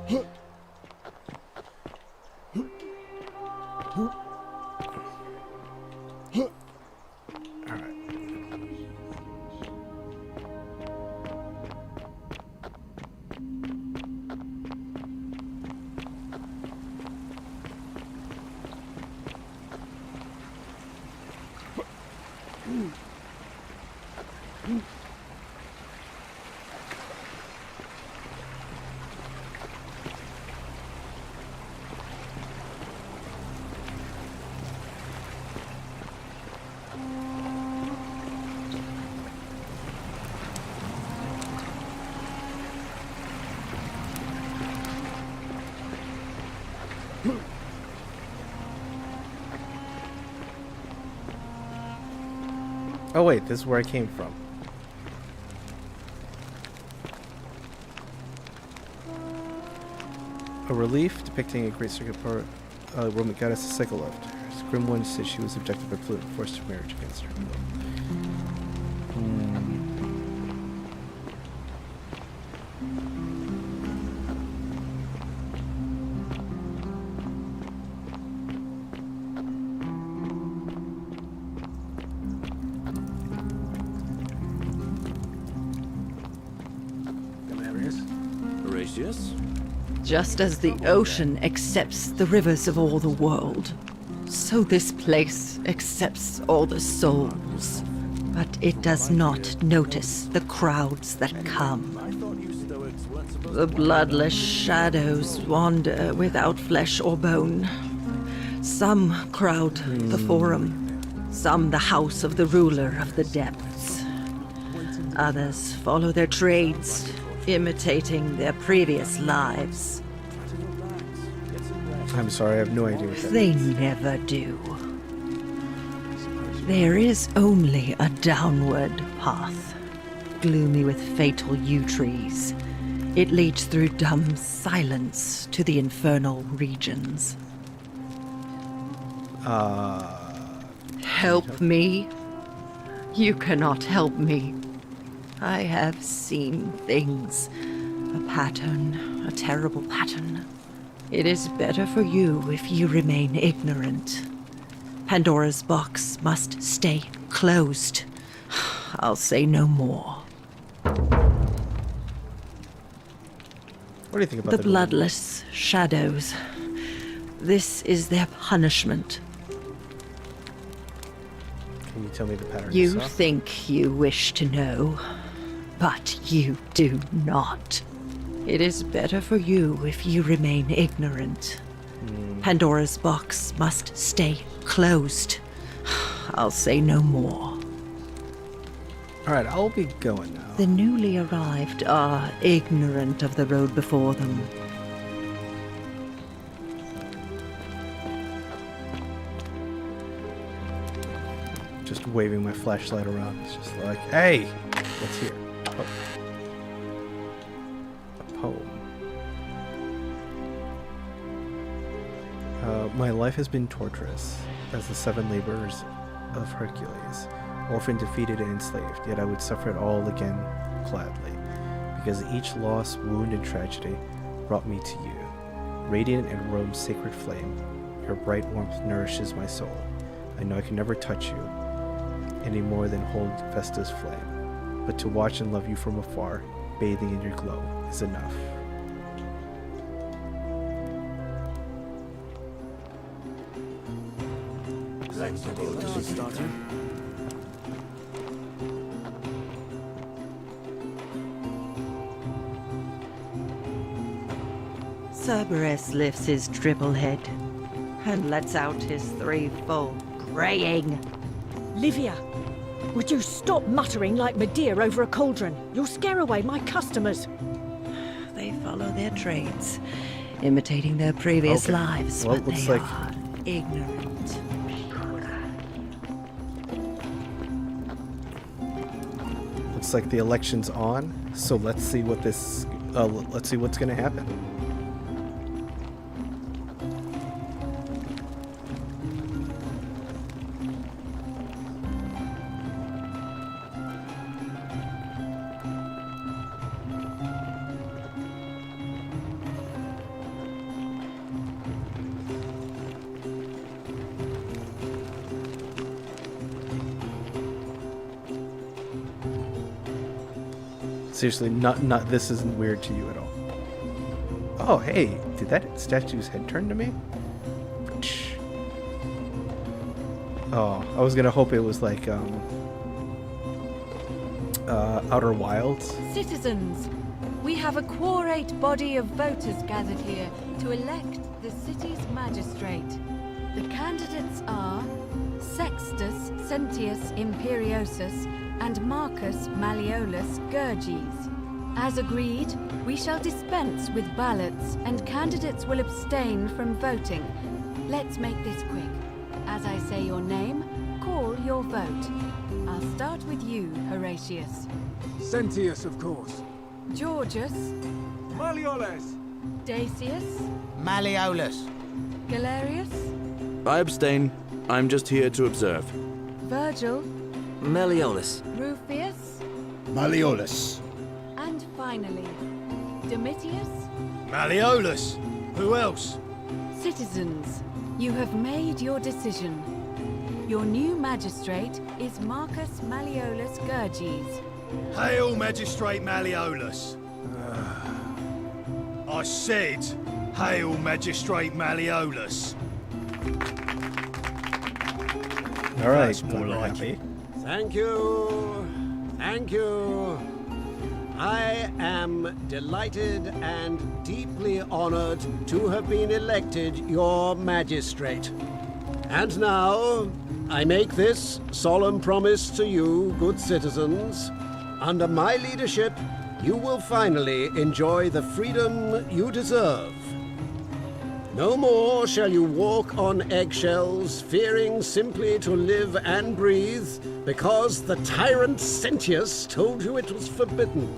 Oh wait, this is where I came from. A relief depicting a great circuit part Roman goddess the cycle loved. Grim one said she was abducted by Pluto and forced to marriage against her will. Just as the ocean accepts the rivers of all the world, so this place accepts all the souls. But it does not notice the crowds that come. The bloodless shadows wander without flesh or bone. Some crowd the forum, some the house of the ruler of the depths. Others follow their trades, imitating their previous lives. I'm sorry, I have no idea what that They means. never do. There is only a downward path, gloomy with fatal yew trees. It leads through dumb silence to the infernal regions. Help me? You cannot help me. I have seen things. A pattern, a terrible pattern. It is better for you if you remain ignorant. Pandora's box must stay closed. I'll say no more. What do you think about the bloodless shadows? This is their punishment. Can you tell me the pattern You saw? think you wish to know, but you do not. It is better for you if you remain ignorant. Pandora's box must stay closed. I'll say no more. Alright, I'll be going now. The newly arrived are ignorant of the road before them. Just waving my flashlight around. It's just like, hey, what's here? Oh. A poem. My life has been torturous, as the 7 laborers of Hercules, orphaned, defeated, and enslaved, yet I would suffer it all again gladly, because each loss, wound, and tragedy brought me to you. Radiant in Rome's sacred flame, your bright warmth nourishes my soul. I know I can never touch you any more than hold Vesta's flame, but to watch and love you from afar, bathing in your glow, is enough. Cerberus lifts his dribble head and lets out his threefold braying. Livia, would you stop muttering like Medea over a cauldron? You'll scare away my customers. They follow their trades, imitating their previous lives, Well, but looks they like are ignorant. Looks like the election's on, so let's see what this. Let's see what's going to happen. Seriously, not this isn't weird to you at all. Oh, hey, did that statue's head turn to me? Oh, I was gonna hope it was like Outer Wilds. Citizens, we have a quorate body of voters gathered here to elect the city's magistrate. The candidates are Sextus Sentius Imperiosus and Marcus Malleolus Gurges. As agreed, we shall dispense with ballots and candidates will abstain from voting. Let's make this quick. As I say your name, call your vote. I'll start with you, Horatius. Sentius, of course. Georgius. Malleolus. Dacius. Malleolus. Galerius. I abstain. I'm just here to observe. Virgil. Malleolus. Rufius. Malleolus. And finally, Domitius. Malleolus. Who else? Citizens, you have made your decision. Your new magistrate is Marcus Malleolus Gurges. Hail, Magistrate Malleolus. I said, hail, Magistrate Malleolus. All right, That's more like it. Thank you. Thank you. I am delighted and deeply honored to have been elected your magistrate. And now, I make this solemn promise to you, good citizens. Under my leadership, you will finally enjoy the freedom you deserve. No more shall you walk on eggshells, fearing simply to live and breathe, because the tyrant Sentius told you it was forbidden.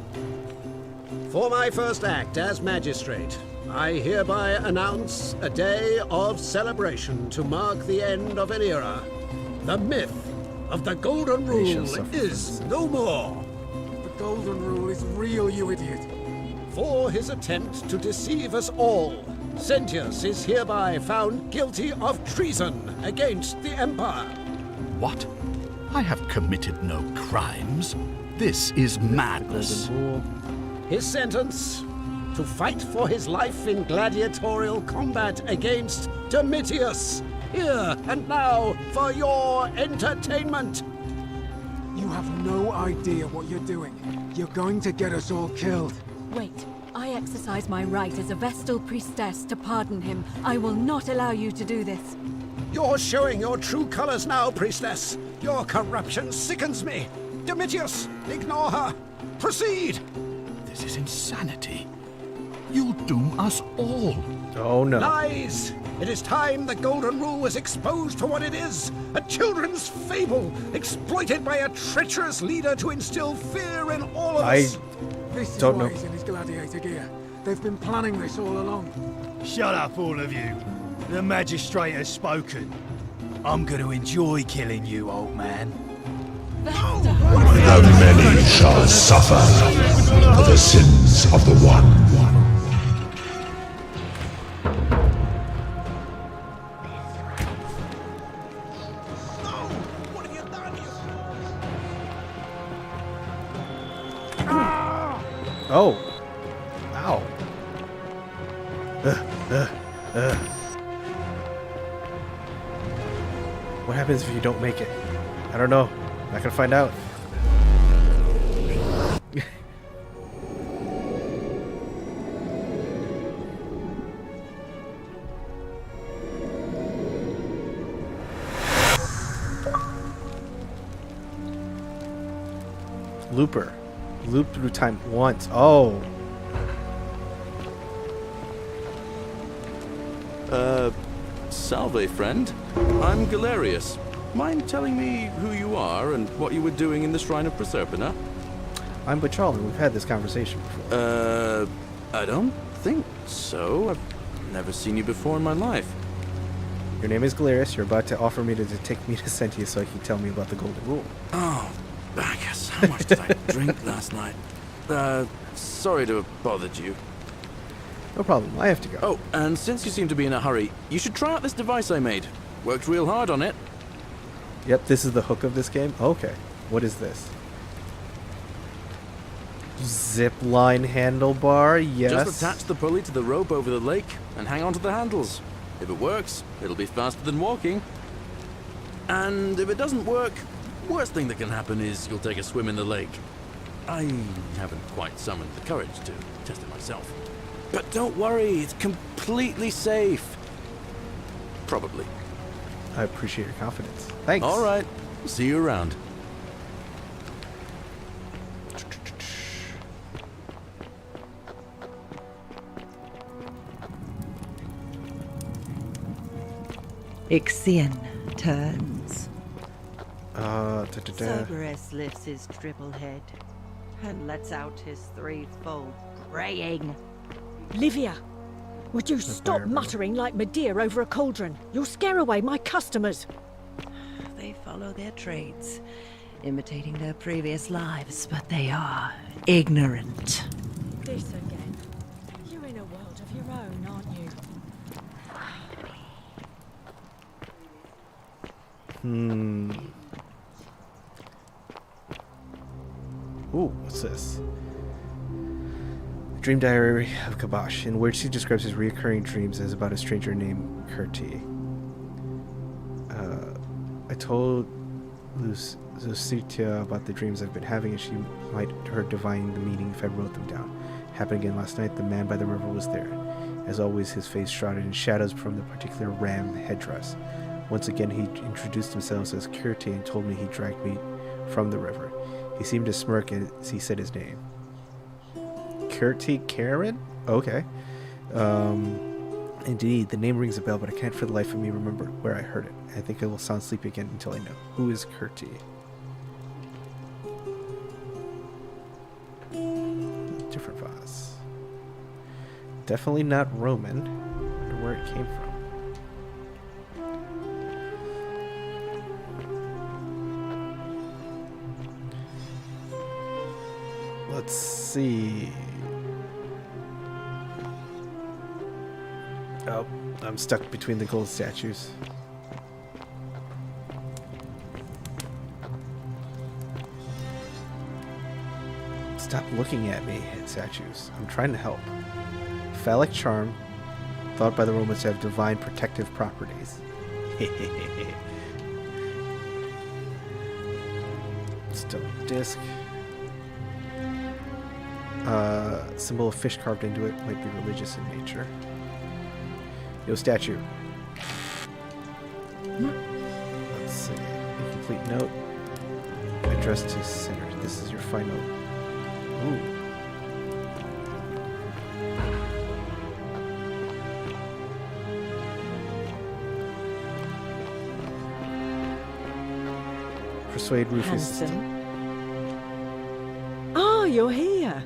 For my first act as magistrate, I hereby announce a day of celebration to mark the end of an era. The myth of the Golden Rule is no more. The Golden Rule is real, you idiot. For his attempt to deceive us all, Sentius is hereby found guilty of treason against the Empire. What? I have committed no crimes. This is madness. His sentence: to fight for his life in gladiatorial combat against Domitius, here and now for your entertainment. You have no idea what you're doing. You're going to get us all killed. Wait. I exercise my right as a Vestal priestess to pardon him. I will not allow you to do this. You're showing your true colors now, priestess. Your corruption sickens me. Domitius, ignore her. Proceed. This is insanity. You'll doom us all. Oh no. Lies! It is time the Golden Rule was exposed for what it is. A children's fable, exploited by a treacherous leader to instill fear in all of us. This is Don't why know. he's in his gladiator gear. They've been planning this all along. Shut up, all of you. The magistrate has spoken. I'm going to enjoy killing you, old man. The many shall suffer for the sins of the one. Oh. Ow. What happens if you don't make it? I don't know. Not gonna find out. Looper. Loop through time once. Oh. Salve, friend. I'm Galerius. Mind telling me who you are and what you were doing in the Shrine of Proserpina? I'm Bachal, and we've had this conversation before. I don't think so. I've never seen you before in my life. Your name is Galerius. You're about to offer me to take me to Sentius so you can tell me about the Golden Rule. Oh, Bacchus, how much did I drink last night? Sorry to have bothered you. No problem, I have to go. Oh, and since you seem to be in a hurry, you should try out this device I made. Worked real hard on it. Yep, this is the hook of this game? Okay. What is this? Zip line handlebar, yes. Just attach the pulley to the rope over the lake and hang on to the handles. If it works, it'll be faster than walking. And if it doesn't work, worst thing that can happen is you'll take a swim in the lake. I haven't quite summoned the courage to test it myself. But don't worry, it's completely safe. Probably. I appreciate your confidence. Thanks. All right. See you around. Ixion turns. Cerberus lifts his triple head and lets out his threefold braying. Livia, would you stop muttering like Medea over a cauldron? You'll scare away my customers. They follow their trades, imitating their previous lives, but they are ignorant. This again. You're in a world of your own, aren't you? Ooh, what's this? Dream Diary of Kabash, in which he describes his recurring dreams as about a stranger named Kurti. I told Lucitia about the dreams I've been having, and she might her divine the meaning if I wrote them down. Happened again last night. The man by the river was there. As always, his face shrouded in shadows from the particular ram headdress. Once again, he introduced himself as Kurti and told me he dragged me from the river. He seemed to smirk as he said his name. Kurti Karen? Okay. Indeed, the name rings a bell, but I can't for the life of me remember where I heard it. I think I will sound sleepy again until I know. Who is Kurti? Different vase. Definitely not Roman. I wonder where it came from. Let's see. Oh, I'm stuck between the gold statues. Stop looking at me, statues. I'm trying to help. Phallic charm, thought by the Romans to have divine protective properties. Stone disc. Symbol of fish carved into it, might be religious in nature. Yo, statue. Let's see. Incomplete note. Addressed to center. This is your final. Ooh. Persuade Rufus. Oh, you're here.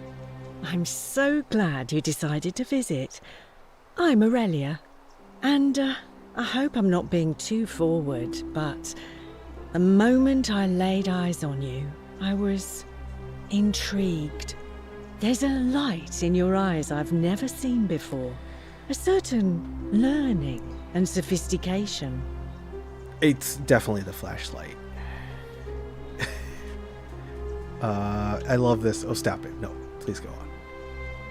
I'm so glad you decided to visit. I'm Aurelia, and I hope I'm not being too forward, but the moment I laid eyes on you, I was intrigued. There's a light in your eyes I've never seen before, a certain learning and sophistication. It's definitely the flashlight. I love this. Oh, stop it. No, please go on.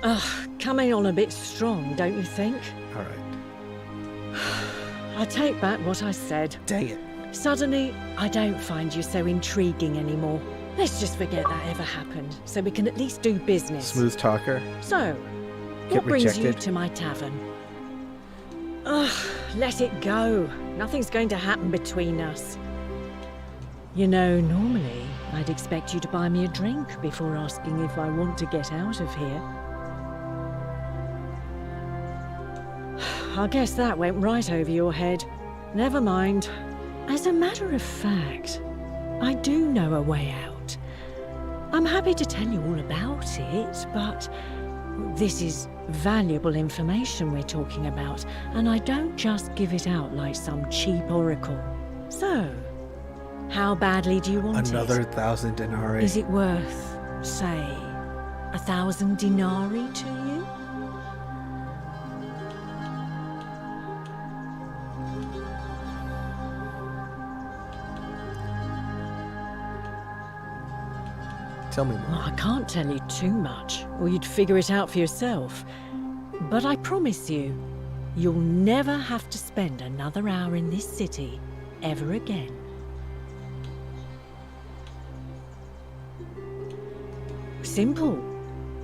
Ugh, coming on a bit strong, don't you think? All right. I take back what I said. Dang it. Suddenly, I don't find you so intriguing anymore. Let's just forget that ever happened, so we can at least do business. Smooth talker. So, Get what brings you rejected. to my tavern? Ugh, let it go. Nothing's going to happen between us. You know, normally, I'd expect you to buy me a drink before asking if I want to get out of here. I guess that went right over your head. Never mind. As a matter of fact, I do know a way out. I'm happy to tell you all about it, but this is valuable information we're talking about, and I don't just give it out like some cheap oracle. So, how badly do you want Another it? 1,000 denarii. Is it worth, say, 1,000 denarii to you? Tell me more. Well, I can't tell you too much, or you'd figure it out for yourself. But I promise you, you'll never have to spend another hour in this city ever again. Simple.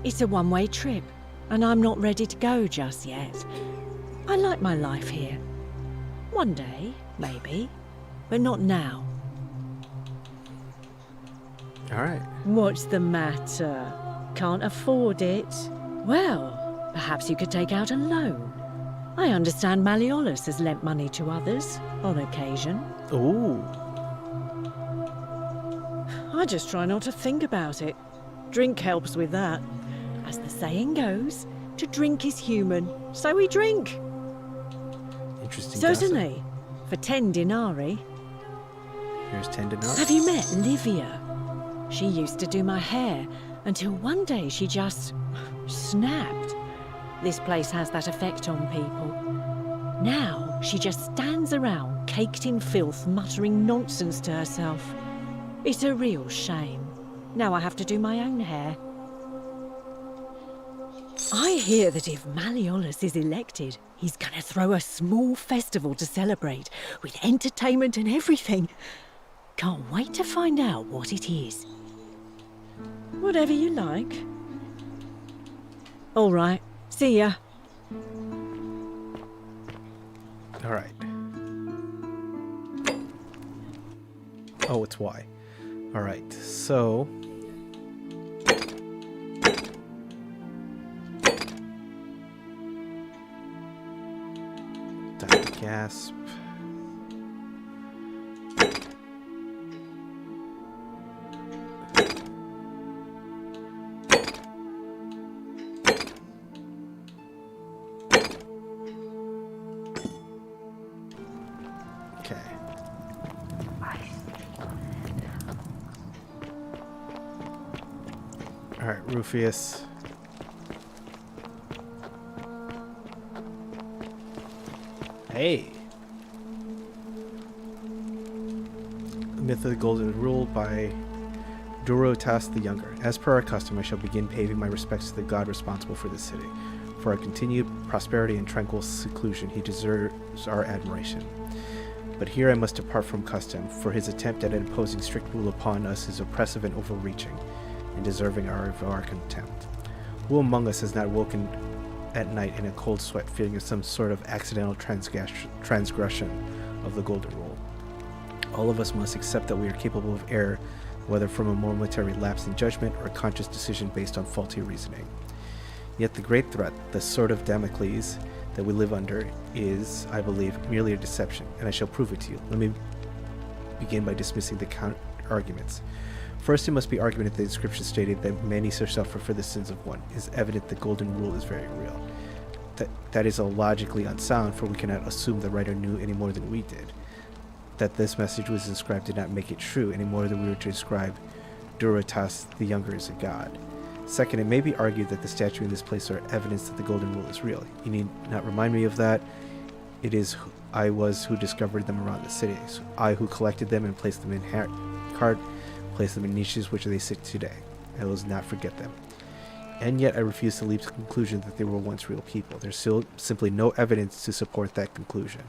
It's a one-way trip, and I'm not ready to go just yet. I like my life here. One day, maybe, but not now. All right. What's the matter? Can't afford it? Well, perhaps you could take out a loan. I understand Malleolus has lent money to others, on occasion. Ooh. I just try not to think about it. Drink helps with that. As the saying goes, to drink is human, so we drink. Interesting. Certainly, for 10 denarii. gossip. Here's 10 denarii. Have you met Livia? She used to do my hair, until one day she just snapped. This place has that effect on people. Now she just stands around, caked in filth, muttering nonsense to herself. It's a real shame. Now I have to do my own hair. I hear that if Malleolus is elected, he's gonna throw a small festival to celebrate, with entertainment and everything. Can't wait to find out what it is. Whatever you like. All right. See ya. All right. Oh, it's Y. All right. So. Gasp. Okay. Alright, Rufius. Hey! The Myth of the Golden Rule by Durotas the Younger. As per our custom, I shall begin paving my respects to the god responsible for this city. For our continued prosperity and tranquil seclusion, he deserves our admiration. But here I must depart from custom, for his attempt at imposing strict rule upon us is oppressive and overreaching, and deserving of our contempt. Who among us has not woken at night in a cold sweat, fearing of some sort of accidental transgression of the Golden Rule? All of us must accept that we are capable of error, whether from a momentary lapse in judgment or a conscious decision based on faulty reasoning. Yet the great threat, the sword of Damocles, that we live under is, I believe, merely a deception, and I shall prove it to you. Let me begin by dismissing the counter-arguments. First, it must be argued that the inscription stated that many shall suffer for the sins of one. It is evident the Golden Rule is very real. That is illogically unsound, for we cannot assume the writer knew any more than we did. That this message was inscribed did not make it true any more than we were to ascribe Durotas the Younger as a god. Second, it may be argued that the statue in this place are evidence that the Golden Rule is real. You need not remind me of that. It is I was who discovered them around the cities. I who collected them and placed them in cart, placed them in niches which they sit today. I will not forget them. And yet I refuse to leap to the conclusion that they were once real people. There's still simply no evidence to support that conclusion.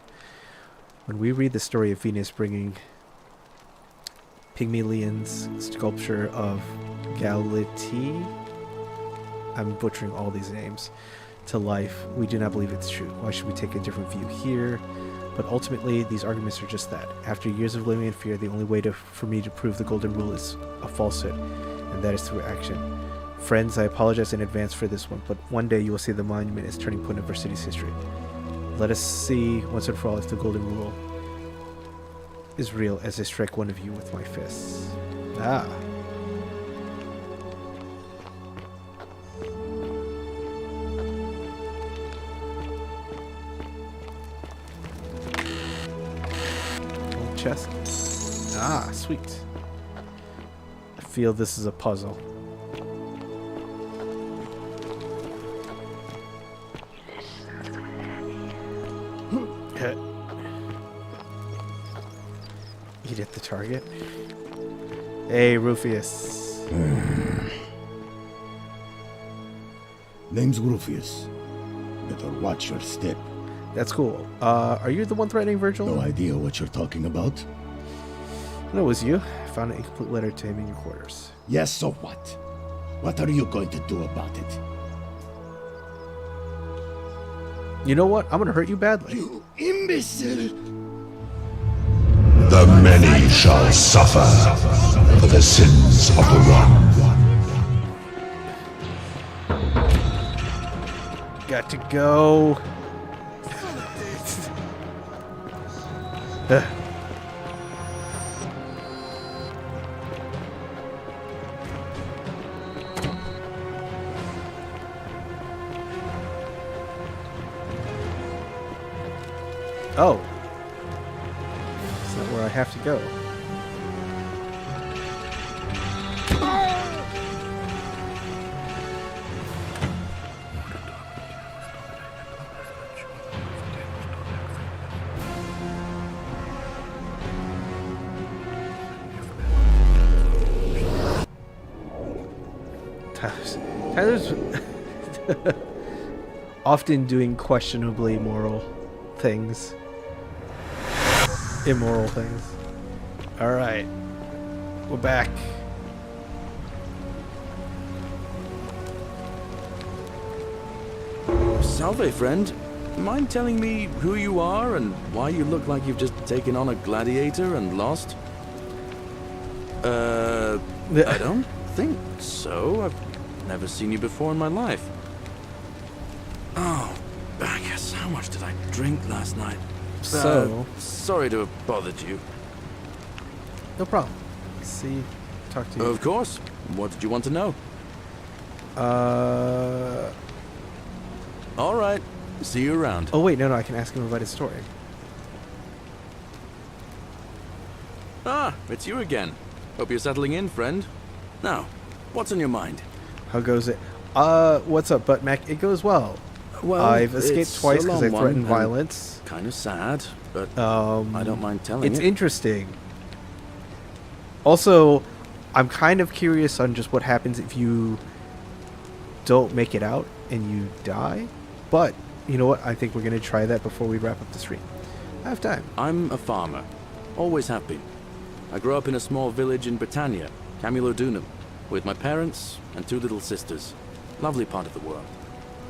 When we read the story of Venus bringing Pygmalion's sculpture of Galatea, I'm butchering all these names, to life, we do not believe it's true. Why should we take a different view here? But ultimately, these arguments are just that. After years of living in fear, the only way for me to prove the Golden Rule is a falsehood, and that is through action. Friends, I apologize in advance for this one, but one day you will see the monument as turning point of our city's history. Let us see once and for all if the Golden Rule is real as I strike one of you with my fists. Ah. Gold chest. Ah, sweet. I feel this is a puzzle. Eat at the target. Hey, Rufius. Name's Rufius. Better watch your step. That's cool. Are you the one threatening Virgil? No idea what you're talking about? No, it was you. I found an incomplete letter to him in your quarters. Yes, so what? What are you going to do about it? You know what? I'm gonna hurt you badly. You imbecile! The many shall suffer for the sins of the one. Got to go. Oh. That's not where I have to go. Tyler's often doing questionably moral things. Immoral things. Alright. We're back. Salve, friend. Mind telling me who you are and why you look like you've just taken on a gladiator and lost? I don't think so. I've never seen you before in my life. Oh, Bacchus, how much did I drink last night? So... sorry to have bothered you. No problem. Talk to you. Of course. What did you want to know? All right. See you around. Oh, wait, no, I can ask him about his story. Ah, it's you again. Hope you're settling in, friend. Now, what's on your mind? How goes it? What's up, Butt Mac? It goes well. Well, I've escaped it's twice a because long I threatened one, and violence. Kind of sad, but I don't mind telling It's it. interesting. Also, I'm kind of curious on just what happens if you don't make it out and you die. But, you know what? I think we're going to try that before we wrap up the stream. I have time. I'm a farmer. Always have been. I grew up in a small village in Britannia, Camulodunum, with my parents and 2 little sisters. Lovely part of the world.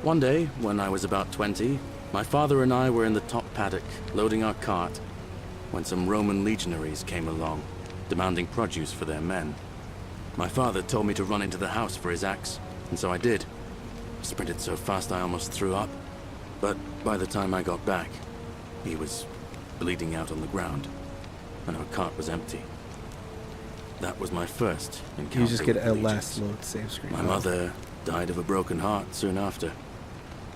One day, when I was about 20, my father and I were in the top paddock, loading our cart, when some Roman legionaries came along, demanding produce for their men. My father told me to run into the house for his axe, and so I did. Sprinted so fast I almost threw up, but by the time I got back, he was bleeding out on the ground, and our cart was empty. That was my first encounter. You just get with a the last legions. load save screen. My mother died of a broken heart soon after,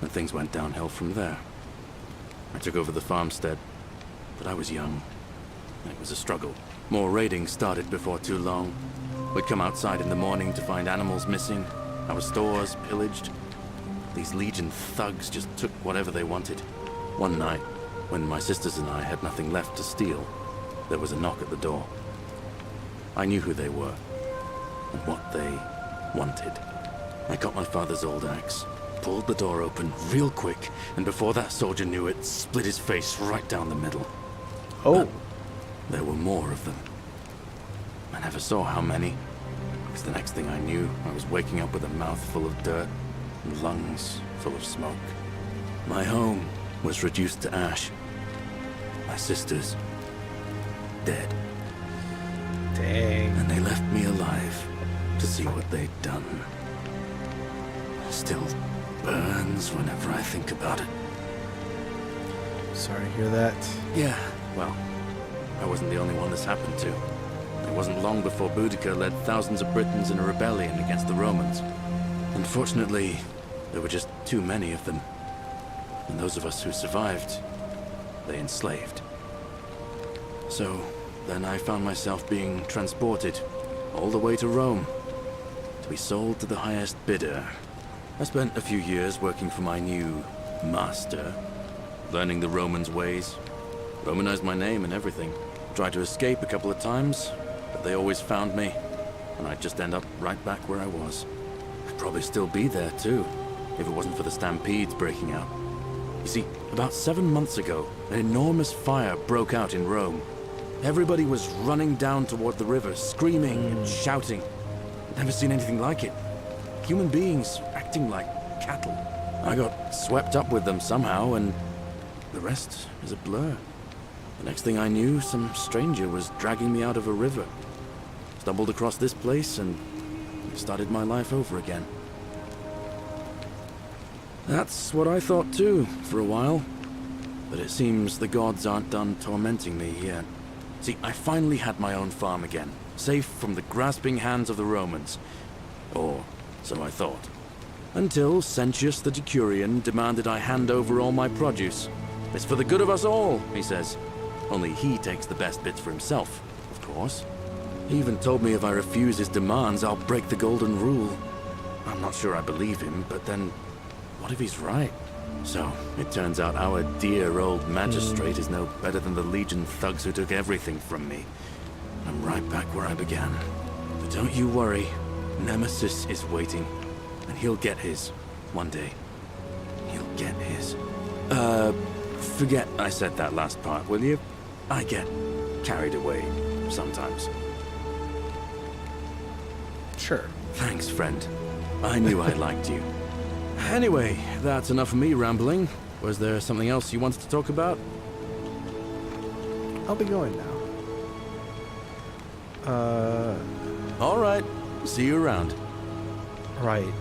and things went downhill from there. I took over the farmstead, but I was young. It was a struggle. More raiding started before too long. We'd come outside in the morning to find animals missing, our stores pillaged. These Legion thugs just took whatever they wanted. One night, when my sisters and I had nothing left to steal, there was a knock at the door. I knew who they were, and what they wanted. I got my father's old axe, pulled the door open real quick, and before that soldier knew it, split his face right down the middle. Oh. But there were more of them. I never saw how many, because the next thing I knew, I was waking up with a mouth full of dirt and lungs full of smoke. My home was reduced to ash. My sisters, dead. Dang. And they left me alive to see what they'd done. Still burns whenever I think about it. Sorry to hear that. Yeah, well, I wasn't the only one this happened to. It wasn't long before Boudica led thousands of Britons in a rebellion against the Romans. Unfortunately, there were just too many of them. And those of us who survived, they enslaved. So, then I found myself being transported all the way to Rome to be sold to the highest bidder. I spent a few years working for my new master, learning the Romans' ways, Romanized my name and everything. Tried to escape a couple of times, but they always found me, and I'd just end up right back where I was. I'd probably still be there too, if it wasn't for the stampedes breaking out. You see, about 7 months ago, an enormous fire broke out in Rome. Everybody was running down toward the river, screaming and shouting. I'd never seen anything like it. Human beings acting like cattle. I got swept up with them somehow, and the rest is a blur. The next thing I knew, some stranger was dragging me out of a river. Stumbled across this place and started my life over again. That's what I thought too, for a while. But it seems the gods aren't done tormenting me yet. See, I finally had my own farm again, safe from the grasping hands of the Romans. Or so I thought. Until Sentius the Decurion demanded I hand over all my produce. It's for the good of us all, he says. Only he takes the best bits for himself, of course. He even told me if I refuse his demands, I'll break the golden rule. I'm not sure I believe him, but then, what if he's right? So, it turns out our dear old magistrate is no better than the Legion thugs who took everything from me. I'm right back where I began. But don't you worry, Nemesis is waiting, and he'll get his, one day. He'll get his. Forget I said that last part, will you? I get carried away sometimes. Sure. Thanks, friend. I knew I liked you. Anyway, that's enough of me rambling. Was there something else you wanted to talk about? I'll be going now. All right. See you around. Right.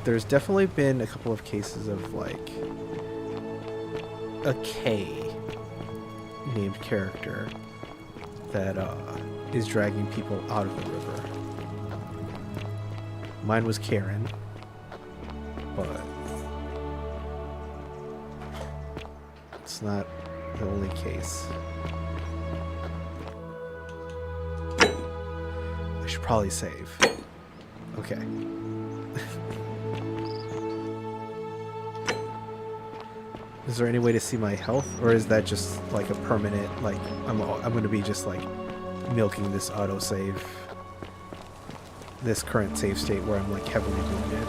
There's definitely been a couple of cases of, like, a K named character that is dragging people out of the river. Mine was Karen, but it's not the only case. I should probably save. Okay. Is there any way to see my health, or is that just like a permanent, like I'm going to be just like milking this autosave, this current save state where I'm like heavily wounded?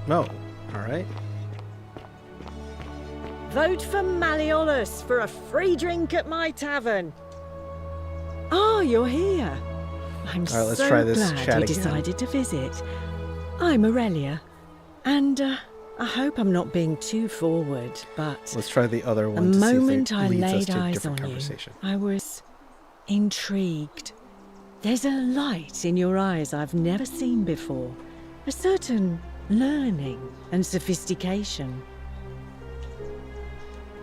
No. Alright. Vote for Malleolus for a free drink at my tavern. Oh, you're here. I'm All right, let's so try this glad chat you again. decided to visit. I'm Aurelia, and I hope I'm not being too forward, but Let's try the other the one to moment see if I it leads us laid to a eyes different on you, conversation. I was intrigued. There's a light in your eyes I've never seen before, a certain learning and sophistication.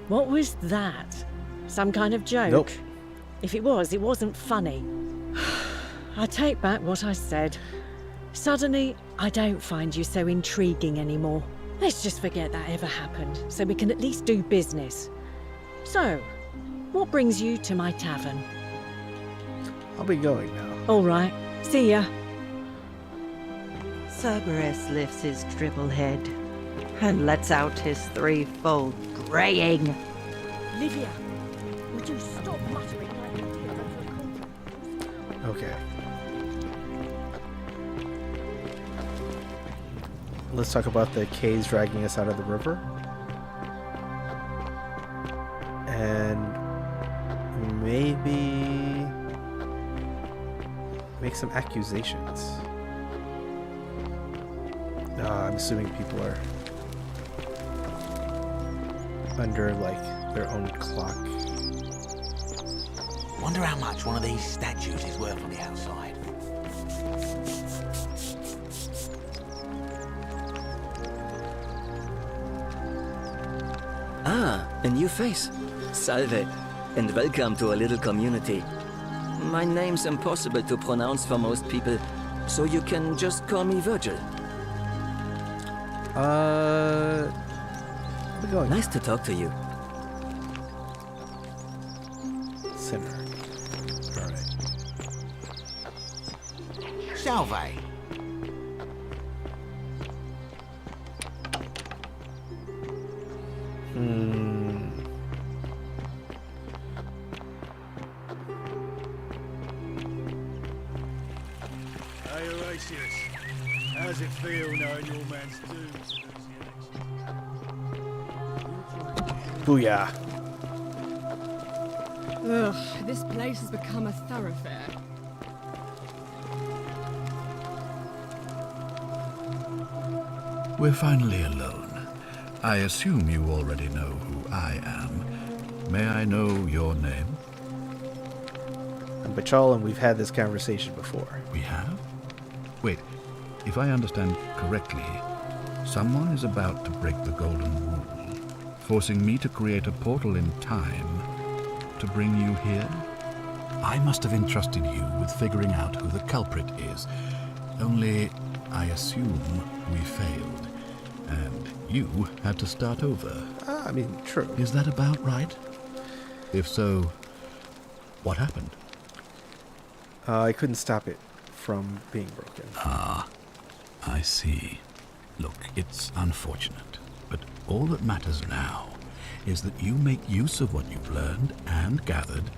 What was that? Some kind of joke? Nope. If it was, it wasn't funny. I take back what I said. Suddenly, I don't find you so intriguing anymore. Let's just forget that ever happened, so we can at least do business. So, what brings you to my tavern? I'll be going now. All right, see ya. Cerberus lifts his dribble head and lets out his threefold graying. Livia, would you stop muttering like you did over the contract? Okay. Let's talk about the caves dragging us out of the river. And maybe make some accusations. I'm assuming people are under like their own clock. Wonder how much one of these statues is worth on the outside. Ah, a new face. Salve, and welcome to a little community. My name's impossible to pronounce for most people, so you can just call me Virgil. We're going. Nice to talk to you. Sinner. Alright. Salve. Hey, Horatius. How's it feel knowing your man's doomed to lose the election? Booyah. Ugh, this place has become a thoroughfare. We're finally alone. I assume you already know who I am. May I know your name? I'm Bachal, and we've had this conversation before. We have? Wait, if I understand correctly, someone is about to break the golden rule, forcing me to create a portal in time to bring you here? I must have entrusted you with figuring out who the culprit is. Only, I assume we failed, and you had to start over. I mean, true. Is that about right? If so, what happened? I couldn't stop it from being broken. Ah, I see. Look, it's unfortunate, but all that matters now is that you make use of what you've learned and gathered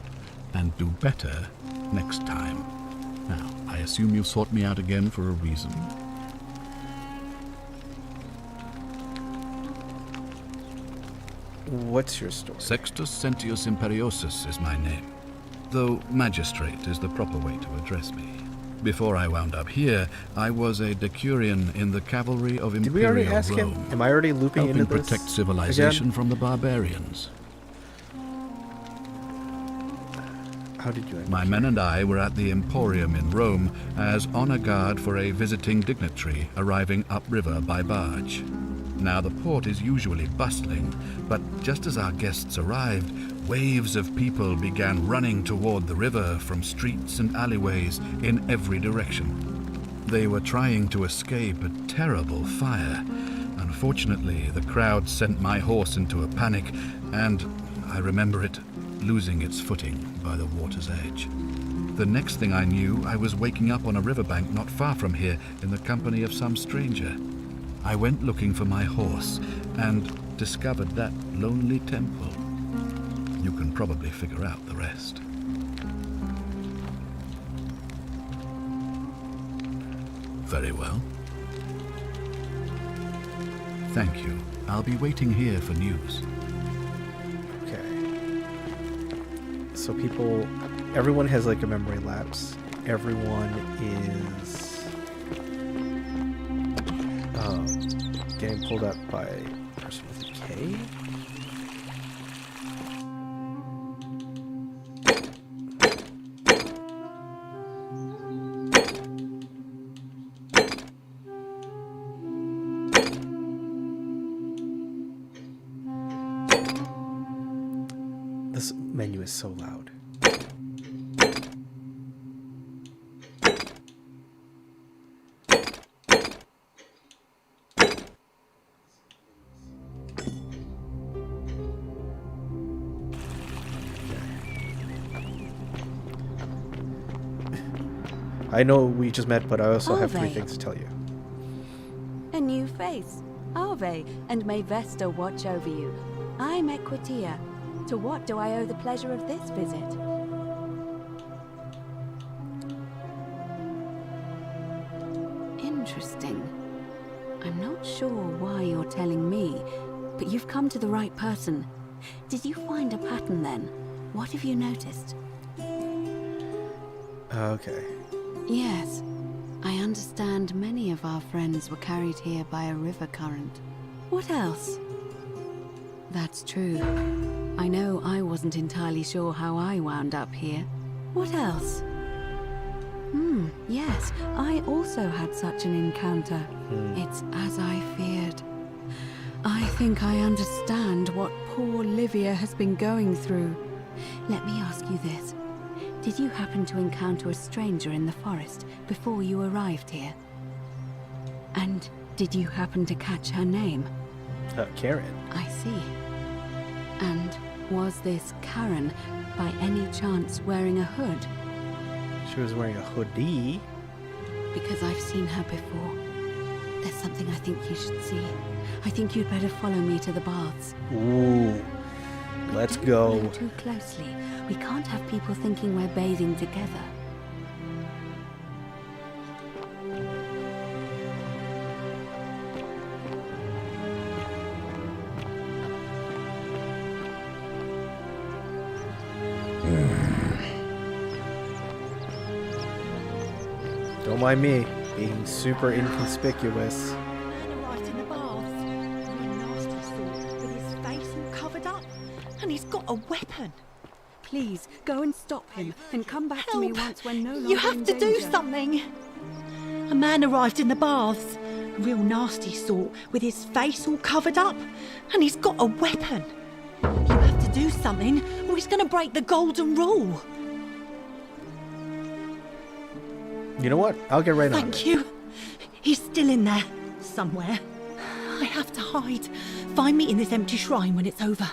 and do better next time. Now, I assume you sought me out again for a reason. What's your story? Sextus Sentius Imperiosus is my name, though magistrate is the proper way to address me. Before I wound up here, I was a decurion in the cavalry of Did we already Imperial ask Rome, him? Am I already looping helping into this protect civilization again? from the barbarians. How did you end My men and I were at the Emporium in Rome as honor guard for a visiting dignitary arriving upriver by barge. Now the port is usually bustling, but just as our guests arrived, waves of people began running toward the river from streets and alleyways in every direction. They were trying to escape a terrible fire. Unfortunately, the crowd sent my horse into a panic, and I remember it losing its footing by the water's edge. The next thing I knew, I was waking up on a riverbank not far from here in the company of some stranger. I went looking for my horse and discovered that lonely temple. You can probably figure out the rest. Very well. Thank you. I'll be waiting here for news. So everyone has like a memory lapse. Everyone is getting pulled up by a person with a K. This menu is so loud. I know we just met, but I also have 3 things to tell you. A new face. Ave, and may Vesta watch over you. I'm Equitia. To what do I owe the pleasure of this visit? Interesting. I'm not sure why you're telling me, but you've come to the right person. Did you find a pattern then? What have you noticed? Okay. Yes. I understand many of our friends were carried here by a river current. What else? That's true. I know I wasn't entirely sure how I wound up here. What else? Yes, I also had such an encounter. It's as I feared. I think I understand what poor Livia has been going through. Let me ask you this. Did you happen to encounter a stranger in the forest before you arrived here? And did you happen to catch her name? Karen. I see. And was this Karen by any chance wearing a hood? She was wearing a hoodie. Because I've seen her before. There's something I think you should see. I think you'd better follow me to the baths. Ooh. Let's go. Don't too closely. We can't have people thinking we're bathing together. Don't mind me being super inconspicuous. Arrived in the baths. A nasty sort with his face all covered up, and he's got a weapon. Please, go and stop him, and come back to me once we're no longer You have in to do danger. something. A man arrived in the baths. A real nasty sort with his face all covered up, and he's got a weapon. You have to do something, or he's going to break the golden rule. You know what? I'll get right on it. Thank you. He's still in there, somewhere. I have to hide. Find me in this empty shrine when it's over.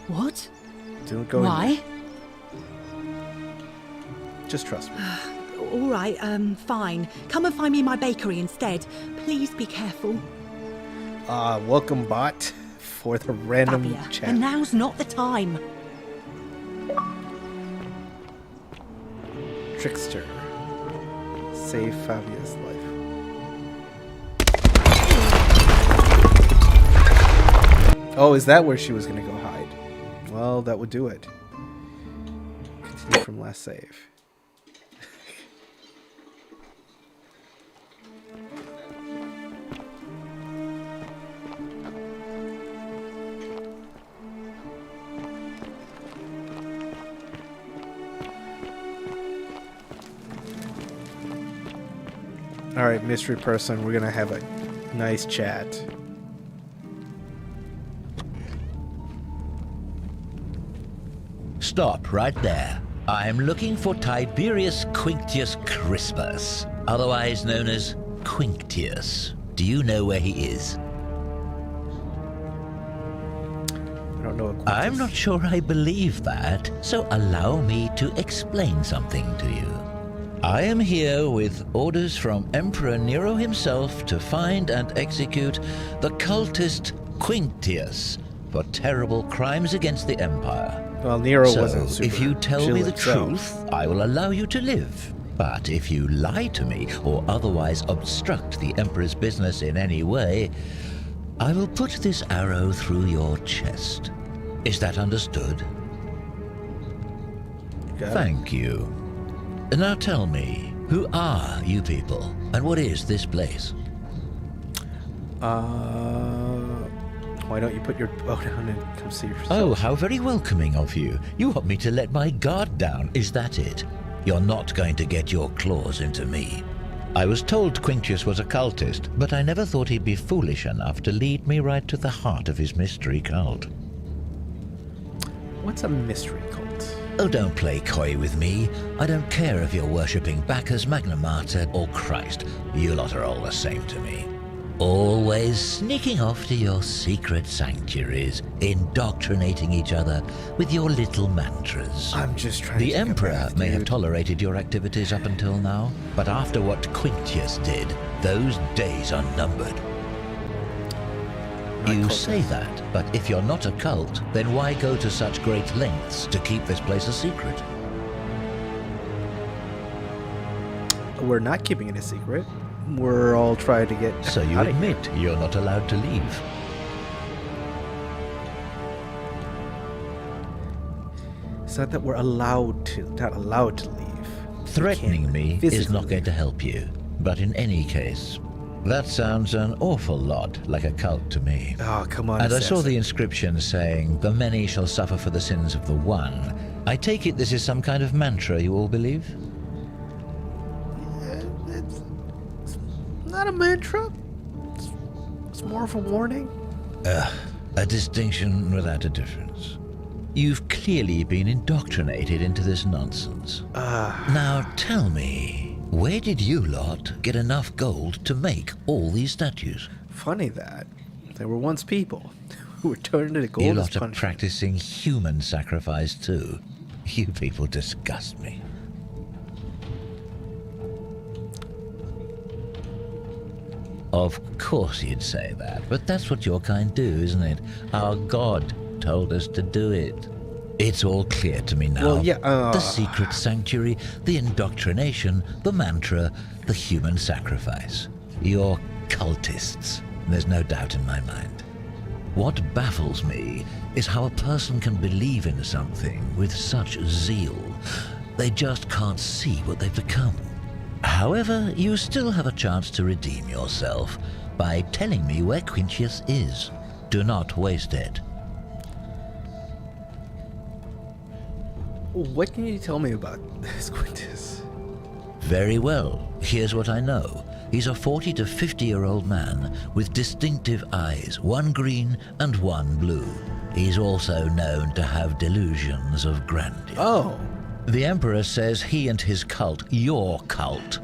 What? Don't go in Why? there. Just trust me. All right, fine. Come and find me in my bakery instead. Please be careful. Welcome, bot, for the random Fabia, chat. and now's not the time. Trickster. Save Fabia's life. Oh, is that where she was going to go hide? Well, that would do it. Continue from last save. All right, mystery person, we're going to have a nice chat. Stop right there. I'm looking for Tiberius Quinctius Crispus, otherwise known as Quinctius. Do you know where he is? I don't know. I'm not sure I believe that, so allow me to explain something to you. I am here with orders from Emperor Nero himself to find and execute the cultist Quinctius for terrible crimes against the Empire. Well, Nero wasn't super if you tell chill me the himself. truth, I will allow you to live. But if you lie to me or otherwise obstruct the Emperor's business in any way, I will put this arrow through your chest. Is that understood? Thank you. Now tell me, who are you people, and what is this place? Why don't you put your bow down and come see yourself? Oh, how very welcoming of you. You want me to let my guard down, is that it? You're not going to get your claws into me. I was told Quinctius was a cultist, but I never thought he'd be foolish enough to lead me right to the heart of his mystery cult. What's a mystery cult? Oh, don't play coy with me. I don't care if you're worshipping Bacchus, Magna Mater, or Christ. You lot are all the same to me. Always sneaking off to your secret sanctuaries, indoctrinating each other with your little mantras. I'm just trying The to Emperor may have tolerated your activities up until now, but after what Quinctius did, those days are numbered. You say that, but if you're not a cult, then why go to such great lengths to keep this place a secret? We're not keeping it a secret. We're all trying to get So you out of admit you're not allowed to leave? It's not that we're allowed to, not allowed to leave. Threatening me is not going to help you. But in any case, that sounds an awful lot like a cult to me. Oh, come on. And I saw Assassin. the inscription saying, "The many shall suffer for the sins of the one." I take it this is some kind of mantra you all believe? It's not a mantra. It's more of a warning. A distinction without a difference. You've clearly been indoctrinated into this nonsense. Now tell me, where did you lot get enough gold to make all these statues? Funny that. There were once people who were turned into gold You as lot are punishment. practicing human sacrifice too. You people disgust me. Of course you'd say that, but that's what your kind do, isn't it? Our God told us to do it. It's all clear to me now. Well, yeah, the secret sanctuary, the indoctrination, the mantra, the human sacrifice. You're cultists. There's no doubt in my mind. What baffles me is how a person can believe in something with such zeal. They just can't see what they've become. However, you still have a chance to redeem yourself by telling me where Quinctius is. Do not waste it. What can you tell me about this Quintus? Very well. Here's what I know. He's a 40 to 50-year-old man with distinctive eyes, one green and one blue. He's also known to have delusions of grandeur. Oh. The Emperor says he and his cult, your cult,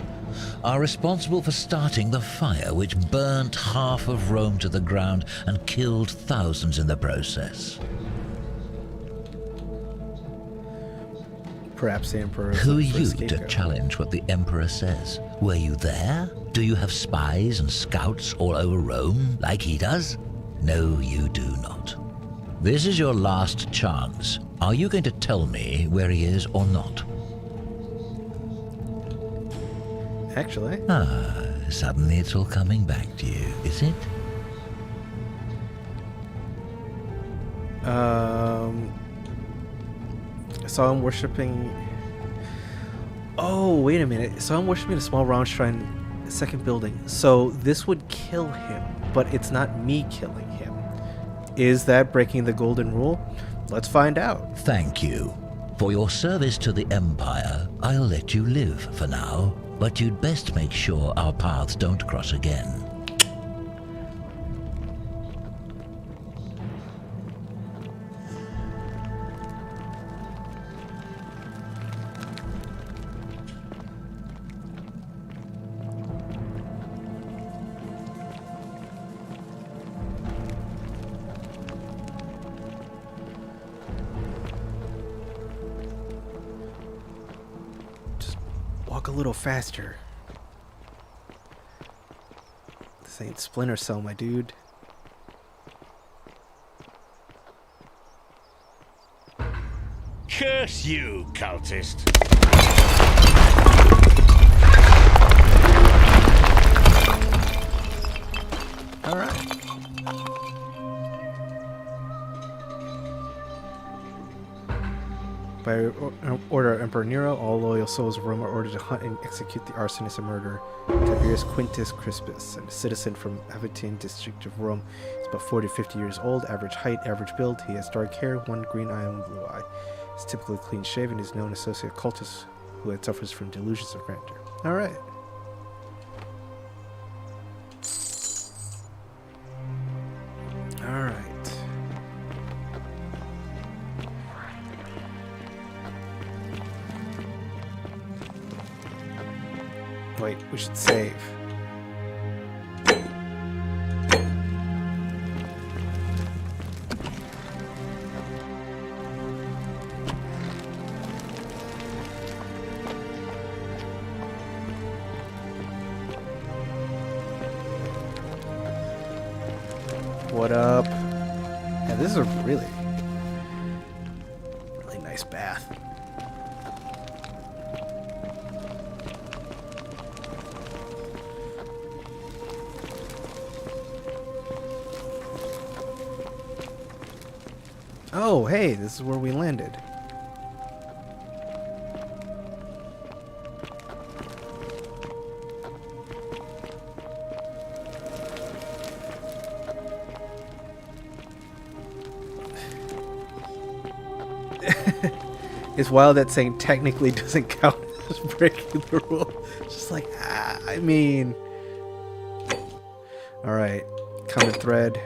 are responsible for starting the fire which burnt half of Rome to the ground and killed thousands in the process. Perhaps the Emperor is Who are the you first to scapegoat. challenge what the Emperor says? Were you there? Do you have spies and scouts all over Rome like he does? No, you do not. This is your last chance. Are you going to tell me where he is or not? Actually. Suddenly it's all coming back to you, is it? I saw him worshipping. Oh, wait a minute. I saw him worshipping a small round shrine, second building. So this would kill him, but it's not me killing him. Is that breaking the golden rule? Let's find out. Thank you. For your service to the Empire, I'll let you live for now, but you'd best make sure our paths don't cross again. Walk a little faster. This ain't Splinter Cell, my dude. Curse you, cultist. All right. By order of Emperor Nero, all loyal souls of Rome are ordered to hunt and execute the arsonist and murderer Tiberius Quintus Crispus, a citizen from Aventin district of Rome. He's about 40 to 50 years old, average height, average build. He has dark hair, one green eye, and one blue eye. He's typically clean shaven. He's known as associate cultist who had suffers from delusions of grandeur. All right. All right. Wait, we should save. What up? Yeah, this is a really nice bath. Oh, hey, this is where we landed. It's wild that saying technically doesn't count as breaking the rule. It's just like, I mean. Alright, common thread.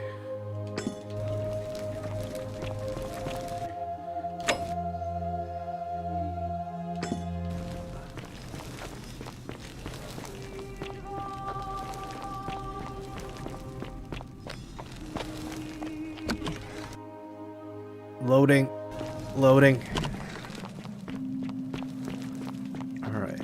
Loading. Loading. Alright.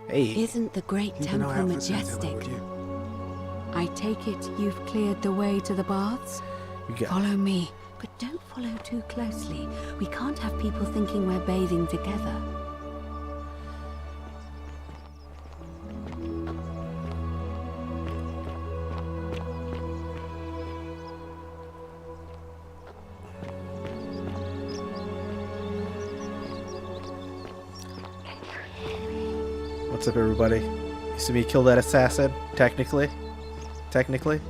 Hey. Isn't the great temple majestic? I take it you've cleared the way to the baths? Follow me, but don't follow too closely. We can't have people thinking we're bathing together. What's up, everybody? You see me kill that assassin? Technically? Technically?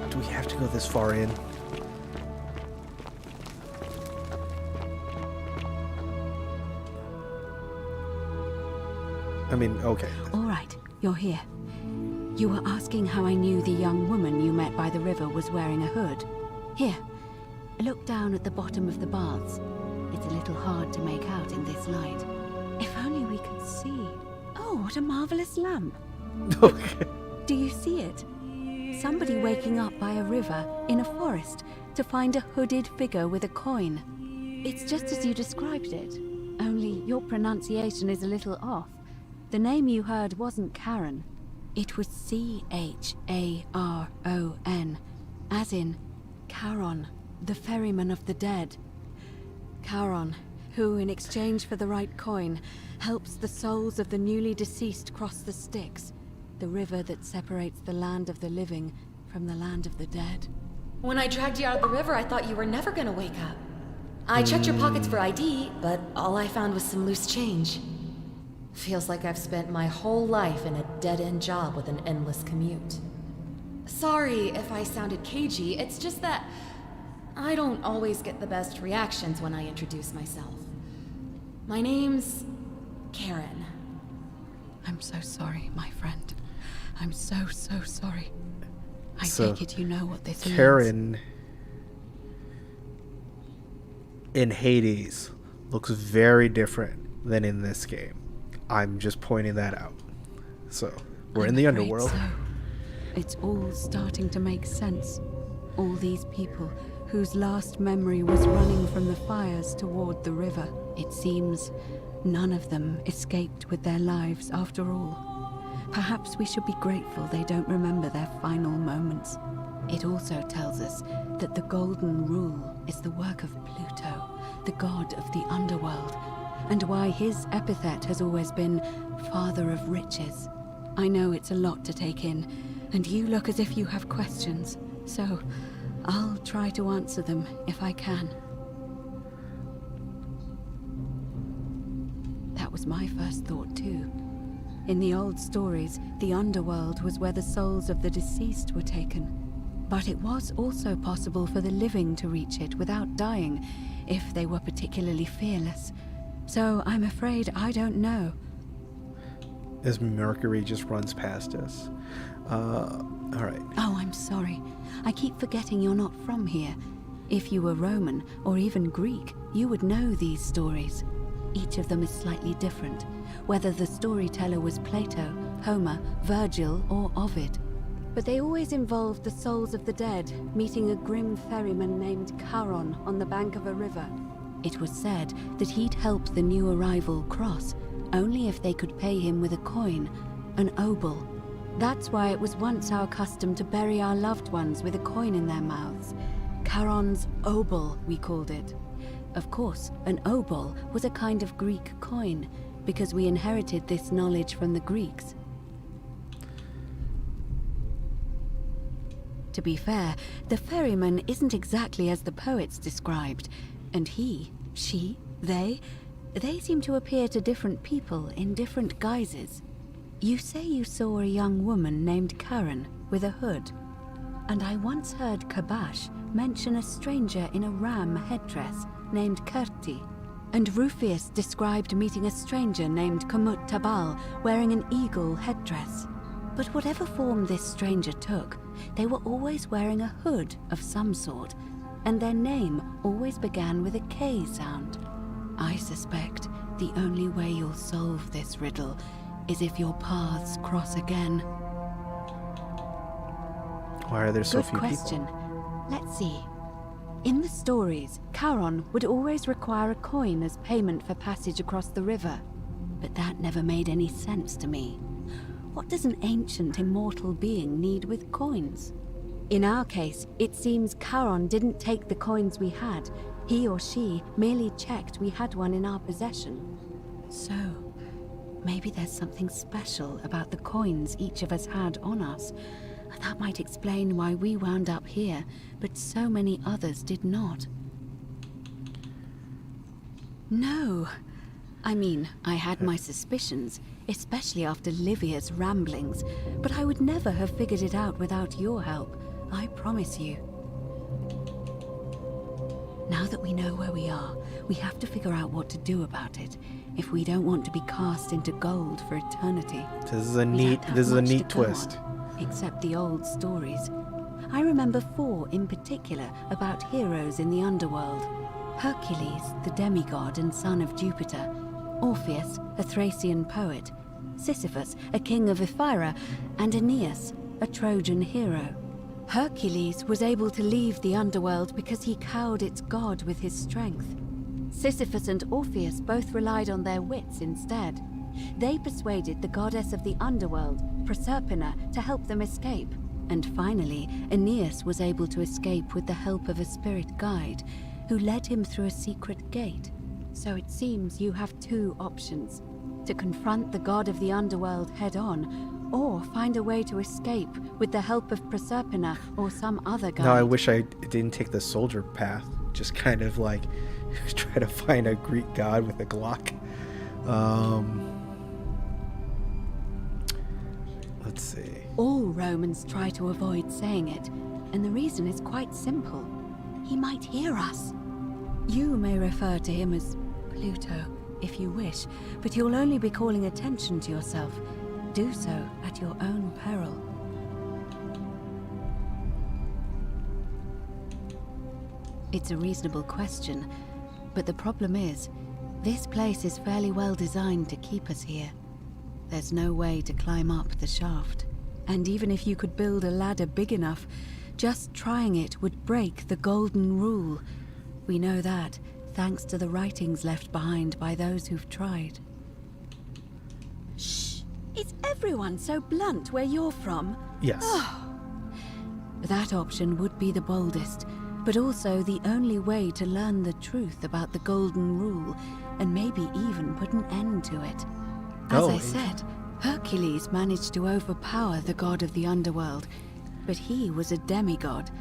Do we have to go this far in? I mean, okay. All right, you're here. You were asking how I knew the young woman you met by the river was wearing a hood. Here, look down at the bottom of the baths. It's a little hard to make out in this light. If only we could see. Oh, what a marvelous lamp. Do you see it? Somebody waking up by a river in a forest to find a hooded figure with a coin. It's just as you described it, only your pronunciation is a little off. The name you heard wasn't Karen. It was C-H-A-R-O-N, as in Charon, the ferryman of the dead. Charon, who, in exchange for the right coin, helps the souls of the newly deceased cross the Styx, the river that separates the land of the living from the land of the dead. When I dragged you out of the river, I thought you were never gonna wake up. I checked your pockets for ID, but all I found was some loose change. Feels like I've spent my whole life in a dead-end job with an endless commute. Sorry if I sounded cagey, it's just that I don't always get the best reactions when I introduce myself. My name's Karen. I'm so sorry, my friend. I'm so sorry. I So, take it you know what this means. Karen in Hades looks very different than in this game. I'm just pointing that out. So, we're in the I'm afraid underworld. so. It's all starting to make sense. All these people whose last memory was running from the fires toward the river. It seems none of them escaped with their lives after all. Perhaps we should be grateful they don't remember their final moments. It also tells us that the Golden Rule is the work of Pluto, the god of the underworld, and why his epithet has always been Father of Riches. I know it's a lot to take in, and you look as if you have questions, so I'll try to answer them if I can. That was my first thought too. In the old stories, the underworld was where the souls of the deceased were taken. But it was also possible for the living to reach it without dying, if they were particularly fearless. So I'm afraid I don't know. As Mercury just runs past us. Alright. Oh, I'm sorry. I keep forgetting you're not from here. If you were Roman, or even Greek, you would know these stories. Each of them is slightly different, whether the storyteller was Plato, Homer, Virgil, or Ovid. But they always involved the souls of the dead meeting a grim ferryman named Charon on the bank of a river. It was said that he'd help the new arrival cross, only if they could pay him with a coin, an obol. That's why it was once our custom to bury our loved ones with a coin in their mouths. Charon's obol, we called it. Of course, an obol was a kind of Greek coin, because we inherited this knowledge from the Greeks. To be fair, the ferryman isn't exactly as the poets described, and he, she, they seem to appear to different people in different guises. You say you saw a young woman named Karen with a hood, and I once heard Kabash mention a stranger in a ram headdress named Kerti, and Rufius described meeting a stranger named Kamut Tabal wearing an eagle headdress. But whatever form this stranger took, they were always wearing a hood of some sort, and their name always began with a K sound. I suspect the only way you'll solve this riddle is if your paths cross again. Why are there so Good few question. people? Let's see. In the stories, Charon would always require a coin as payment for passage across the river. But that never made any sense to me. What does an ancient immortal being need with coins? In our case, it seems Charon didn't take the coins we had. He or she merely checked we had one in our possession. So, maybe there's something special about the coins each of us had on us. That might explain why we wound up here, but so many others did not. No. I mean, I had my suspicions, especially after Livia's ramblings, but I would never have figured it out without your help, I promise you. Now that we know where we are, we have to figure out what to do about it, if we don't want to be cast into gold for eternity. This is a neat twist. except the old stories. I remember 4 in particular about heroes in the underworld. Hercules, the demigod and son of Jupiter. Orpheus, a Thracian poet. Sisyphus, a king of Ephyra. And Aeneas, a Trojan hero. Hercules was able to leave the underworld because he cowed its god with his strength. Sisyphus and Orpheus both relied on their wits instead. They persuaded the goddess of the underworld, Proserpina, to help them escape. And finally, Aeneas was able to escape with the help of a spirit guide, who led him through a secret gate. So it seems you have 2 options: to confront the god of the underworld head-on, or find a way to escape with the help of Proserpina or some other guide. Now I wish I didn't take the soldier path. Just kind of like try to find a Greek god with a Glock. Let's see. All Romans try to avoid saying it, and the reason is quite simple. He might hear us. You may refer to him as Pluto, if you wish, but you'll only be calling attention to yourself. Do so at your own peril. It's a reasonable question, but the problem is, this place is fairly well designed to keep us here. There's no way to climb up the shaft. And even if you could build a ladder big enough, just trying it would break the golden rule. We know that, thanks to the writings left behind by those who've tried. Shh! Is everyone so blunt where you're from? Yes. Oh. That option would be the boldest, but also the only way to learn the truth about the golden rule, and maybe even put an end to it. As I said, Hercules managed to overpower the god of the underworld, but he was a demigod.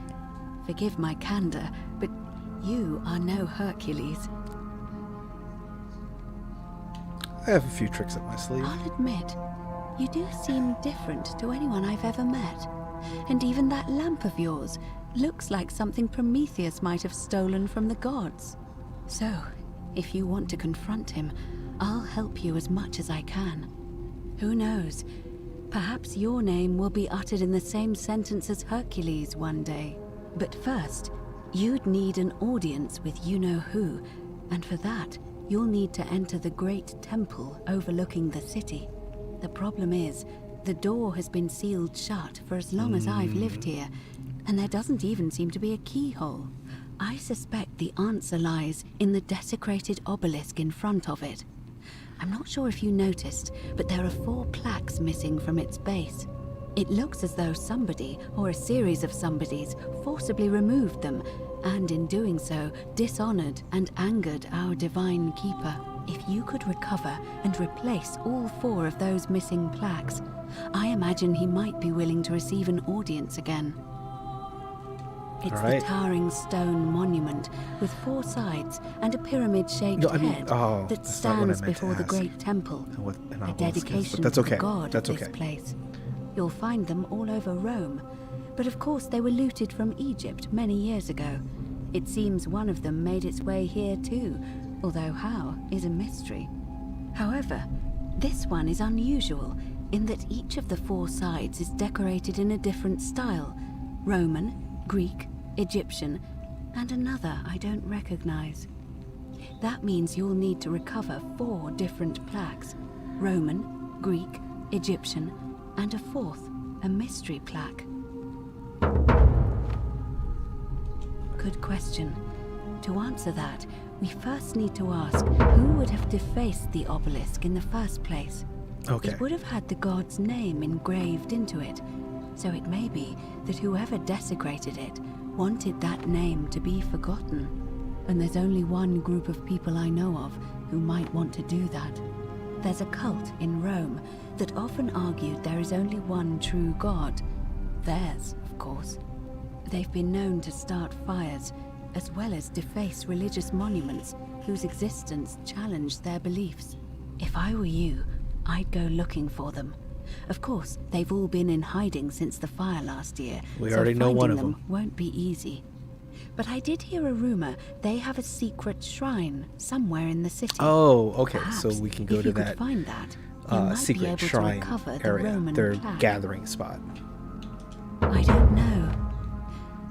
Forgive my candor, but you are no Hercules. I have a few tricks up my sleeve. I'll admit, you do seem different to anyone I've ever met. And even that lamp of yours looks like something Prometheus might have stolen from the gods. So, if you want to confront him, I'll help you as much as I can. Who knows? Perhaps your name will be uttered in the same sentence as Hercules one day. But first, you'd need an audience with you-know-who, and for that, you'll need to enter the great temple overlooking the city. The problem is, the door has been sealed shut for as long as I've lived here, and there doesn't even seem to be a keyhole. I suspect the answer lies in the desecrated obelisk in front of it. I'm not sure if you noticed, but there are 4 plaques missing from its base. It looks as though somebody, or a series of somebodies, forcibly removed them, and in doing so, dishonored and angered our divine keeper. If you could recover and replace all 4 of those missing plaques, I imagine he might be willing to receive an audience again. It's the towering stone monument with 4 sides and a pyramid-shaped head that stands before the great temple, a dedication to the god of this place. You'll find them all over Rome, but of course they were looted from Egypt many years ago. It seems one of them made its way here too, although how is a mystery. However, this one is unusual in that each of the 4 sides is decorated in a different style: Roman, Greek, Egyptian, and another I don't recognize. That means you'll need to recover 4 different plaques: Roman, Greek, Egyptian, and a 4th, a mystery plaque. Good question. To answer that, we first need to ask who would have defaced the obelisk in the first place. It would have had the god's name engraved into it, so it may be that whoever desecrated it wanted that name to be forgotten. And there's only one group of people I know of who might want to do that. There's a cult in Rome that often argued there is only one true god. Theirs, of course. They've been known to start fires, as well as deface religious monuments whose existence challenged their beliefs. If I were you, I'd go looking for them. Of course, they've all been in hiding since the fire last year, We already know one of them. Won't be easy. But I did hear a rumor they have a secret shrine somewhere in the city. Oh, okay. Perhaps, So we can go if to you could that find that, you might be able secret to shrine recover the area, Roman their plaque. gathering spot. I don't know.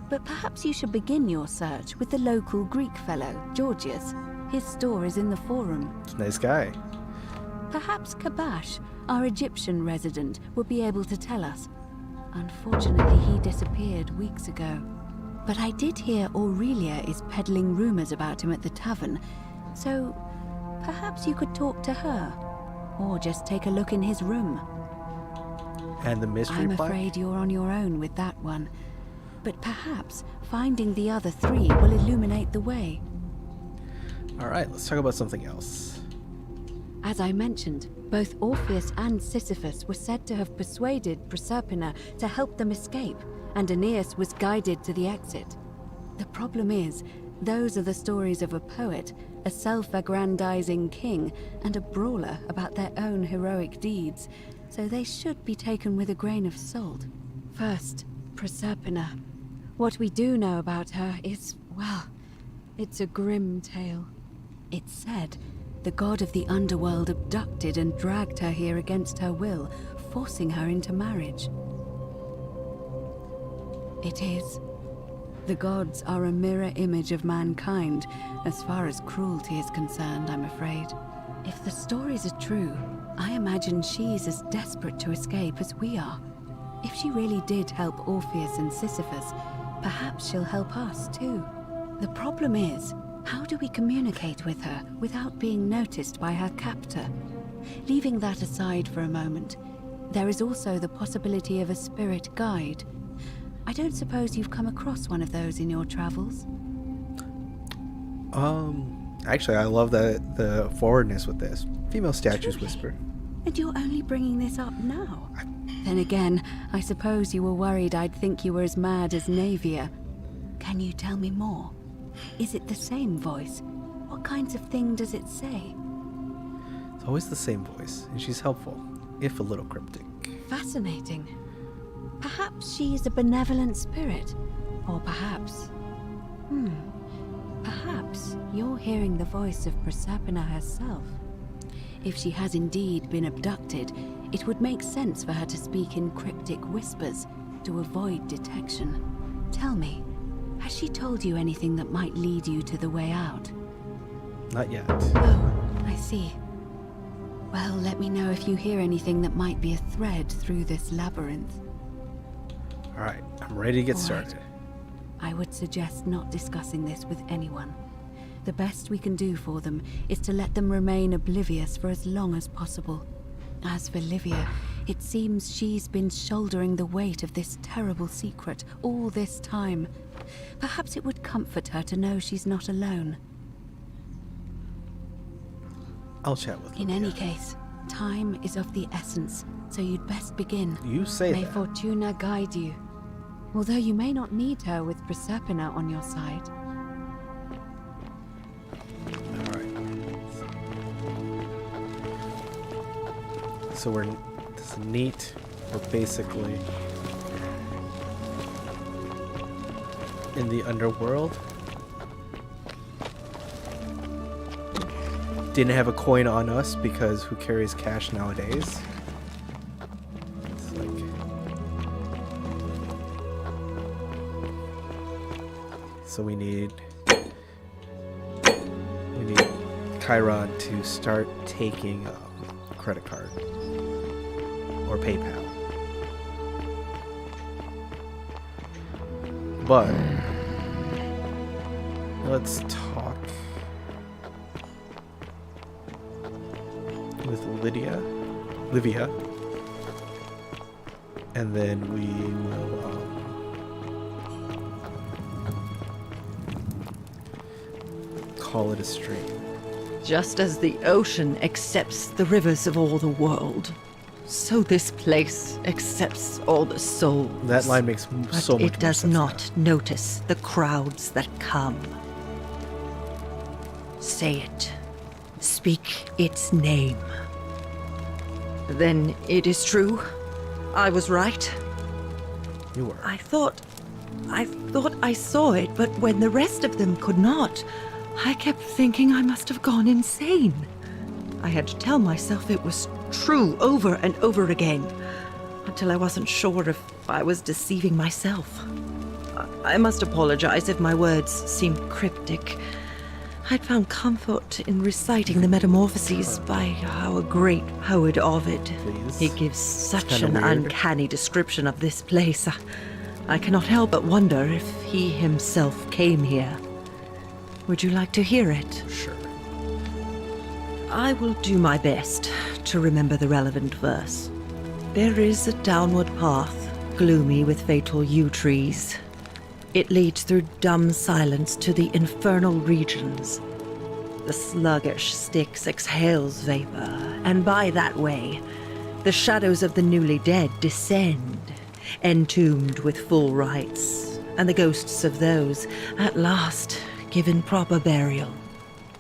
But perhaps you should begin your search with the local Greek fellow, Georgius. His store is in the forum. He's a nice guy. Perhaps Kabash, our Egyptian resident, will be able to tell us. Unfortunately, he disappeared weeks ago. But I did hear Aurelia is peddling rumors about him at the tavern, so perhaps you could talk to her, or just take a look in his room. And the mystery I'm plaque? afraid you're on your own with that one. But perhaps finding the other three will illuminate the way. Alright, let's talk about something else. As I mentioned, both Orpheus and Sisyphus were said to have persuaded Proserpina to help them escape, and Aeneas was guided to the exit. The problem is, those are the stories of a poet, a self-aggrandizing king, and a brawler about their own heroic deeds, so they should be taken with a grain of salt. First, Proserpina. What we do know about her is, well, it's a grim tale. It's said the god of the underworld abducted and dragged her here against her will, forcing her into marriage. It is. The gods are a mirror image of mankind, as far as cruelty is concerned, I'm afraid. If the stories are true, I imagine she's as desperate to escape as we are. If she really did help Orpheus and Sisyphus, perhaps she'll help us too. The problem is, how do we communicate with her without being noticed by her captor? Leaving that aside for a moment, there is also the possibility of a spirit guide. I don't suppose you've come across one of those in your travels? Actually, I love the forwardness with this. Female statues whisper. And you're only bringing this up now? Then again, I suppose you were worried I'd think you were as mad as Navia. Can you tell me more? Is it the same voice? What kinds of thing does it say? It's always the same voice, and she's helpful, if a little cryptic. Fascinating. Perhaps she is a benevolent spirit. Or perhaps... Perhaps you're hearing the voice of Proserpina herself. If she has indeed been abducted, it would make sense for her to speak in cryptic whispers to avoid detection. Tell me, has she told you anything that might lead you to the way out? Not yet. Oh, I see. Well, let me know if you hear anything that might be a thread through this labyrinth. Alright, I'm ready to get started. I would suggest not discussing this with anyone. The best we can do for them is to let them remain oblivious for as long as possible. As for Livia, it seems she's been shouldering the weight of this terrible secret all this time. Perhaps it would comfort her to know she's not alone. I'll chat with her. In any case, time is of the essence, so you'd best begin. You say May that. Fortuna guide you. Although you may not need her with Proserpina on your side. So this is neat. We're basically in the underworld. Didn't have a coin on us because who carries cash nowadays? It's like... So we need Chiron to start taking credit card or PayPal. But let's talk with Livia, and then we will call it a stream. Just as the ocean accepts the rivers of all the world, so this place accepts all the souls. That line makes so much more But it does sense not notice the crowds that come. Say it. Speak its name. Then it is true. I was right. You were. I thought I saw it, but when the rest of them could not, I kept thinking I must have gone insane. I had to tell myself it was true over and over again. until I wasn't sure if I was deceiving myself. I must apologize if my words seem cryptic. I'd found comfort in reciting the metamorphoses by our great poet Ovid. He gives such an uncanny description of this place. I cannot help but wonder if he himself came here. Would you like to hear it? Sure. I will do my best to remember the relevant verse. There is a downward path, gloomy with fatal yew trees. It leads through dumb silence to the infernal regions. The sluggish Styx exhales vapor, and by that way, the shadows of the newly dead descend, entombed with full rites, and the ghosts of those, at last, given proper burial.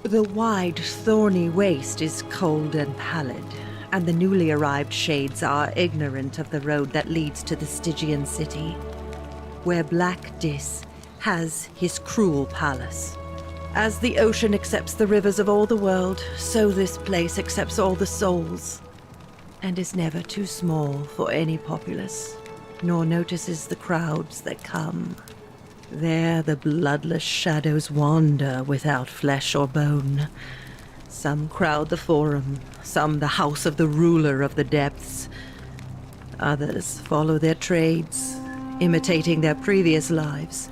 The wide, thorny waste is cold and pallid, and the newly arrived shades are ignorant of the road that leads to the Stygian city, where Black Dis has his cruel palace. As the ocean accepts the rivers of all the world, so this place accepts all the souls, and is never too small for any populace, nor notices the crowds that come. There the bloodless shadows wander without flesh or bone. Some crowd the forum, some the house of the ruler of the depths. Others follow their trades, imitating their previous lives,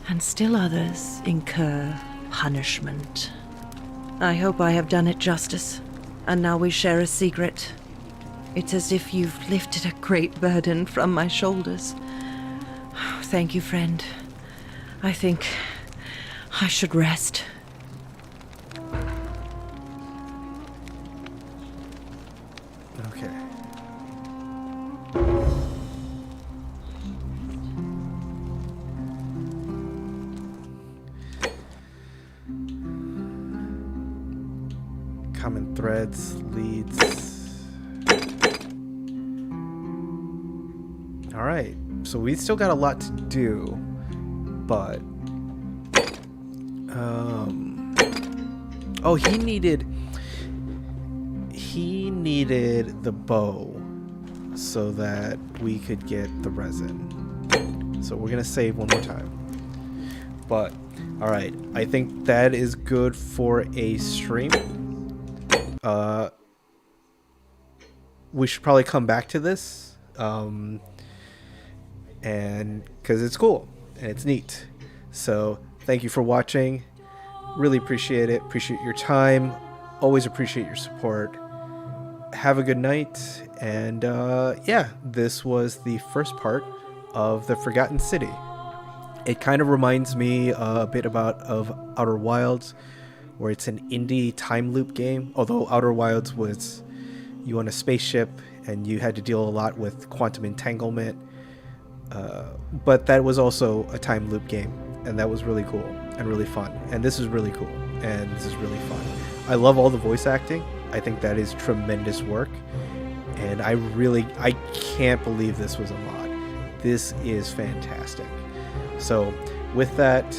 and still others incur punishment. I hope I have done it justice, and now we share a secret. It's as if you've lifted a great burden from my shoulders. Thank you, friend. I think I should rest. Okay. Common threads, leads. All right. So we still got a lot to do, but oh, he needed the bow so that we could get the resin. So we're gonna save one more time. But all right, I think that is good for a stream. We should probably come back to this, and because it's cool and it's neat. So thank you for watching. Really appreciate it. Appreciate your time. Always appreciate your support. Have a good night. And yeah, this was the first part of the Forgotten City. It kind of reminds me a bit of Outer Wilds, where it's an indie time loop game. Although Outer Wilds was you on a spaceship and you had to deal a lot with quantum entanglement. But that was also a time loop game, and that was really cool and really fun. And this is really cool, and this is really fun. I love all the voice acting. I think that is tremendous work, and I can't believe this was a mod. This is fantastic. So with that,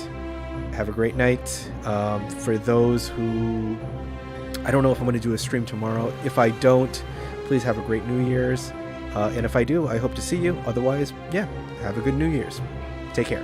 have a great night. For those who, I don't know if I'm going to do a stream tomorrow. If I don't, please have a great New Year's. And if I do, I hope to see you. Otherwise, yeah, have a good New Year's. Take care.